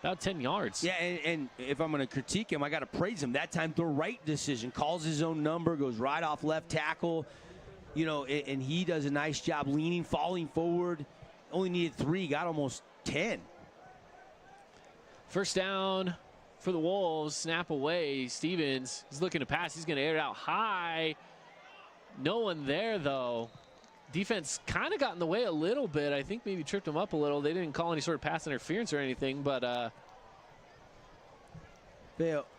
About 10 yards. Yeah, and if I'm going to critique him, I got to praise him. That time, the right decision. Calls his own number, goes right off left tackle. You know, and he does a nice job leaning, falling forward. Only needed 3, got almost 10. 1st down for the Wolves. Snap away. Stevens is looking to pass. He's going to air it out high. No one there, though. Defense kind of got in the way a little bit. I think maybe tripped him up a little. They didn't call any sort of pass interference or anything, but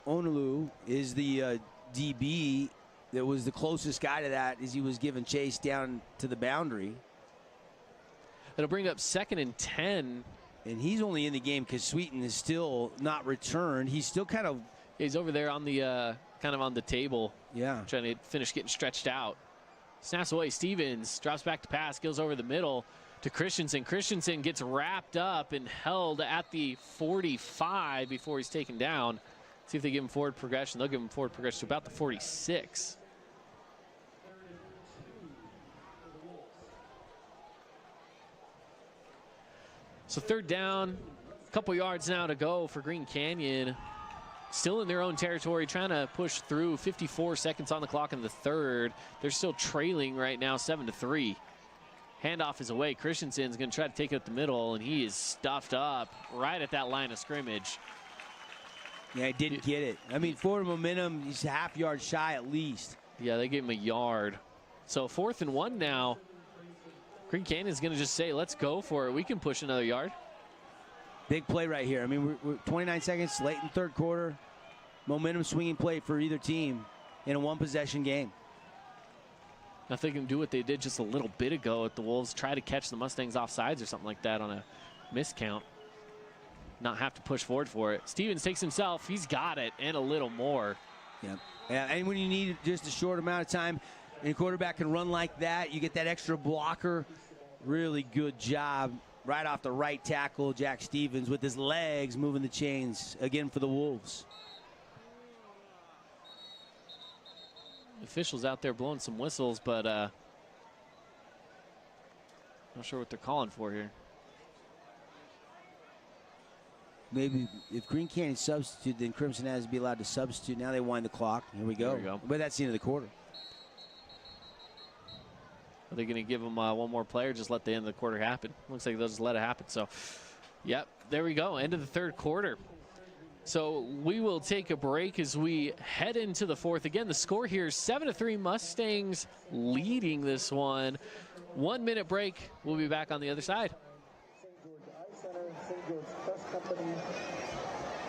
Onulu is the DB that was the closest guy to that as he was giving chase down to the boundary. It'll bring up 2nd and 10. And he's only in the game because Sweeten is still not returned. He's still kind of... He's over there on the kind of on the table. Yeah. Trying to finish getting stretched out. Snaps away. Stevens drops back to pass. Goes over the middle to Christensen. Christensen gets wrapped up and held at the 45 before he's taken down. See if they give him forward progression. They'll give him forward progression to about the 46. So 3rd down, a couple yards now to go for Green Canyon. still in their own territory, trying to push through. 54 seconds on the clock in the third. They're still trailing right now, 7-3. Handoff is away. Christensen's going to try to take it up the middle, and he is stuffed up right at that line of scrimmage. Yeah, he didn't get it. I mean, forward momentum, he's a half yard shy at least. Yeah, they gave him a yard. So 4th and 1 now. Green Canyon's going to just say, let's go for it. We can push another yard. Big play right here. I mean, we're 29 seconds late in third quarter. Momentum swinging play for either team in a one-possession game. Now if they can do what they did just a little bit ago at the Wolves, try to catch the Mustangs off sides or something like that on a miscount. Not have to push forward for it. Stevens takes himself. He's got it and a little more. Yeah, and when you need just a short amount of time and a quarterback can run like that, you get that extra blocker. Really good job right off the right tackle, Jack Stevens, with his legs moving the chains again for the Wolves. Officials out there blowing some whistles, but not sure what they're calling for here. Maybe if Green Canyon substitute, then Crimson has to be allowed to substitute. Now they wind the clock. Here we go. There we go. But that's the end of the quarter. Are they going to give them one more play or just let the end of the quarter happen? Looks like they'll just let it happen. So, yep, there we go. End of the third quarter. So we will take a break as we head into the fourth. Again, the score here is 7-3. Mustangs leading this one. 1 minute break. We'll be back on the other side. St. George Trust Company,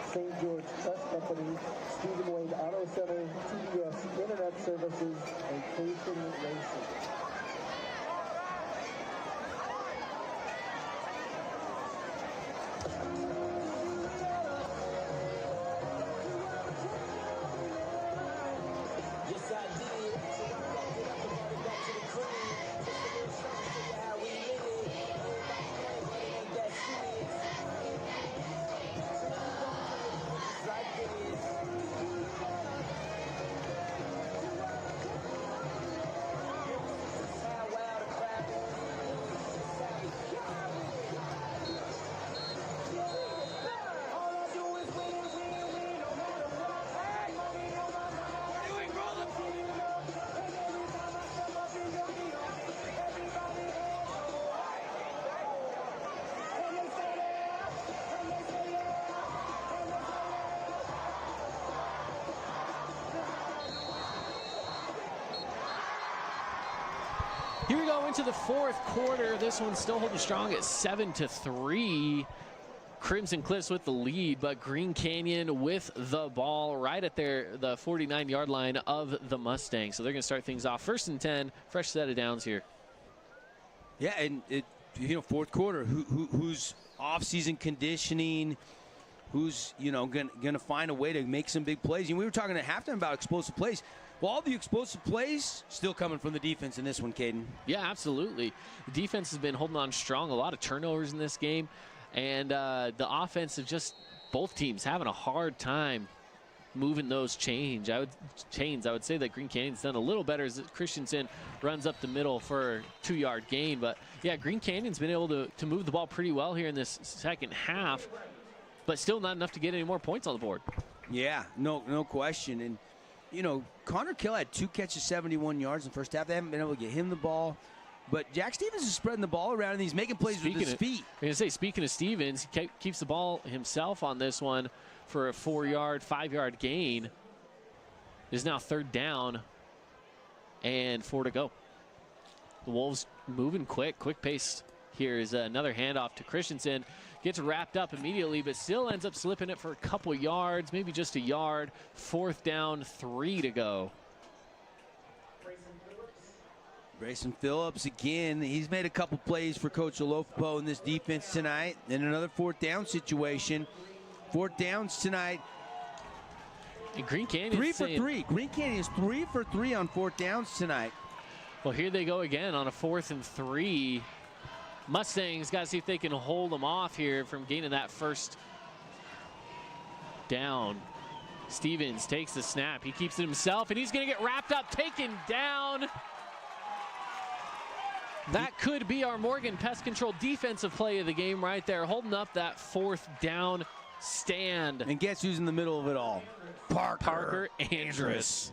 St. George Trust Company, Stephen Wade Auto Center, TBS Internet Services, and Cation Racing. Here we go into the fourth quarter. This one's still holding strong at 7-3. Crimson Cliffs with the lead, but Green Canyon with the ball right at the 49-yard line of the Mustangs. So they're going to start things off. 1st and 10, fresh set of downs here. Yeah, and fourth quarter, who's off-season conditioning, who's going to find a way to make some big plays. And we were talking at halftime about explosive plays. Well, all the explosive plays still coming from the defense in this one, Caden. Yeah, absolutely. The defense has been holding on strong. A lot of turnovers in this game. And the offense of just both teams having a hard time moving those chains. I would say that Green Canyon's done a little better as Christensen runs up the middle for a 2-yard gain. But, yeah, Green Canyon's been able to move the ball pretty well here in this second half, but still not enough to get any more points on the board. Yeah, no question. And, Connor Kill had 2 catches, 71 yards in the first half. They haven't been able to get him the ball. But Jack Stevens is spreading the ball around, and he's making plays with his feet. I'm going to say, speaking of Stevens, he keeps the ball himself on this one for a 4-yard, 5-yard gain. It is now 3rd down and 4 to go. The Wolves moving quick pace. Here is another handoff to Christensen. Gets wrapped up immediately, but still ends up slipping it for a couple yards, maybe just a yard. 4th down, 3 to go. Grayson Phillips again. He's made a couple plays for Coach Olofopo in this defense tonight. In another 4th down situation. 4th downs tonight. And Green Canyon 3 for 3. Green Canyon is 3 for 3 on 4th downs tonight. Well, here they go again on a 4th and 3. Mustangs got to see if they can hold them off here from gaining that first down. Stevens takes the snap. He keeps it himself, and he's going to get wrapped up, taken down. That could be our Morgan Pest Control defensive play of the game right there, holding up that 4th down stand. And guess who's in the middle of it all? Parker Andrus.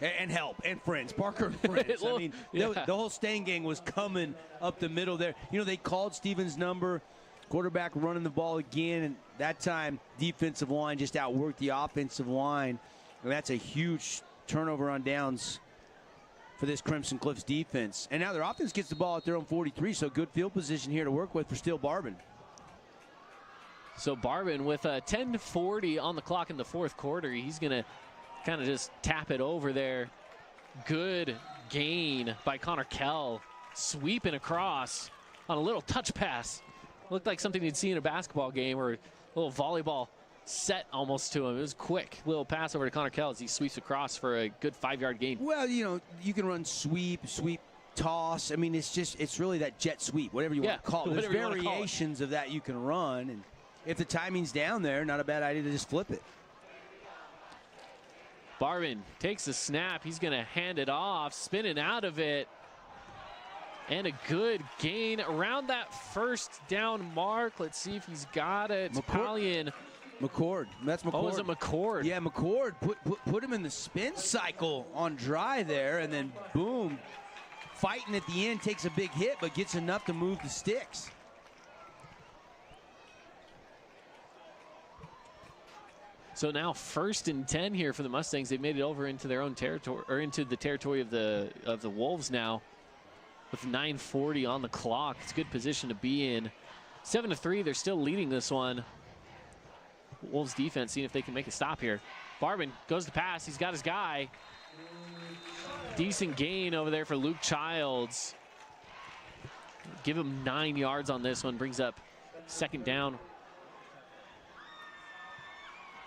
And help and friends, Parker and friends. I mean, the whole Stain gang was coming up the middle there. You know, they called Stevens' number, quarterback running the ball again, and that time defensive line just outworked the offensive line. And that's a huge turnover on downs for this Crimson Cliffs defense. And now their offense gets the ball at their own 43, so good field position here to work with for Steele Barbin. So Barbin with a 10:40 on the clock in the fourth quarter. He's going to kind of just tap it over there. Good gain by Connor Kell, sweeping across on a little touch pass. Looked like something you'd see in a basketball game or a little volleyball set almost to him. It was quick. Little pass over to Connor Kell as he sweeps across for a good 5-yard gain. Well, you know, you can run sweep, toss. I mean, it's really that jet sweep, whatever you want to call it. There's variations of that you can run. And if the timing's down there, not a bad idea to just flip it. Barbin takes the snap. He's going to hand it off, spinning out of it. And a good gain around that first down mark. Let's see if he's got it. McCord. That's McCord. Oh, is it McCord? Yeah, McCord put him in the spin cycle on dry there, and then boom, fighting at the end, takes a big hit, but gets enough to move the sticks. So now 1st and 10 here for the Mustangs. They've made it over into their own territory, or into the territory of the Wolves now, with 9:40 on the clock. It's a good position to be in. 7-3. They're still leading this one. Wolves defense seeing if they can make a stop here. Barbin goes to pass. He's got his guy. Decent gain over there for Luke Childs. Give him 9 yards on this one. Brings up 2nd down.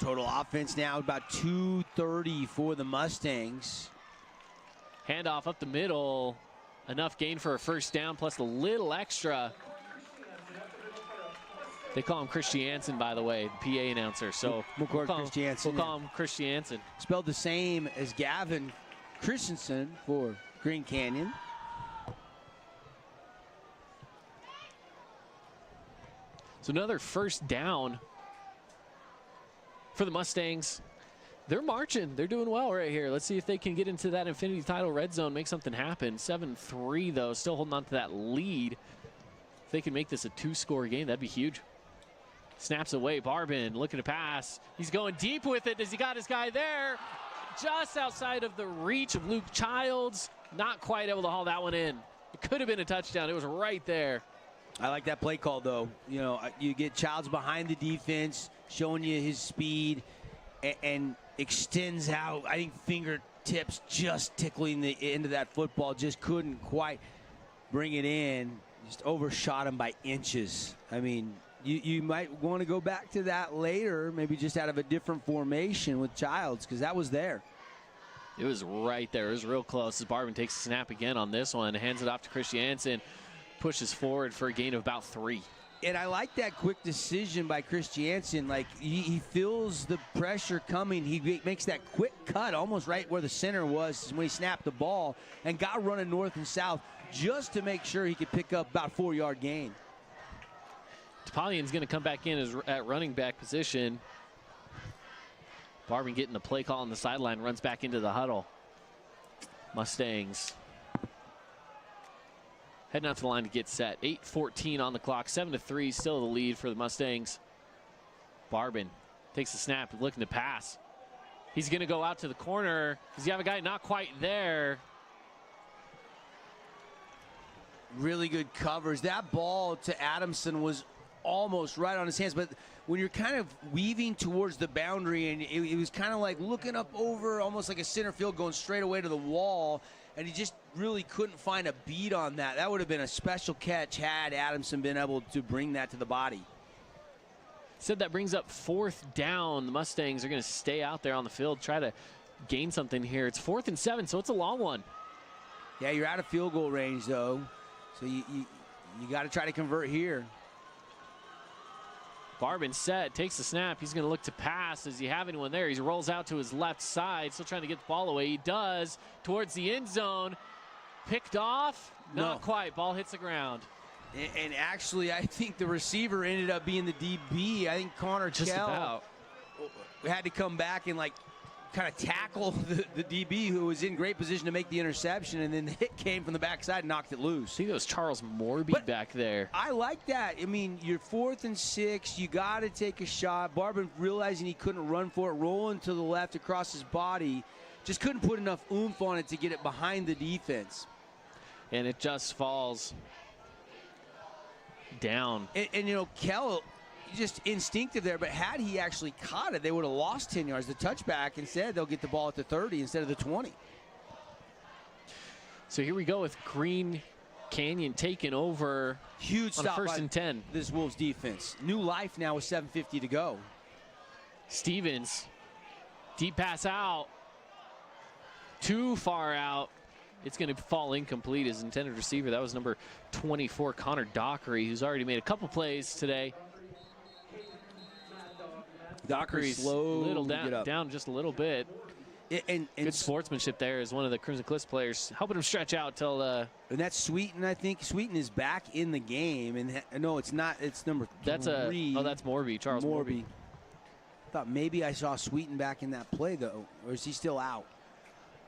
Total offense now about 230 for the Mustangs. Handoff up the middle. Enough gain for a 1st down plus a little extra. They call him Christiansen, by the way, the PA announcer. So we'll call him Christiansen. Spelled the same as Gavin Christensen for Green Canyon. So another 1st down for the Mustangs. They're marching. They're doing well right here. Let's see if they can get into that Infinity Title red zone, make something happen. 7-3, though, still holding on to that lead. If they can make this a 2-score game, that'd be huge. Snaps away. Barbin looking to pass. He's going deep with it. Does he got his guy there? Just outside of the reach of Luke Childs. Not quite able to haul that one in. It could have been a touchdown. It was right there. I like that play call, though. You know, you get Childs behind the defense, showing you his speed, and extends out. I think fingertips just tickling the end of that football. Just couldn't quite bring it in. Just overshot him by inches. I mean, you might want to go back to that later, maybe just out of a different formation with Childs, because that was there. It was right there. It was real close as Barbin takes the snap again on this one. Hands it off to Christiansen. Pushes forward for a gain of about 3. And I like that quick decision by Christiansen. Like, he feels the pressure coming. He makes that quick cut almost right where the center was when he snapped the ball and got running north and south just to make sure he could pick up about 4-yard gain. Topalian's going to come back in at running back position. Barbin getting the play call on the sideline, runs back into the huddle. Mustangs heading out to the line to get set. 8:14 on the clock. 7-3, still the lead for the Mustangs. Barbin takes the snap, looking to pass. He's going to go out to the corner. Does he have a guy not quite there? Really good covers. That ball to Adamson was almost right on his hands, but when you're kind of weaving towards the boundary, and it was kind of like looking up over almost like a center field going straight away to the wall, and he just really couldn't find a beat on that. That would have been a special catch had Adamson been able to bring that to the body. Said that brings up 4th down. The Mustangs are going to stay out there on the field, try to gain something here. It's 4th and 7, so it's a long one. Yeah, you're out of field goal range, though, so you got to try to convert here. Barbin set, takes the snap. He's going to look to pass. Does he have anyone there? He rolls out to his left side, still trying to get the ball away. He does, towards the end zone. Picked off? Not quite. Ball hits the ground. And actually, I think the receiver ended up being the DB. I think Connor Just Kell about. had to come back and like kind of tackle the DB, who was in great position to make the interception, and then the hit came from the backside and knocked it loose. I think it was Charles Morby But back there. I like that. I mean, you're 4th and 6. You got to take a shot. Barber realizing he couldn't run for it, rolling to the left across his body, just couldn't put enough oomph on it to get it behind the defense. And it just falls down. And you know, Kell, just instinctive there, but had he actually caught it, they would have lost 10 yards. The touchback, instead, they'll get the ball at the 30 instead of the 20. So here we go with Green Canyon taking over. Huge on stop first by and 10. This Wolves defense. New life now with 7:50 to go. Stevens, deep pass out. Too far out. It's going to fall incomplete. His intended receiver, that was number 24, Connor Dockery, who's already made a couple plays today. Dockery's a little down just a little bit. And Good sportsmanship there as one of the Crimson Cliffs players, helping him stretch out till. And that's Sweeten, I think. Sweeten is back in the game. And no, it's not. It's number 3. That's Morby, Charles Morby. I thought maybe I saw Sweeten back in that play, though. Or is he still out?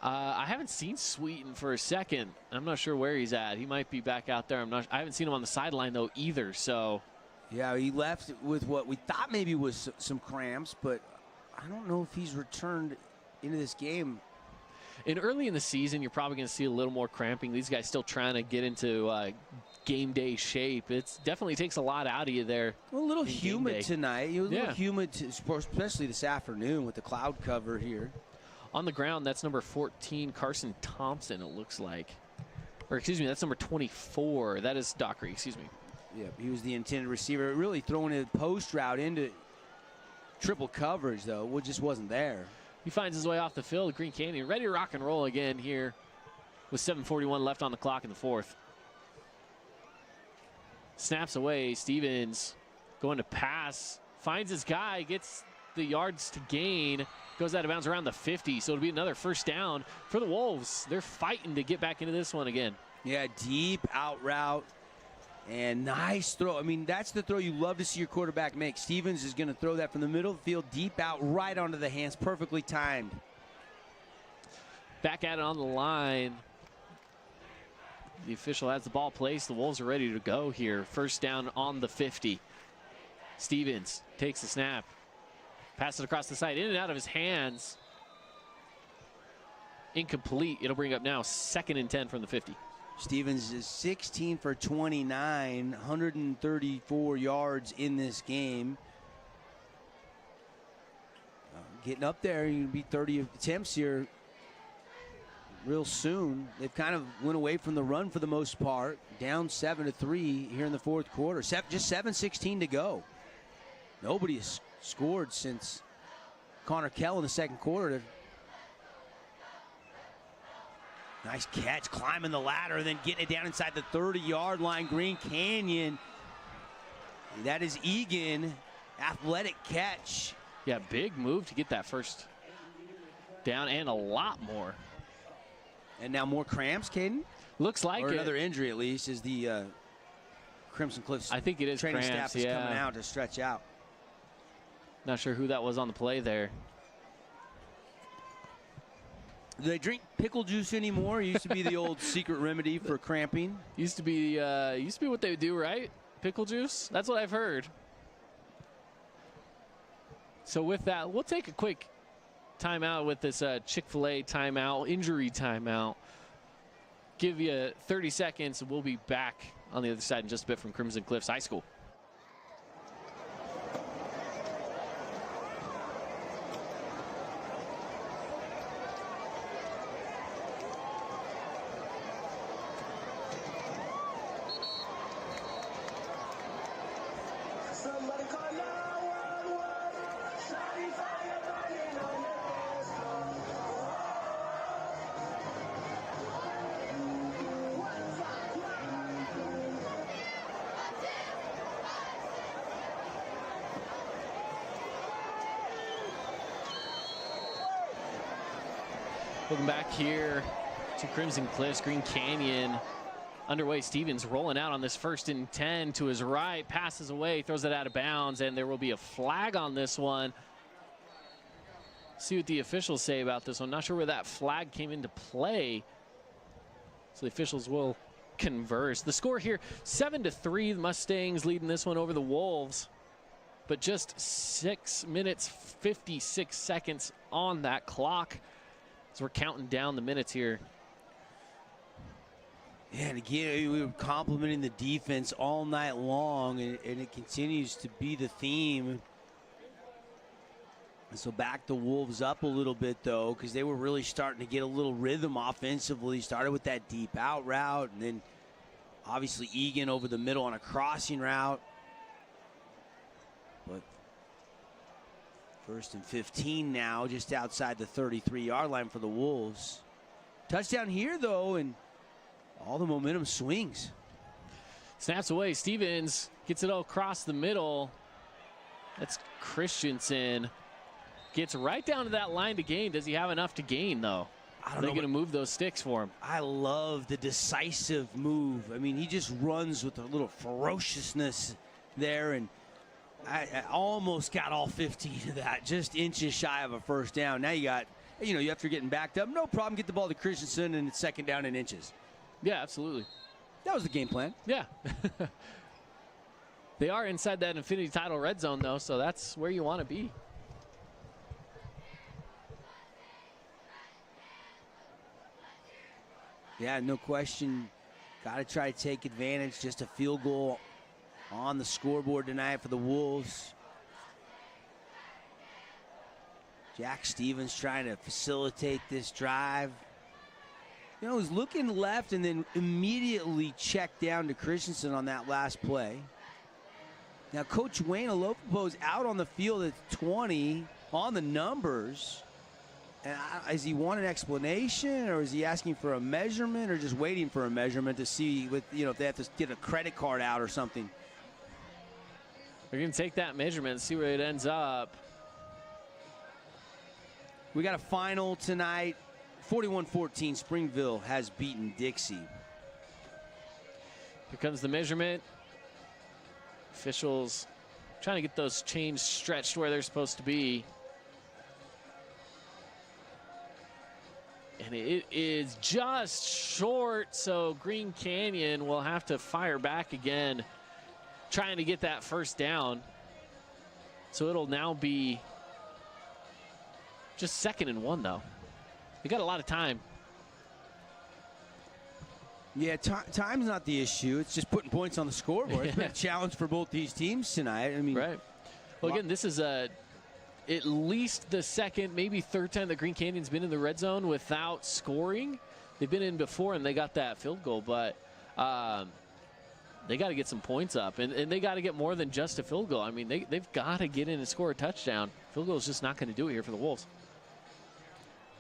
I haven't seen Sweeten for a second. I'm not sure where he's at. He might be back out there. I haven't seen him on the sideline, though, either. So. Yeah, he left with what we thought maybe was some cramps, but I don't know if he's returned into this game. And early in the season, you're probably going to see a little more cramping. These guys still trying to get into game day shape. It definitely takes a lot out of you there. Well, a little humid tonight. It was a little humid, especially this afternoon with the cloud cover here. On the ground, that's number 14, Carson Thompson, it looks like. Or, excuse me, that's number 24. That is Dockery, excuse me. Yeah, he was the intended receiver. Really throwing a post route into triple coverage, though. It just wasn't there. He finds his way off the field. Green Canyon ready to rock and roll again here with 7:41 left on the clock in the 4th. Snaps away. Stevens going to pass. Finds his guy. Gets the yards to gain. Goes out of bounds around the 50. So it'll be another first down for the Wolves. They're fighting to get back into this one again. Yeah, deep out route. And nice throw. I mean, that's the throw you love to see your quarterback make. Stevens is going to throw that from the middle of the field, deep out, right onto the hands, perfectly timed. Back at it on the line. The official has the ball placed. The Wolves are ready to go here. First down on the 50. Stevens takes the snap. Passes it across the side, in and out of his hands. Incomplete. It'll bring up now 2nd and 10 from the 50. Stevens is 16 for 29, 134 yards in this game. Getting up there, you can be 30 attempts here real soon. They've kind of went away from the run for the most part. Down 7-3 here in the 4th quarter. Just 7:16 to go. Nobody has scored since Connor Kell in the 2nd quarter. Nice catch, climbing the ladder, and then getting it down inside the 30-yard line. Green Canyon. That is Egan. Athletic catch. Yeah, big move to get that first down and a lot more. And now more cramps, Caden? Looks like or it. Another injury, at least, is the Crimson Cliffs. I think it is training cramps, staff is coming out to stretch out. Not sure who that was on the play there. Do they drink pickle juice anymore? It used to be the old secret remedy for cramping. Used to be what they would do, right? Pickle juice? That's what I've heard. So with that, we'll take a quick timeout with this Chick-fil-A timeout, injury timeout. Give you 30 seconds, and we'll be back on the other side in just a bit from Crimson Cliffs High School. Welcome back here to Crimson Cliffs. Green Canyon underway. Stevens rolling out on this 1st and 10 to his right, passes away, throws it out of bounds, and there will be a flag on this one. See what the officials say about this one. Not sure where that flag came into play. So the officials will converse. The score here, 7-3. The Mustangs leading this one over the Wolves. But just 6 minutes, 56 seconds on that clock. So we're counting down the minutes here. Yeah, and again, we were complimenting the defense all night long, and it continues to be the theme. And so back the Wolves up a little bit, though, because they were really starting to get a little rhythm offensively. Started with that deep out route, and then obviously Egan over the middle on a crossing route. But 1st and 15 now, just outside the 33-yard line for the Wolves. Touchdown here, though, and all the momentum swings. Snaps away. Stevens gets it all across the middle. That's Christensen. Gets right down to that line to gain. Does he have enough to gain, though? Are they going to move those sticks for him? I love the decisive move. I mean, he just runs with a little ferociousness there, and I almost got all 15 of that, just inches shy of a first down. Now you got, after getting backed up, no problem, get the ball to Christensen, and it's 2nd down in inches. Yeah, absolutely. That was the game plan. Yeah. They are inside that Infinity Title red zone, though, so that's where you want to be. Yeah, no question. Got to try to take advantage. Just a field goal on the scoreboard tonight for the Wolves. Jack Stevens trying to facilitate this drive. He's looking left and then immediately checked down to Christensen on that last play. Now, Coach Wayne Alopopo's out on the field at 20 on the numbers. And does he want an explanation, or is he asking for a measurement, or just waiting for a measurement to see if they have to get a credit card out or something? We're going to take that measurement and see where it ends up. We got a final tonight. 41-14, Springville has beaten Dixie. Here comes the measurement. Officials trying to get those chains stretched where they're supposed to be. And it is just short, so Green Canyon will have to fire back again, trying to get that 1st down. So it'll now be just 2nd and 1, though. They got a lot of time. Yeah, time's not the issue. It's just putting points on the scoreboard. It's been a challenge for both these teams tonight. I mean, right. Well, again, this is at least the 2nd, maybe 3rd time that Green Canyon's been in the red zone without scoring. They've been in before, and they got that field goal, but they got to get some points up, and they got to get more than just a field goal. I mean, they've got to get in and score a touchdown. Field goal is just not going to do it here for the Wolves.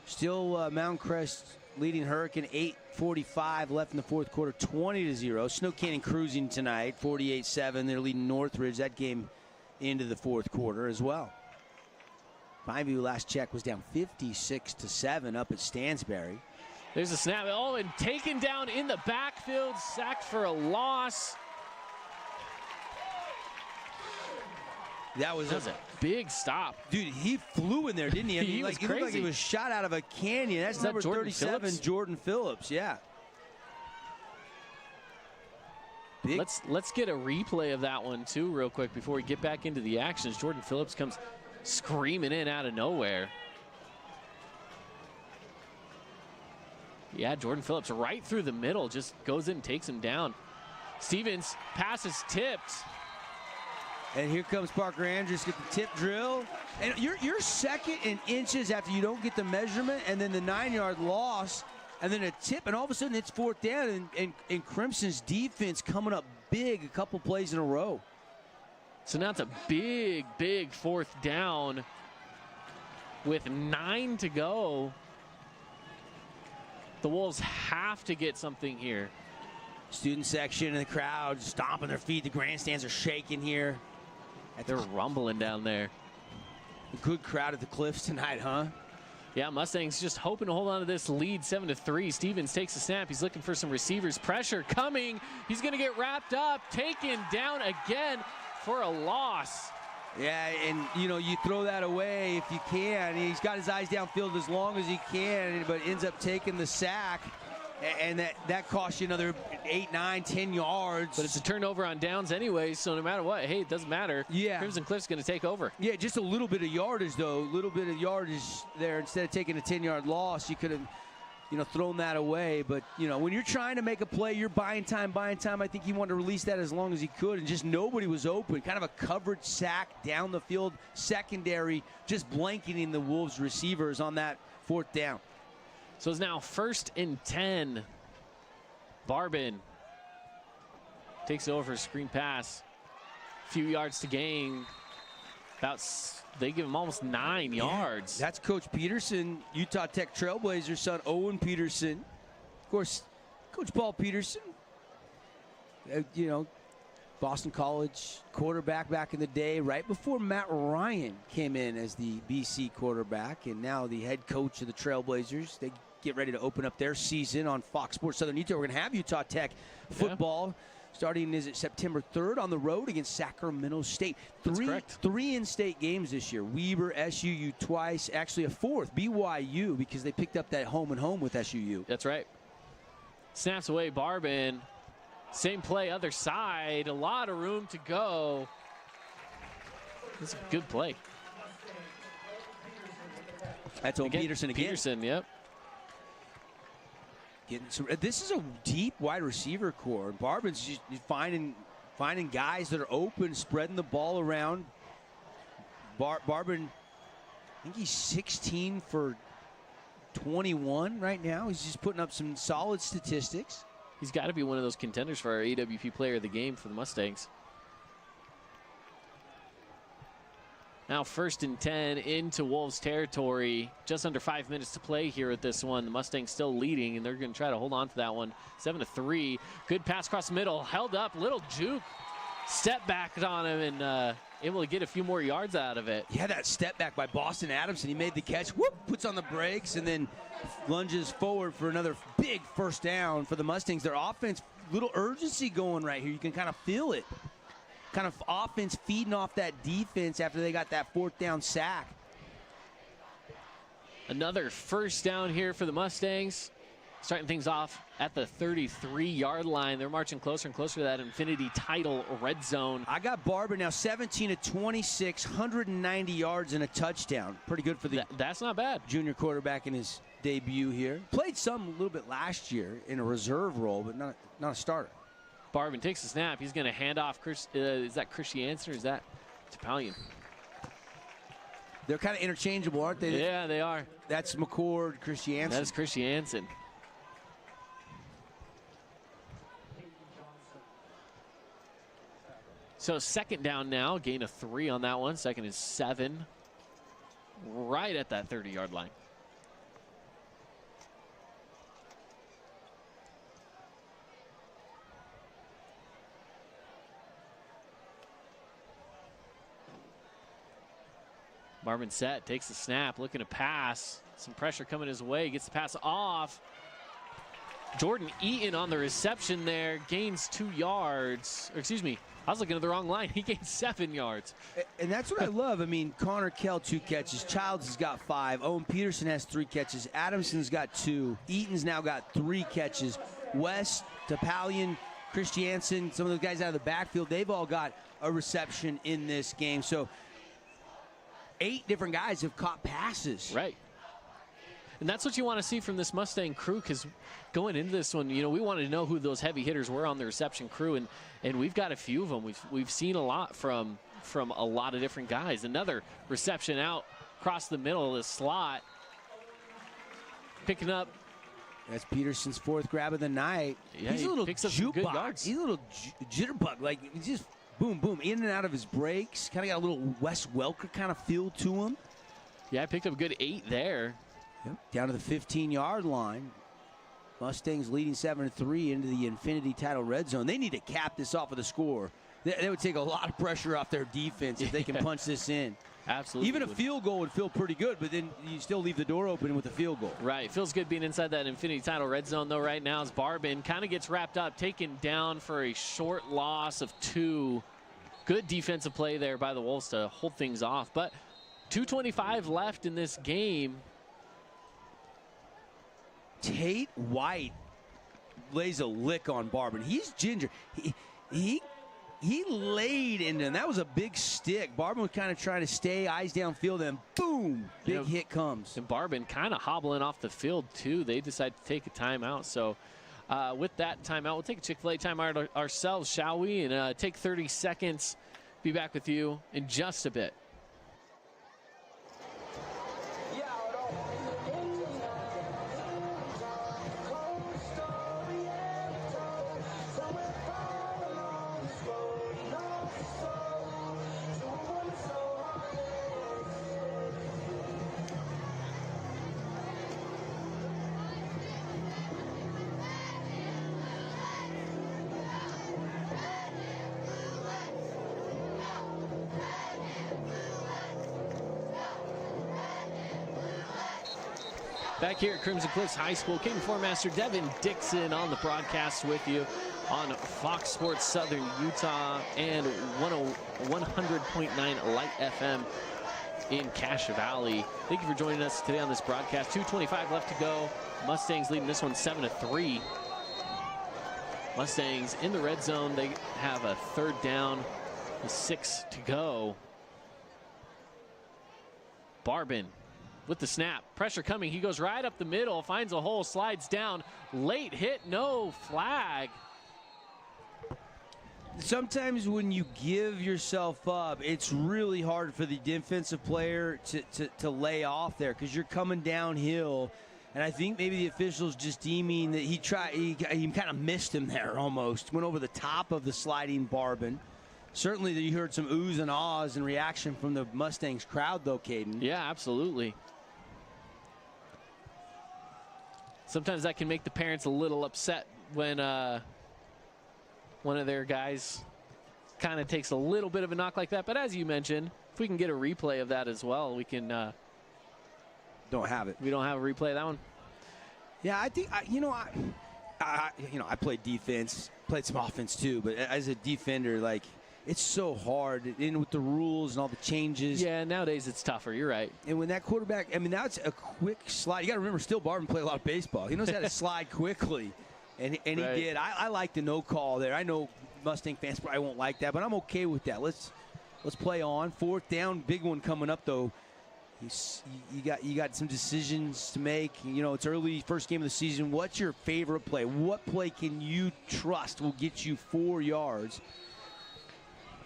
Still Mountain Crest leading Hurricane, 8:45 left in the 4th quarter, 20-0. Snow Canyon cruising tonight, 48-7. They're leading Northridge. That game into the 4th quarter as well. Pineview last check was down 56-7 up at Stansbury. There's a snap. Oh, and taken down in the backfield, sacked for a loss. That was a big stop. Dude, he flew in there, didn't he? I mean, He was it looked like crazy. he was shot out of a canyon. That's number 37, Phillips? Jordan Phillips. Yeah. Big. Let's get a replay of that one, too, real quick before we get back into the actions. Jordan Phillips comes screaming in out of nowhere. Yeah, Jordan Phillips right through the middle, just goes in and takes him down. Stevens, pass is tipped. And here comes Parker Andrews, get the tip drill. And you're 2nd in inches after you don't get the measurement, and then the 9-yard loss, and then a tip, and all of a sudden it's 4th down, and Crimson's defense coming up big a couple plays in a row. So now it's a big, big 4th down with 9 to go. The Wolves have to get something here. Student section and the crowd stomping their feet. The grandstands are shaking here. They're rumbling down there. A good crowd at the Cliffs tonight, huh? Yeah, Mustangs just hoping to hold on to this lead 7-3. Stevens takes a snap. He's looking for some receivers. Pressure coming. He's going to get wrapped up, taken down again for a loss. Yeah, and, you know, you throw that away if you can. He's got his eyes downfield as long as he can, but ends up taking the sack. And that costs you another 8, 9, 10 yards. But it's a turnover on downs anyway, so no matter what, hey, it doesn't matter. Yeah. Crimson Cliff's going to take over. Yeah, just a little bit of yardage, though. A little bit of yardage there. Instead of taking a 10-yard loss, you could have, you know, thrown that away. But, you know, when you're trying to make a play, you're buying time. I think he wanted to release that as long as he could, and just nobody was open. Kind of a coverage sack down the field, secondary, just blanketing the Wolves receivers on that 4th down. So it's now 1st and 10. Barbin takes over, screen pass. A few yards to gain. They give him almost 9 yards. That's Coach Peterson, Utah Tech Trailblazers' son, Owen Peterson. Of course, Coach Paul Peterson, you know, Boston College quarterback back in the day, right before Matt Ryan came in as the BC quarterback, and now the head coach of the Trailblazers. They get ready to open up their season on Fox Sports Southern Utah. We're going to have Utah Tech football starting, is it September 3rd, on the road against Sacramento State. Three in-state games this year. Weber, SUU twice, actually a 4th, BYU, because they picked up that home and home with SUU. That's right. Snaps away Barbin. Same play, other side. A lot of room to go. It's a good play. That's Owen Peterson again. Peterson, yep. This is a deep wide receiver core. Barbin's just finding guys that are open, spreading the ball around. Barbin, I think he's 16 for 21 right now. He's just putting up some solid statistics. He's got to be one of those contenders for our AWP player of the game for the Mustangs. Now 1st and 10 into Wolves territory. Just under 5 minutes to play here at this one. The Mustangs still leading, and they're going to try to hold on to that one. 7-3. Good pass across the middle. Held up. Little juke. Step back on him and able to get a few more yards out of it. Yeah, that step back by Boston Adamson. He made the catch. Whoop, puts on the brakes, and then lunges forward for another big 1st down for the Mustangs. Their offense, little urgency going right here. You can kind of feel it. Kind of offense feeding off that defense after they got that 4th down sack. Another 1st down here for the Mustangs. Starting things off at the 33-yard line. They're marching closer and closer to that Infinity title red zone. I got Barber now 17 of 26, 190 yards and a touchdown. Pretty good for the that's not bad. Junior quarterback in his debut here. Played some a little bit last year in a reserve role, but not a starter. Barbin takes the snap. He's going to hand off. Is that Christiansen or is that Topalian? They're kind of interchangeable, aren't they? Yeah, they are. That's McCord, Christiansen. That's Christiansen. So 2nd down now. Gain of 3 on that one. 2nd is 7. Right at that 30-yard line. Marvin set, takes the snap, looking to pass. Some pressure coming his way, gets the pass off. Jordan Eaton on the reception there, gains 2 yards. Or excuse me, I was looking at the wrong line. He gains 7 yards. And that's what I love. I mean, Connor Kell, 2 catches. Childs has got 5. Owen Peterson has 3 catches. Adamson's got 2. Eaton's now got 3 catches. West, Topalian, Christiansen, some of those guys out of the backfield, they've all got a reception in this game. So 8 different guys have caught passes. Right. And that's what you want to see from this Mustang crew, because going into this one, you know, we wanted to know who those heavy hitters were on the reception crew, and we've got a few of them. We've seen a lot from a lot of different guys. Another reception out across the middle of the slot. Picking up. That's Peterson's 4th grab of the night. Yeah, he's a little picks up some good jukebox. yards. He's a little jitterbug. Like, he's just boom, boom, in and out of his breaks. Kind of got a little Wes Welker kind of feel to him. Yeah, I picked up a good 8 there. Yep. Down to the 15-yard line. Mustangs leading 7-3 into the Infinity title red zone. They need to cap this off with a score. They would take a lot of pressure off their defense if they can punch this in. Absolutely. Even a field goal would feel pretty good, but then you still leave the door open with a field goal. Right. Feels good being inside that Infinity Title red zone, though, right now as Barbin kind of gets wrapped up, taken down for a short loss of 2. Good defensive play there by the Wolves to hold things off. But 2:25 left in this game. Tate White lays a lick on Barbin. He's ginger. He laid into him. That was a big stick. Barbin was kind of trying to stay, eyes downfield, and boom, big hit comes. And Barbin kind of hobbling off the field, too. They decide to take a timeout. So with that timeout, we'll take a Chick-fil-A timeout ourselves, shall we? And take 30 seconds. Be back with you in just a bit. Back here at Crimson Cliffs High School, King Master Devin Dixon on the broadcast with you on Fox Sports Southern Utah and 100.9 Light FM in Cache Valley. Thank you for joining us today on this broadcast. 2:25 left to go. Mustangs leading this one 7-3. Mustangs in the red zone. They have a third down with 6 to go. Barbin with the snap. Pressure coming. He goes right up the middle, finds a hole, slides down. Late hit, no flag. Sometimes when you give yourself up, it's really hard for the defensive player to lay off there because you're coming downhill. And I think maybe the officials just deeming that he kind of missed him there almost. Went over the top of the sliding Barbin. Certainly you heard some oohs and ahs in reaction from the Mustangs crowd, though, Caden. Yeah, absolutely. Sometimes that can make the parents a little upset when one of their guys kind of takes a little bit of a knock like that. But as you mentioned, if we can get a replay of that as well, we can. Don't have it. We don't have a replay of that one. Yeah, I think I played defense, played some offense too. But as a defender, like, it's so hard in with the rules and all the changes. Yeah, nowadays it's tougher. You're right. And when that quarterback, I mean, that's a quick slide. You got to remember, still Barbin played a lot of baseball. He knows how to slide quickly, and he did. I like the no call there. I know Mustang fans probably won't like that, but I'm okay with that. Let's play on. 4th down, big one coming up though. You got some decisions to make. You know, it's early, first game of the season. What's your favorite play? What play can you trust will get you 4 yards?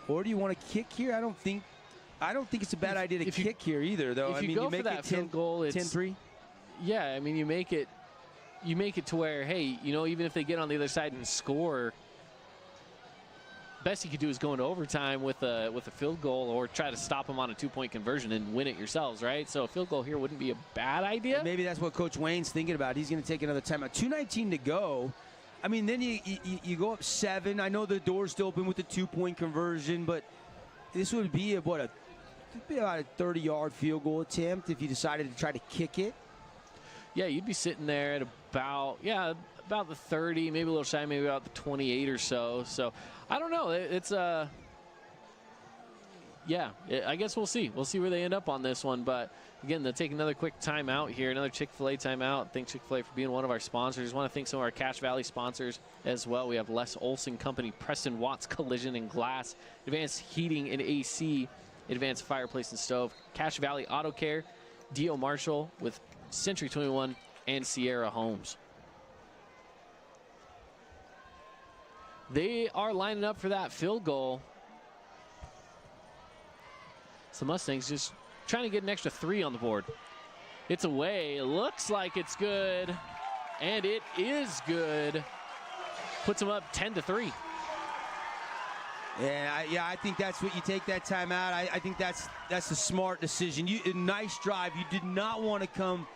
Or do you want to kick here? I don't think it's a bad idea to kick here either, though. If you make that field goal, it's 10-3. Yeah, I mean, you make it to where, hey, you know, even if they get on the other side and score, best you could do is go into overtime with a field goal or try to stop them on a 2-point conversion and win it yourselves, right? So a field goal here wouldn't be a bad idea. Maybe that's what Coach Wayne's thinking about. He's going to take another timeout. 2:19 to go. I mean, then you go up 7. I know the door's still open with the 2-point conversion, but this would be about a 30-yard field goal attempt if you decided to try to kick it. Yeah, you'd be sitting there at about the 30, maybe a little shy, maybe about the 28 or so. So I don't know. It's I guess we'll see. We'll see where they end up on this one. But again, they'll take another quick timeout here, another Chick-fil-A timeout. Thank Chick-fil-A for being one of our sponsors. Want to thank some of our Cache Valley sponsors as well. We have Les Olson Company, Preston Watts Collision and Glass, Advanced Heating and AC, Advanced Fireplace and Stove, Cache Valley Auto Care, D.O. Marshall with Century 21, and Sierra Homes. They are lining up for that field goal. So Mustangs just trying to get an extra 3 on the board. It's away. It looks like it's good. And it is good. Puts them up 10-3. Yeah, I think that's what you take that timeout. I think that's a smart decision. Nice drive. You did not want to come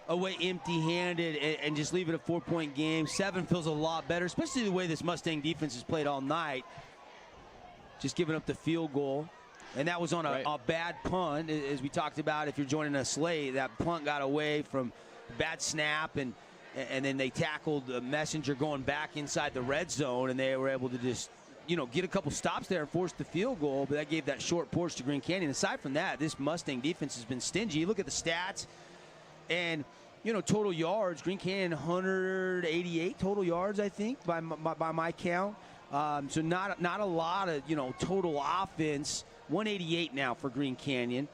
away empty-handed and just leave it a 4-point game. 7 feels a lot better, especially the way this Mustang defense has played all night. Just giving up the field goal. And that was on a bad punt, as we talked about. If you're joining us late, that punt got away from bad snap, and then they tackled the messenger going back inside the red zone, and they were able to just, get a couple stops there and force the field goal, but that gave that short porch to Green Canyon. Aside from that, this Mustang defense has been stingy. You look at the stats, and, total yards, Green Canyon 188 total yards, I think, by my count. So not a lot of, total offense. 188 now for Green Canyon.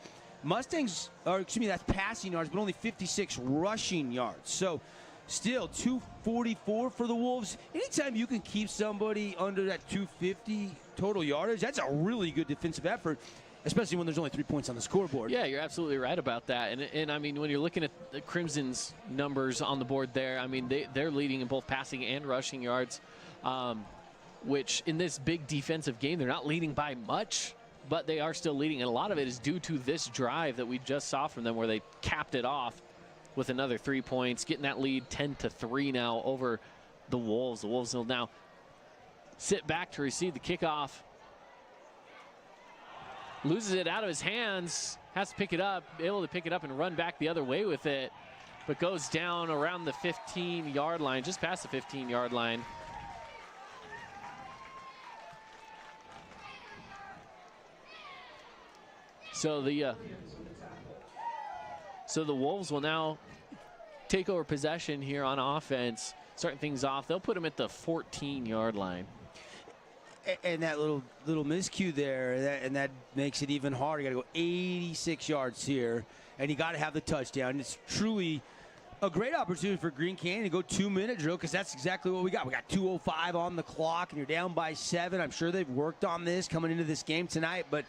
Mustangs, that's passing yards, but only 56 rushing yards. So still 244 for the Wolves. Anytime you can keep somebody under that 250 total yardage, that's a really good defensive effort, especially when there's only 3 points on the scoreboard. Yeah, you're absolutely right about that. And I mean, when you're looking at the Crimson's numbers on the board there, I mean, they're leading in both passing and rushing yards, which in this big defensive game, they're not leading by much, but they are still leading. And a lot of it is due to this drive that we just saw from them where they capped it off with another 3 points, getting that lead 10-3 now over the Wolves. The Wolves will now sit back to receive the kickoff. Loses it out of his hands, has to pick it up, able to pick it up and run back the other way with it, but goes down around the 15-yard line, just past the 15-yard line. So the Wolves will now take over possession here on offense, starting things off. They'll put them at the 14-yard line. And that little miscue there, and that makes it even harder. You got to go 86 yards here, and you got to have the touchdown. It's truly a great opportunity for Green Canyon to go 2-minute drill, because that's exactly what we got. We got 2:05 on the clock, and you're down by 7. I'm sure they've worked on this coming into this game tonight, but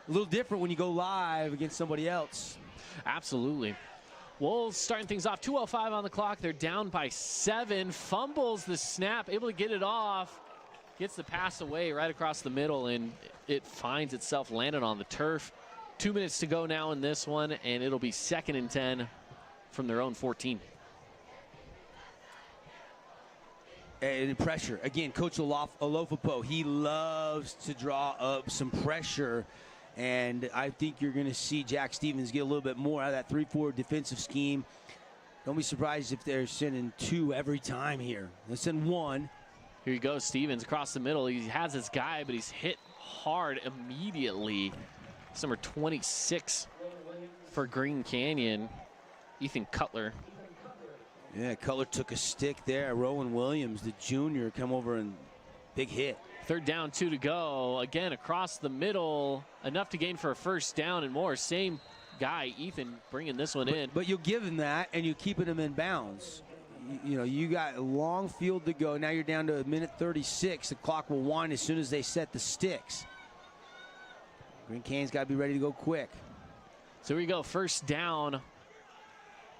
a little different when you go live against somebody else. Absolutely. Wolves starting things off, 2:05 on the clock. They're down by 7. Fumbles the snap, able to get it off. Gets the pass away right across the middle, and it finds itself landed on the turf. 2 minutes to go now in this one, and it'll be 2nd and 10 from their own 14. And pressure. Again, Coach Olofopo, he loves to draw up some pressure. And I think you're going to see Jack Stevens get a little bit more out of that 3-4 defensive scheme. Don't be surprised if they're sending 2 every time here. They send 1. Here he goes, Stevens across the middle. He has his guy, but he's hit hard immediately. It's number 26 for Green Canyon, Ethan Cutler. Yeah, Cutler took a stick there. Rowan Williams, the junior, come over and big hit. 3rd down, 2 to go. Again, across the middle, enough to gain for a 1st down and more. Same guy, Ethan, bringing this one in. But you'll give him that, and you're keeping him in bounds. You got a long field to go. Now you're down to 1:36. The clock will wind as soon as they set the sticks. Green Canyon's got to be ready to go quick. So here we go, 1st down.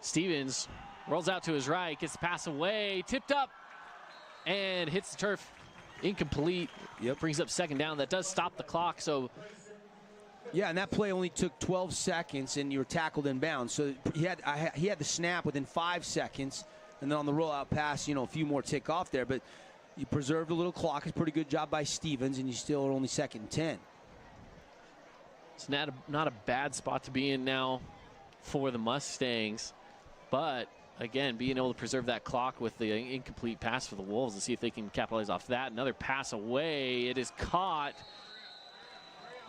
Stevens rolls out to his right, gets the pass away, tipped up, and hits the turf. Incomplete. Yep. Brings up 2nd down. That does stop the clock. So, yeah, and that play only took 12 seconds, and you were tackled in bounds. So he had the snap within 5 seconds. And then on the rollout pass, a few more tick off there. But you preserved a little clock. It's a pretty good job by Stevens, and you still are only 2nd and 10. It's not a bad spot to be in now for the Mustangs. But, again, being able to preserve that clock with the incomplete pass for the Wolves to see if they can capitalize off that. Another pass away. It is caught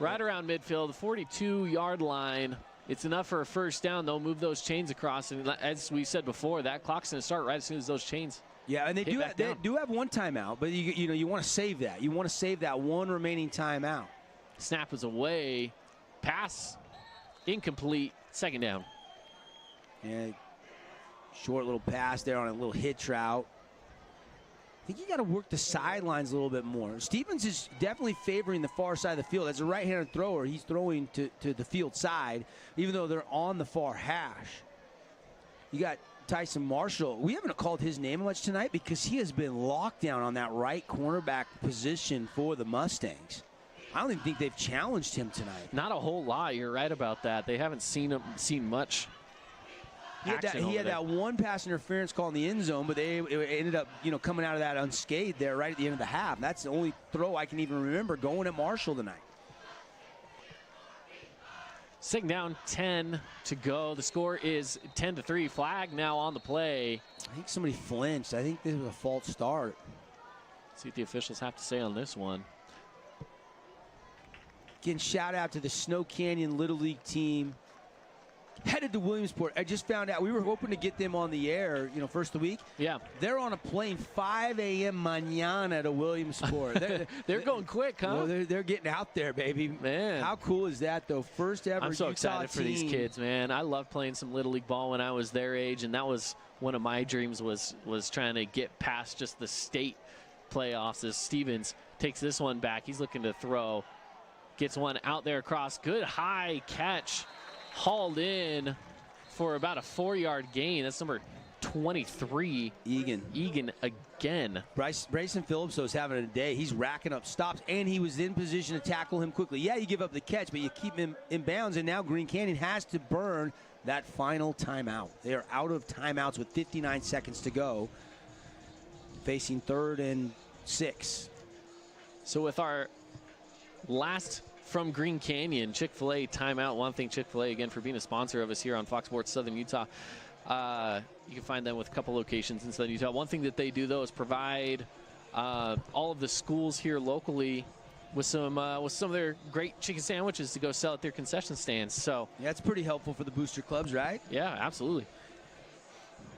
right around midfield, the 42-yard line. It's enough for a 1st down. They'll move those chains across. And as we said before, that clock's going to start right as soon as those chains. Yeah, and they do have 1 timeout, but you want to save that. You want to save that 1 remaining timeout. Snap is away. Pass incomplete. 2nd down. Yeah, short little pass there on a little hitch route. I think you got to work the sidelines a little bit more. Stevens is definitely favoring the far side of the field. As a right-handed thrower, he's throwing to the field side, even though they're on the far hash. You got Tyson Marshall. We haven't called his name much tonight because he has been locked down on that right cornerback position for the Mustangs. I don't even think they've challenged him tonight. Not a whole lot. You're right about that. They haven't seen much. He had that 1 pass interference call in the end zone, but they ended up, coming out of that unscathed there right at the end of the half. That's the only throw I can even remember going at Marshall tonight. Second down, 10 to go. The score is 10-3. Flag now on the play. I think somebody flinched. I think this was a false start. See what the officials have to say on this one. Again, shout out to the Snow Canyon Little League team. Headed to Williamsport. I just found out we were hoping to get them on the air, first of the week. Yeah. They're on a plane 5 a.m. mañana to Williamsport. They're going quick, huh? Well, they're getting out there, baby. Man. How cool is that, though? First ever I'm so Utah excited for these team. kids, man. I loved playing some Little League ball when I was their age, and that was one of my dreams was trying to get past just the state playoffs as Stevens takes this one back. He's looking to throw. Gets one out there across. Good high catch. Hauled in for about a 4-yard gain. That's number 23. Egan again. Bryson Phillips, though, is having a day. He's racking up stops, and he was in position to tackle him quickly. Yeah, you give up the catch, but you keep him in bounds, and now Green Canyon has to burn that final timeout. They are out of timeouts with 59 seconds to go, facing 3rd and 6. So with our last from Green Canyon, Chick-fil-A timeout. Want to thank Chick-fil-A again for being a sponsor of us here on Fox Sports Southern Utah. You can find them with a couple locations in Southern Utah. One thing that they do, though, is provide all of the schools here locally with some of their great chicken sandwiches to go sell at their concession stands. So yeah, it's pretty helpful for the booster clubs, right? Yeah, absolutely.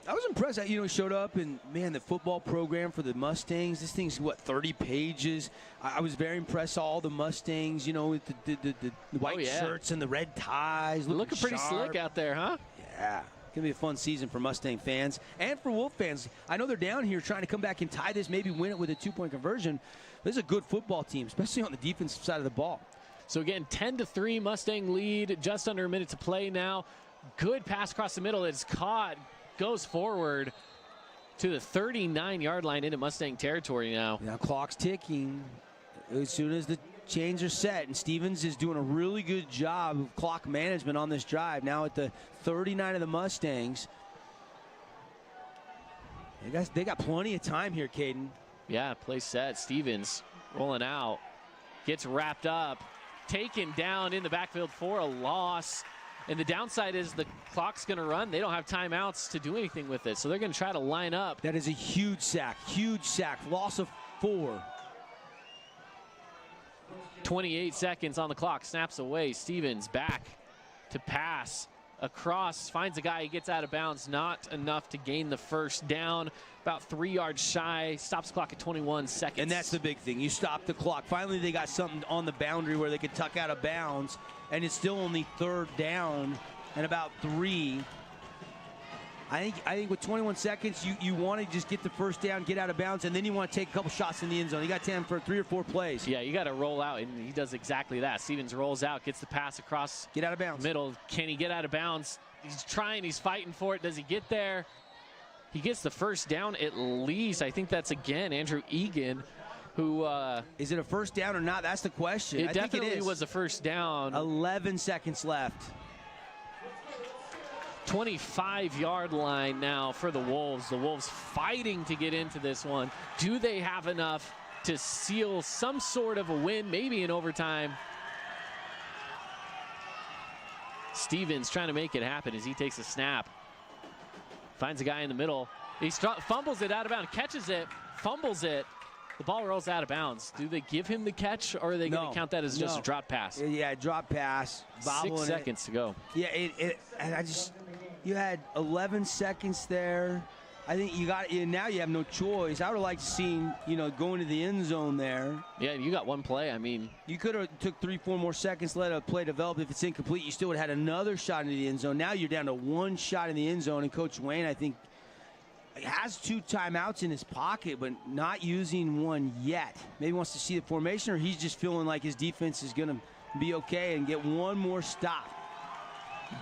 I was impressed that, he showed up, and, man, the football program for the Mustangs, this thing's, 30 pages. I was very impressed, all the Mustangs, with the white shirts and the red ties. Looking pretty sharp. slick out there, huh? Yeah. It's going to be a fun season for Mustang fans and for Wolf fans. I know they're down here trying to come back and tie this, maybe win it with a 2-point conversion. This is a good football team, especially on the defensive side of the ball. So, again, 10-3 Mustang lead, just under a minute to play now. Good pass across the middle. It's caught. Goes forward to the 39-yard line into Mustang territory now. Now clock's ticking. As soon as the chains are set, and Stevens is doing a really good job of clock management on this drive. Now at the 39 of the Mustangs. They got plenty of time here, Caden. Yeah, play set. Stevens rolling out. Gets wrapped up. Taken down in the backfield for a loss. And the downside is the clock's going to run. They don't have timeouts to do anything with it. So they're going to try to line up. That is a huge sack. Huge sack. Loss of 4. 28 seconds on the clock. Snaps away. Stevens back to pass. Across. Finds a guy. He gets out of bounds. Not enough to gain the first down. About 3 yards shy. Stops the clock at 21 seconds. And that's the big thing. You stop the clock. Finally, they got something on the boundary where they could tuck out of bounds. And it's still only 3rd down and about 3. I think with 21 seconds, you want to just get the first down, get out of bounds, and then you want to take a couple shots in the end zone. You got time for 3 or 4 plays. Yeah, you got to roll out, and he does exactly that. Stevens rolls out, gets the pass across. Get out of bounds. Middle. Can he get out of bounds? He's trying. He's fighting for it. Does he get there? He gets the first down at least. I think that's, again, Andrew Egan. Who is it a first down or not? That's the question. It definitely was a first down. 11 seconds left. 25-yard line now for the Wolves. The Wolves fighting to get into this one. Do they have enough to seal some sort of a win, maybe in overtime? Stevens trying to make it happen as he takes a snap. Finds a guy in the middle. He fumbles it out of bounds, catches it, fumbles it. The ball rolls out of bounds. Do they give him the catch, or are they going to count that as just a drop pass? Yeah, drop pass. 6 seconds to go. Yeah, you had 11 seconds there. I think now you have no choice. I would have liked to seen, going to the end zone there. Yeah, you got one play. I mean, you could have took 3-4 more seconds, let a play develop. If it's incomplete, you still would have had another shot into the end zone. Now you're down to 1 shot in the end zone, and Coach Wayne, I think, has 2 timeouts in his pocket, but not using one yet. Maybe wants to see the formation, or he's just feeling like his defense is going to be okay and get one more stop.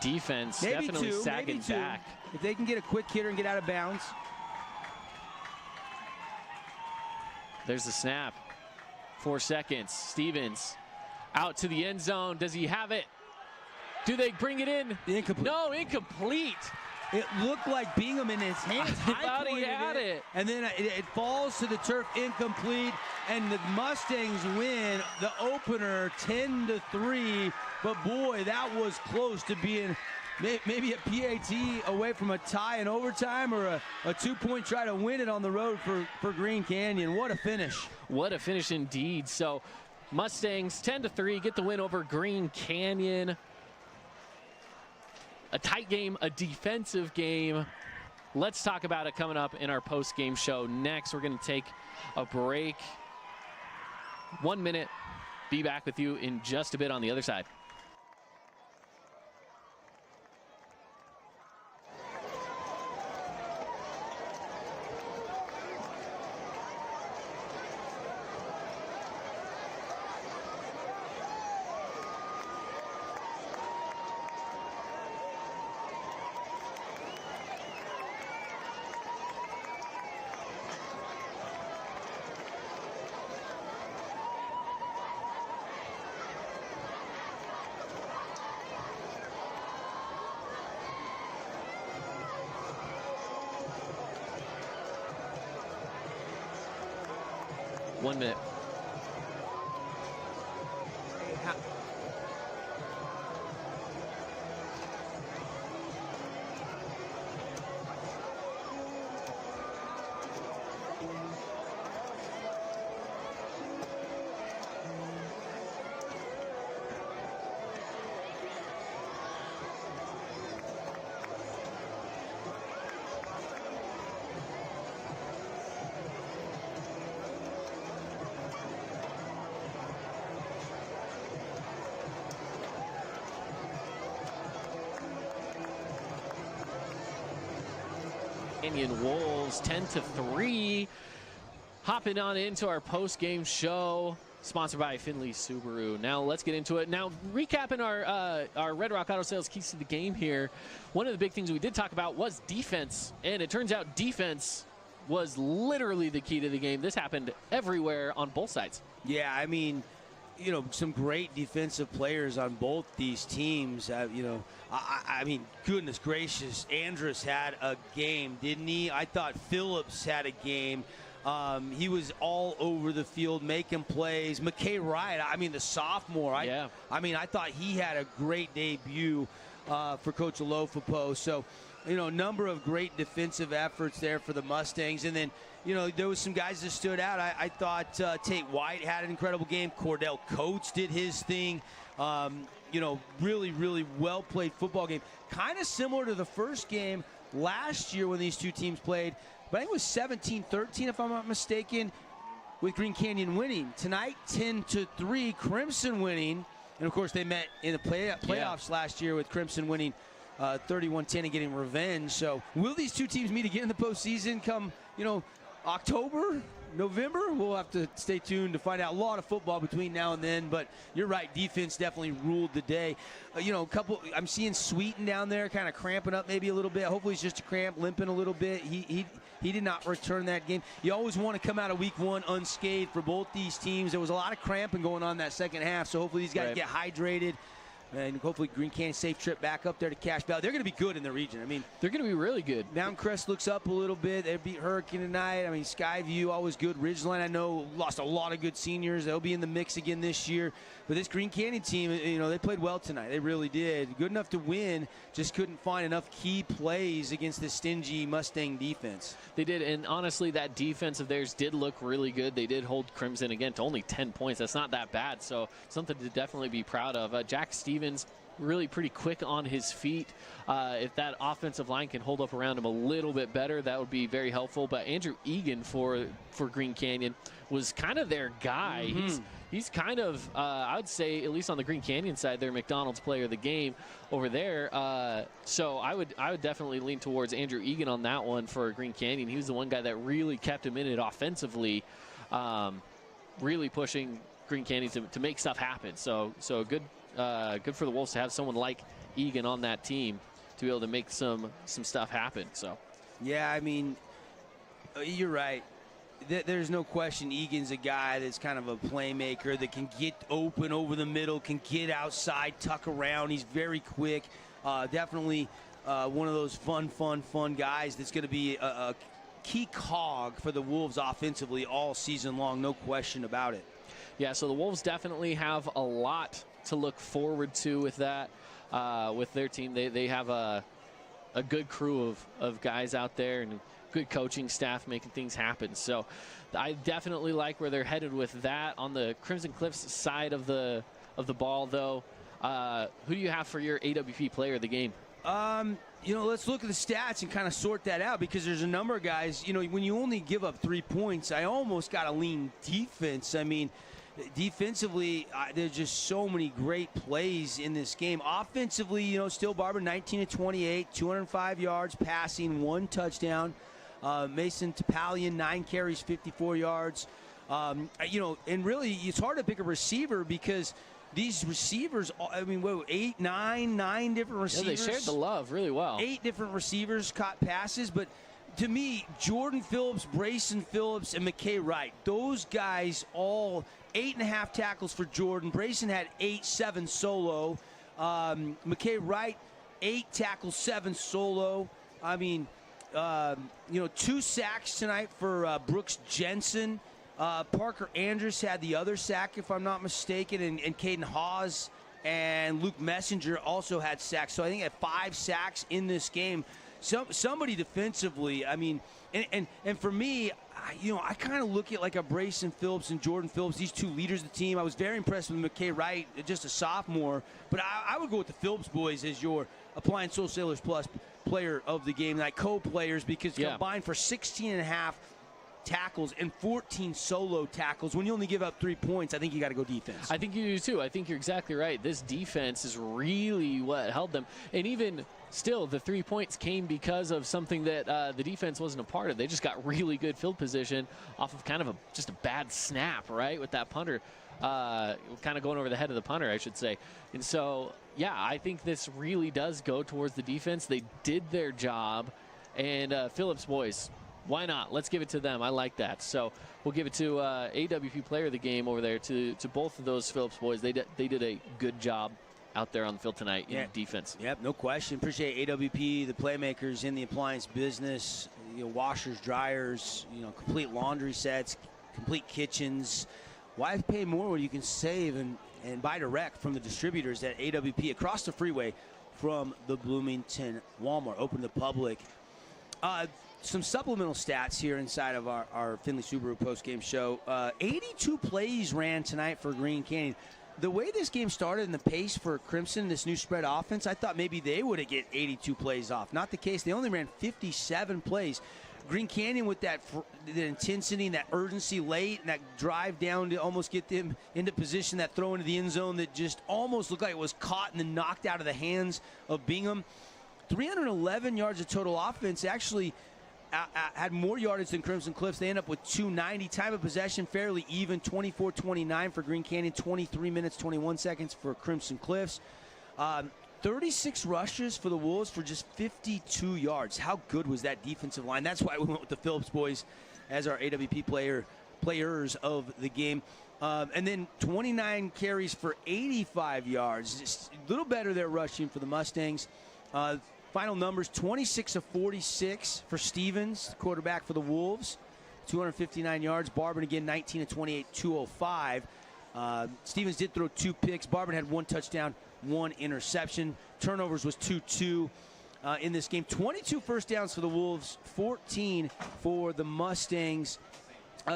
Defense maybe definitely 2, sagging maybe 2. back. If they can get a quick hitter and get out of bounds. There's the snap. 4 seconds. Stevens out to the end zone. Does he have it? Do they bring it in? Incomplete. No, incomplete. it looked like Bingham in his hands. I thought he had it. And then it falls to the turf incomplete, and the Mustangs win the opener 10-3. But boy, that was close to being maybe a PAT away from a tie in overtime, or a 2-point try to win it on the road for Green Canyon. What a finish. What a finish indeed. So Mustangs 10-3 get the win over Green Canyon. A tight game, a defensive game. Let's talk about it coming up in our post-game show. Next, we're going to take a break. 1 minute. Be back with you in just a bit on the other side. One minute. Canyon Wolves 10-3. Hopping on into our post-game show, sponsored by Findlay Subaru. Now let's get into it. Now recapping our Red Rock Auto Sales keys to the game here. One of the big things we did talk about was defense, and it turns out defense was literally the key to the game. This happened everywhere on both sides. Yeah, I mean, you know, some great defensive players on both these teams. You know, I mean, goodness gracious, Andrus had a game, didn't he? I thought Phillips had a game. He was all over the field making plays. McKay Wright, I mean, the sophomore. I mean, I thought he had a great debut for Coach Olofopo. So, you know, a number of great defensive efforts there for the Mustangs. And then, you know, there was some guys that stood out. I thought Tate White had an incredible game. Cordell Coates did his thing. You know, really, really well-played football game. Kind of similar to the first game last year when these two teams played. But I think it was 17-13, if I'm not mistaken, with Green Canyon winning. Tonight, 10-3, Crimson winning. And, of course, they met in the playoffs last year with Crimson winning 31-10 and getting revenge. So will these two teams meet again in the postseason come, you know, October, November? We'll have to stay tuned to find out. A lot of football between now and then, but you're right, defense definitely ruled the day. You know, I'm seeing Sweeten down there kind of cramping up maybe a little bit. Hopefully it's just a cramp, limping a little bit. He did not return that game. You always want to come out of week one unscathed for both these teams. There was a lot of cramping going on that second half, so hopefully these guys get hydrated. And hopefully Green Canyon safe trip back up there to Cache Valley. They're going to be good in the region. I mean, they're going to be really good. Mountain Crest looks up a little bit. They beat Hurricane tonight. I mean, Skyview always good. Ridgeline, I know, lost a lot of good seniors. They'll be in the mix again this year. But this Green Canyon team, you know, they played well tonight. They really did. Good enough to win. Just couldn't find enough key plays against this stingy Mustang defense. They did, and honestly, that defense of theirs did look really good. They did hold Crimson again to only 10 points. That's not that bad, so something to definitely be proud of. Jack Stevens, really pretty quick on his feet. If that offensive line can hold up around him a little bit better, that would be very helpful. But Andrew Egan for Green Canyon was kind of their guy. He's kind of, I would say, at least on the Green Canyon side, their McDonald's player of the game over there. So I would definitely lean towards Andrew Egan on that one for Green Canyon. He was the one guy that really kept him in it offensively, really pushing Green Canyon to make stuff happen. So good for the Wolves to have someone like Egan on that team to be able to make some stuff happen. So, yeah, I mean, you're right. There's no question Egan's a guy that's kind of a playmaker that can get open over the middle, can get outside, tuck around. He's very quick. Definitely one of those fun guys that's going to be a key cog for the Wolves offensively all season long, no question about it. Yeah, so the Wolves definitely have a lot to look forward to with that, with their team. They have a good crew of guys out there and good coaching staff making things happen. So I definitely like where they're headed with that. On the Crimson Cliffs side of the ball, though, who do you have for your AWP player of the game? Let's look at the stats and kind of sort that out, because there's a number of guys, when you only give up 3 points, I almost got to lean defense. I mean, defensively, there's just so many great plays in this game. Offensively, still Barber 19-28, 205 yards passing, 1 touchdown. Mason Topalian 9 carries, 54 yards. And really it's hard to pick a receiver because these receivers, nine different receivers. Yeah, they shared the love really well. 8 different receivers caught passes, but to me, Jordan Phillips, Brayson Phillips, and McKay Wright, those guys all 8.5 tackles for Jordan. Brayson had 8, 7 solo. McKay Wright, 8 tackles, 7 solo. I mean, 2 sacks tonight for Brooks Jensen. Parker Andrews had the other sack, if I'm not mistaken, and Caden Hawes and Luke Messenger also had sacks. So I think at 5 sacks in this game. Somebody defensively, I mean, and for me, I kind of look at like a Brayson Phillips and Jordan Phillips, these 2 leaders of the team. I was very impressed with McKay Wright, just a sophomore, but I would go with the Phillips boys as your Appliance Soul Sailors Plus player of the game, like co-players, because combined for 16.5 tackles and 14 solo tackles. When you only give up 3 points, I think you got to go defense. I think you do too. I think you're exactly right. This defense is really what held them. And even still, the 3 points came because of something that the defense wasn't a part of. They just got really good field position off of kind of just a bad snap, right, with that punter. Kind of going over the head of the punter, I should say. And so, yeah, I think this really does go towards the defense. They did their job. And Phillips boys, why not? Let's give it to them. I like that. So we'll give it to AWP player of the game over there to both of those Phillips boys. They did a good job out there on the field tonight in defense. Yep, no question. Appreciate AWP, the playmakers in the appliance business, washers, dryers, complete laundry sets, complete kitchens. Why pay more when you can save and buy direct from the distributors at AWP across the freeway from the Bloomington Walmart, open to the public. Some supplemental stats here inside of our Findlay Subaru post-game show. 82 plays ran tonight for Green Canyon. The way this game started and the pace for Crimson, this new spread offense, I thought maybe they would have get 82 plays off. Not the case. They only ran 57 plays. Green Canyon with the intensity and that urgency late and that drive down to almost get them into position, that throw into the end zone that just almost looked like it was caught and then knocked out of the hands of Bingham. 311 yards of total offense. Actually had more yardage than Crimson Cliffs. They end up with 290. Time of possession fairly even, 24-29 for Green Canyon, 23 minutes, 21 seconds for Crimson Cliffs. 36 rushes for the Wolves for just 52 yards. How good was that defensive line? That's why we went with the Phillips boys as our AWP players of the game. And then 29 carries for 85 yards. Just a little better there rushing for the Mustangs. Final numbers, 26 of 46 for Stevens, quarterback for the Wolves, 259 yards. Barban again, 19 of 28, 205. Stevens did throw 2 picks. Barban had 1 touchdown, 1 interception. Turnovers was 2-2 in this game. 22 first downs for the Wolves, 14 for the Mustangs.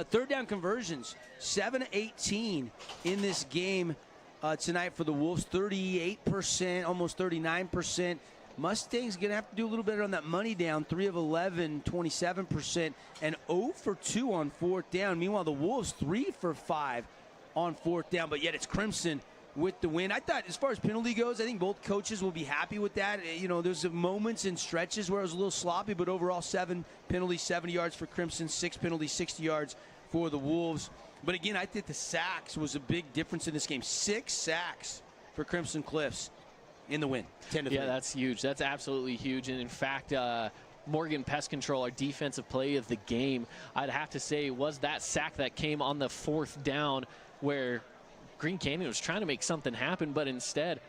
Third down conversions, 7-18 in this game tonight for the Wolves, 38%, almost 39%. Mustangs going to have to do a little better on that money down, 3 of 11, 27%, and 0 for 2 on 4th down. Meanwhile, the Wolves 3 for 5 on 4th down, but yet it's Crimson with the win. I thought as far as penalty goes, I think both coaches will be happy with that. There's moments and stretches where it was a little sloppy, but overall 7 penalties, 70 yards for Crimson, 6 penalties, 60 yards for the Wolves. But again, I think the sacks was a big difference in this game. 6 sacks for Crimson Cliffs in the win, 10-3. Yeah, that's huge. That's absolutely huge. And in fact, Morgan Pest Control, our defensive play of the game, I'd have to say was that sack that came on the 4th down where Green Canyon was trying to make something happen, but instead,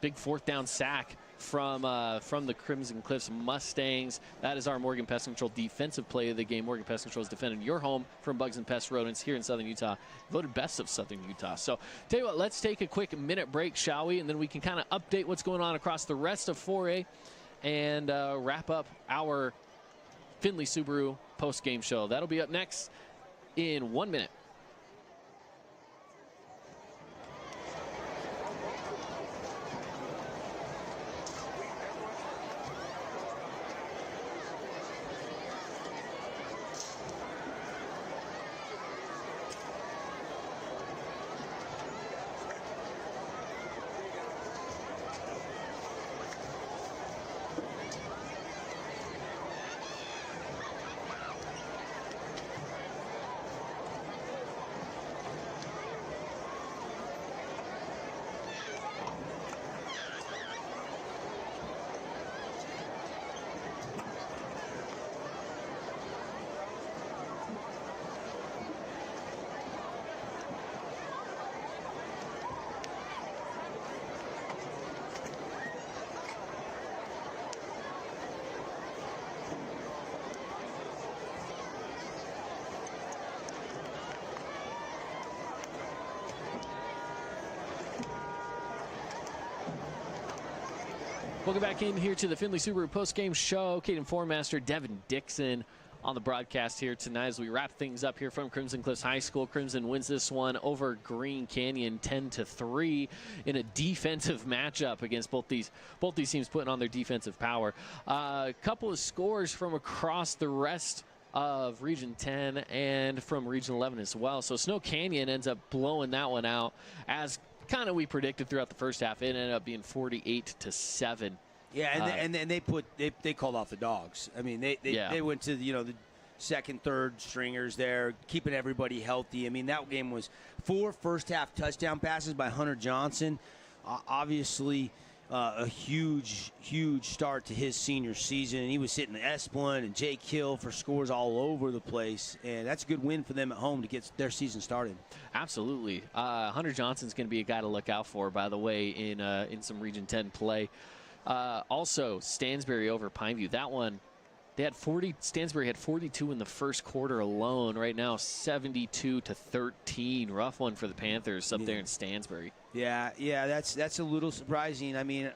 big 4th down sack from the Crimson Cliffs Mustangs. That is our Morgan Pest Control defensive play of the game. Morgan Pest Control is defending your home from bugs and pest rodents here in Southern Utah. Voted best of Southern Utah. So tell you what, let's take a quick minute break, shall we? And then we can kind of update what's going on across the rest of 4A and wrap up our Findlay Subaru post-game show. That'll be up next in 1 minute. Welcome back in here to the Findlay Subaru post-game show. Caden Formaster, Devin Dixon on the broadcast here tonight as we wrap things up here from Crimson Cliffs High School. Crimson wins this one over Green Canyon 10-3 in a defensive matchup against both these teams putting on their defensive power. A couple of scores from across the rest of Region 10 and from Region 11 as well. So Snow Canyon ends up blowing that one out as kind of we predicted throughout the first half. It ended up being 48-7. Yeah, and they called off the dogs. I mean, they went to the second, third stringers there, keeping everybody healthy. I mean, that game was 4 first-half touchdown passes by Hunter Johnson. Obviously, a huge start to his senior season. And he was hitting Esplin and Jake Hill for scores all over the place. And that's a good win for them at home to get their season started. Absolutely. Hunter Johnson's going to be a guy to look out for, by the way, in some Region 10 play. Also, Stansbury over Pineview. That one, Stansbury had 42 in the first quarter alone. Right now, 72-13. Rough one for the Panthers up there in Stansbury. Yeah, that's a little surprising. I mean,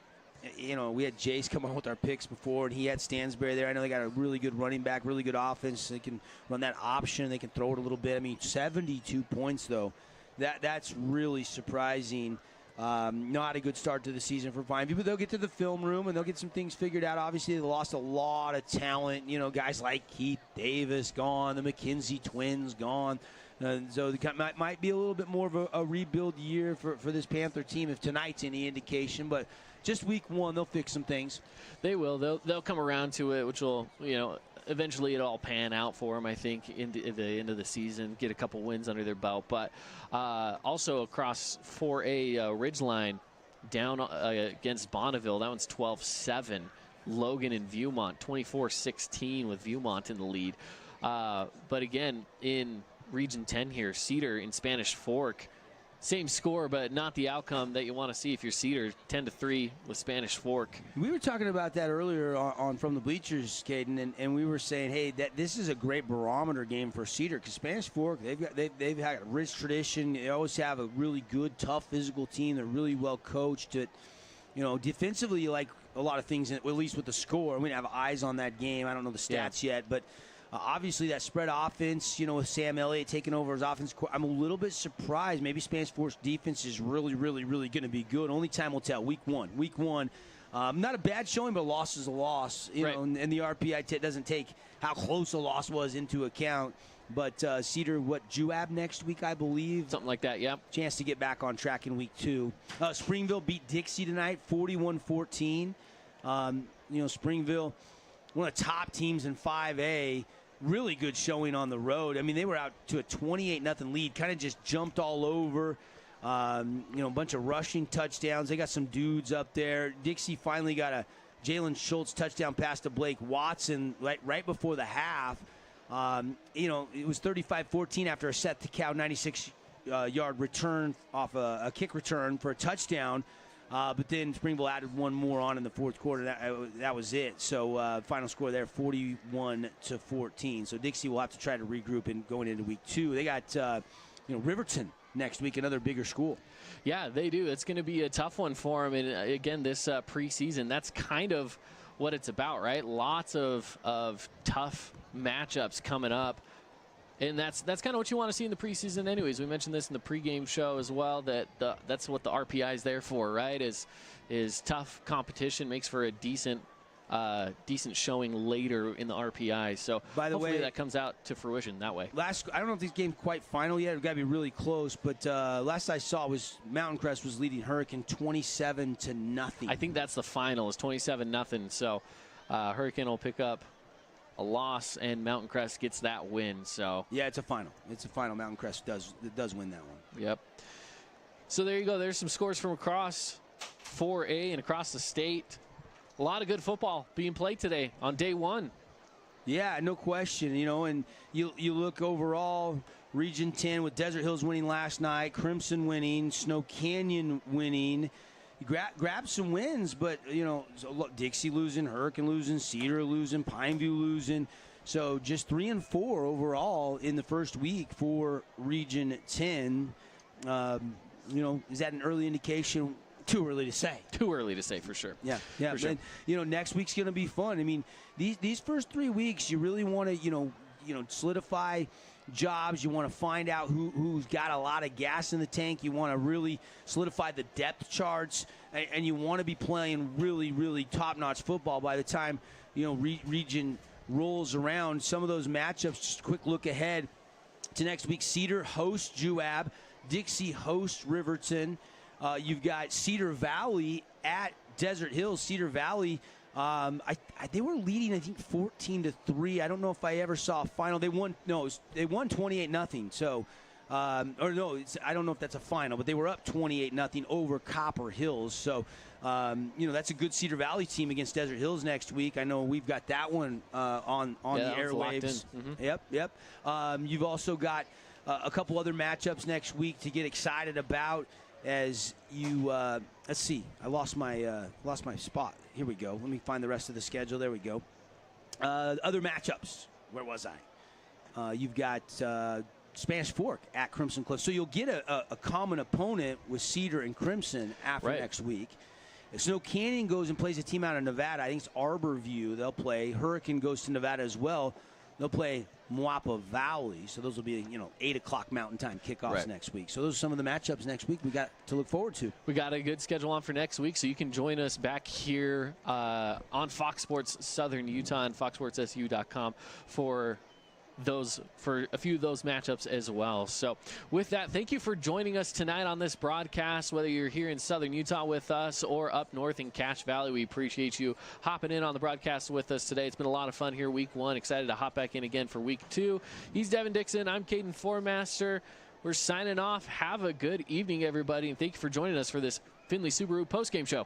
we had Jace come on with our picks before, and he had Stansbury there. I know they got a really good running back, really good offense. They can run that option. They can throw it a little bit. I mean, 72 points, though. That's really surprising. Not a good start to the season for Pineview, but they'll get to the film room and they'll get some things figured out. Obviously, they lost a lot of talent. Guys like Keith Davis gone, the McKenzie twins gone. So it might be a little bit more of a rebuild year for this Panther team if tonight's any indication. But just week one, they'll fix some things. They will. They'll come around to it, which will, eventually it'll all pan out for them, I think, in the end of the season, get a couple wins under their belt. But also across 4A Ridgeline, down against Bonneville, that one's 12-7. Logan and Viewmont, 24-16 with Viewmont in the lead. But again, in Region 10 here, Cedar in Spanish Fork, same score, but not the outcome that you want to see if you're Cedar, 10-3 with Spanish Fork. We were talking about that earlier on From the Bleachers, Caden, and we were saying, hey, that this is a great barometer game for Cedar because Spanish Fork, they've had a rich tradition. They always have a really good, tough, physical team. They're really well coached. Defensively, you like a lot of things, at least with the score. We have eyes on that game. I don't know the stats yet, but obviously, that spread offense, with Sam Elliott taking over his offense, I'm a little bit surprised. Maybe Spanish Fork's defense is really, really, really going to be good. Only time will tell. Week one. Not a bad showing, but a loss is a loss. Right. And the RPI doesn't take how close a loss was into account. But Cedar, Juab next week, I believe? Something like that, yeah. Chance to get back on track in week 2. Springville beat Dixie tonight, 41-14. Springville, one of the top teams in 5A. Really good showing on the road. I mean, they were out to a 28-0 lead, kind of just jumped all over. A bunch of rushing touchdowns. They got some dudes up there. Dixie finally got a Jalen Schultz touchdown pass to Blake Watson right before the half. It was 35-14 after a Seth Cow 96-yard return off a kick return for a touchdown. But then Springville added one more on in the fourth quarter. That was it. So final score there, 41-14. So Dixie will have to try to regroup in going into week 2. They got Riverton next week, another bigger school. Yeah, they do. It's going to be a tough one for them. And again, this preseason, that's kind of what it's about, right? Lots of tough matchups coming up. And that's kind of what you want to see in the preseason anyways. We mentioned this in the pregame show as well, that that's what the RPI is there for, right? Is tough competition, makes for a decent showing later in the RPI. So by the hopefully way, that comes out to fruition that way. I don't know if this game's quite final yet. It's got to be really close. But last I saw was Mountain Crest was leading Hurricane 27-0. I think that's the final. It's 27-0. So Hurricane will pick up a loss, and Mountain Crest gets that win. So yeah, it's a final. It's a final. Mountain Crest does win that one. Yep. So there you go. There's some scores from across 4A and across the state. A lot of good football being played today on day 1. Yeah, no question. And you look overall, Region 10 with Desert Hills winning last night, Crimson winning, Snow Canyon winning. Grab some wins, but Dixie losing, Hurricane losing, Cedar losing, Pineview losing. So just 3-4 overall in the first week for Region 10. Is that an early indication? Too early to say. Too early to say for sure. Yeah. For sure. And, next week's going to be fun. I mean, these first 3 weeks, you really want to solidify jobs. You want to find out who's got a lot of gas in the tank. You want to really solidify the depth charts, and you want to be playing really, really top-notch football by the time region rolls around. Some of those matchups, just a quick look ahead to next week. Cedar hosts Juab, Dixie hosts Riverton. You've got Cedar Valley at Desert Hills. Cedar Valley, they were leading, I think, 14-3. I don't know if I ever saw a final. They won 28-0. So, I don't know if that's a final, but they were up 28-0 over Copper Hills. So, that's a good Cedar Valley team against Desert Hills next week. I know we've got that one on the airwaves. Mm-hmm. Yep. You've also got a couple other matchups next week to get excited about. As you let's see, I lost my spot. Here we go. Let me find the rest of the schedule. There we go. Other matchups. Where was I? You've got Spanish Fork at Crimson Cliff. So you'll get a common opponent with Cedar and Crimson after next week. If Snow Canyon goes and plays a team out of Nevada, I think it's Arborview they'll play. Hurricane goes to Nevada as well. They'll play Moapa Valley, so those will be 8 o'clock Mountain Time kickoffs next week. So those are some of the matchups next week we got to look forward to. We got a good schedule on for next week, so you can join us back here on Fox Sports Southern Utah and foxsportssu.com for a few of those matchups as well. So with that, thank you for joining us tonight on this broadcast, whether you're here in Southern Utah with us or up north in Cache Valley. We appreciate you hopping in on the broadcast with us today. It's been a lot of fun here week 1. Excited to hop back in again for week 2. He's Devin Dixon. I'm Caden Formaster. We're signing off. Have a good evening, everybody, and thank you for joining us for this Findlay Subaru postgame show.